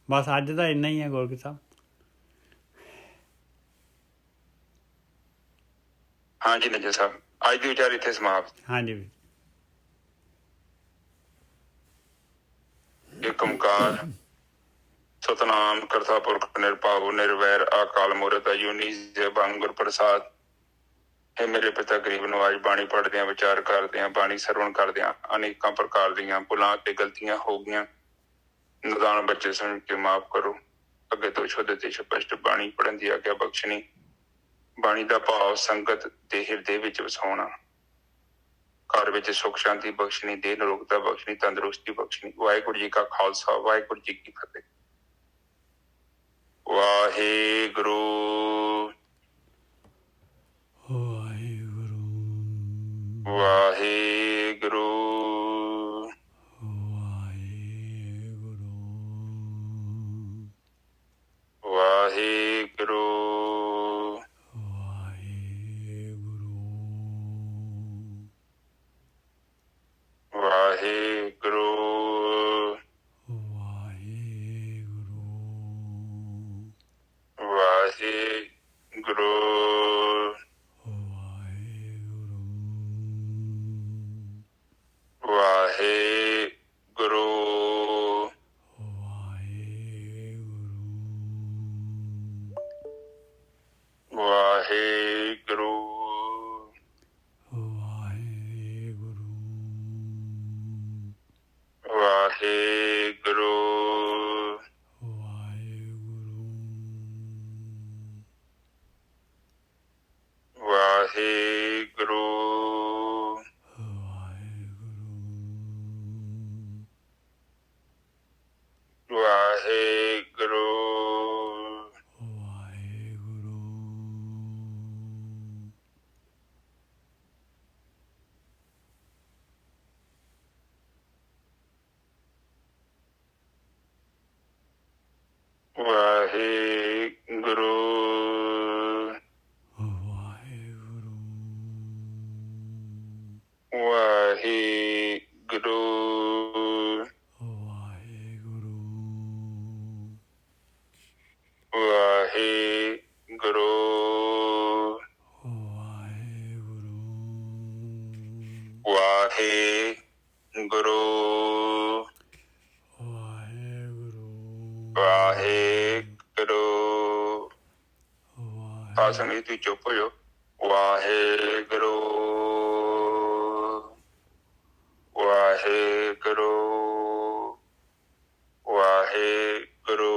ਬਸ ਅੱਜ ਦਾ ਇੰਨਾ ਹੀ ਹੈ ਗੋਲਕੀ ਸਾਹਿਬ। ਹਾਂਜੀ ਨਜਰ ਸਾਹਿਬ, ਅੱਜ ਦੀ ਵਿਚਾਰ ਇੱਥੇ ਸਮਾਪਤ। ਹਾਂਜੀ। ਏਕ ਓਂਕਾਰ ਸਤਨਾਮ ਕਰਤਾ ਪੁਰਖ ਨਿਰਭਉ ਨਿਰਵੈਰ ਅਕਾਲ ਮੂਰਤ ਅਜੂਨੀ ਸੈਭੰ ਗੁਰ ਪ੍ਰਸਾਦ। ਇਹ ਮੇਰੇ ਪਿਤਾ ਗਰੀਬ ਨਵਾਜ ਬਾਣੀ ਪੜ੍ਹਦਿਆਂ, ਵਿਚਾਰ ਕਰਦਿਆਂ, ਬਾਣੀ ਸਰਵਣ ਕਰਦਿਆਂ ਅਨੇਕਾਂ ਪ੍ਰਕਾਰ ਦੀਆਂ ਭੁੱਲਾਂ ਤੇ ਗਲਤੀਆਂ ਹੋ ਗਈਆਂ। ਨਿਦਾਨ ਬੱਚੇ ਸਮਝ ਕੇ ਮਾਫ ਕਰੋ। ਅੱਗੇ ਤੋਂ ਸ਼ੁੱਧ ਤੇ ਸਪਸ਼ਟ ਬਾਣੀ ਪੜ੍ਹਨ ਦੀ ਆਗਿਆ ਬਖਸ਼ਣੀ। ਬਾਣੀ ਦਾ ਭਾਵ ਸੰਗਤ ਦੇ ਹਿਰਦੇ ਵਿੱਚ ਵਸਾਉਣਾ, ਘਰ ਵਿੱਚ ਸੁੱਖ ਸ਼ਾਂਤੀ ਬਖਸ਼ਣੀ, ਦੇਹ ਨਿਰੋਗਤਾ ਬਖਸ਼ਣੀ, ਤੰਦਰੁਸਤੀ ਬਖਸ਼ਣੀ। ਵਾਹਿਗੁਰੂ ਜੀ ਕਾ ਖਾਲਸਾ, ਵਾਹਿਗੁਰੂ ਜੀ ਕੀ ਫਤਿਹ। ਵਾਹਿਗੁਰੂ ਵਾਹਿਗੁਰੂ ਵਾਹਿਗੁਰੂ ਵਾਹਿਗੁਰੂ ਵਾਹਿਗੁਰੂ ਵਾਹਿਗੁਰੂ ਵਾਹਿਗੁਰੂ ਵਾਹਿਗੁਰੂ ਵਾਹਿਗੁਰੂ ਵਾਹਿਗੁਰੂ ਵਾਹਿਗੁਰੂ ਵਾਹਿਗੁਰੂ ਵਾਹਿਗੁਰੂ ਵਾਹਿਗੁਰੂ ਵਾਹਿਗੁਰੂ ਆਸਣ ਇਹ ਤੁਸੀਂ ਚੁੱਪ ਹੋ ਜਾਓ। ਵਾਹਿਗੁਰੂ ਵਾਹਿਗੁਰੂ ਵਾਹਿਗੁਰੂ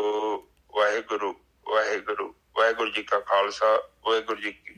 ਵਾਹਿਗੁਰੂ ਵਾਹਿਗੁਰੂ ਵਾਹਿਗੁਰੂ ਜੀ ਕਾ ਖਾਲਸਾ ਵਾਹਿਗੁਰੂ ਜੀ ਕੀ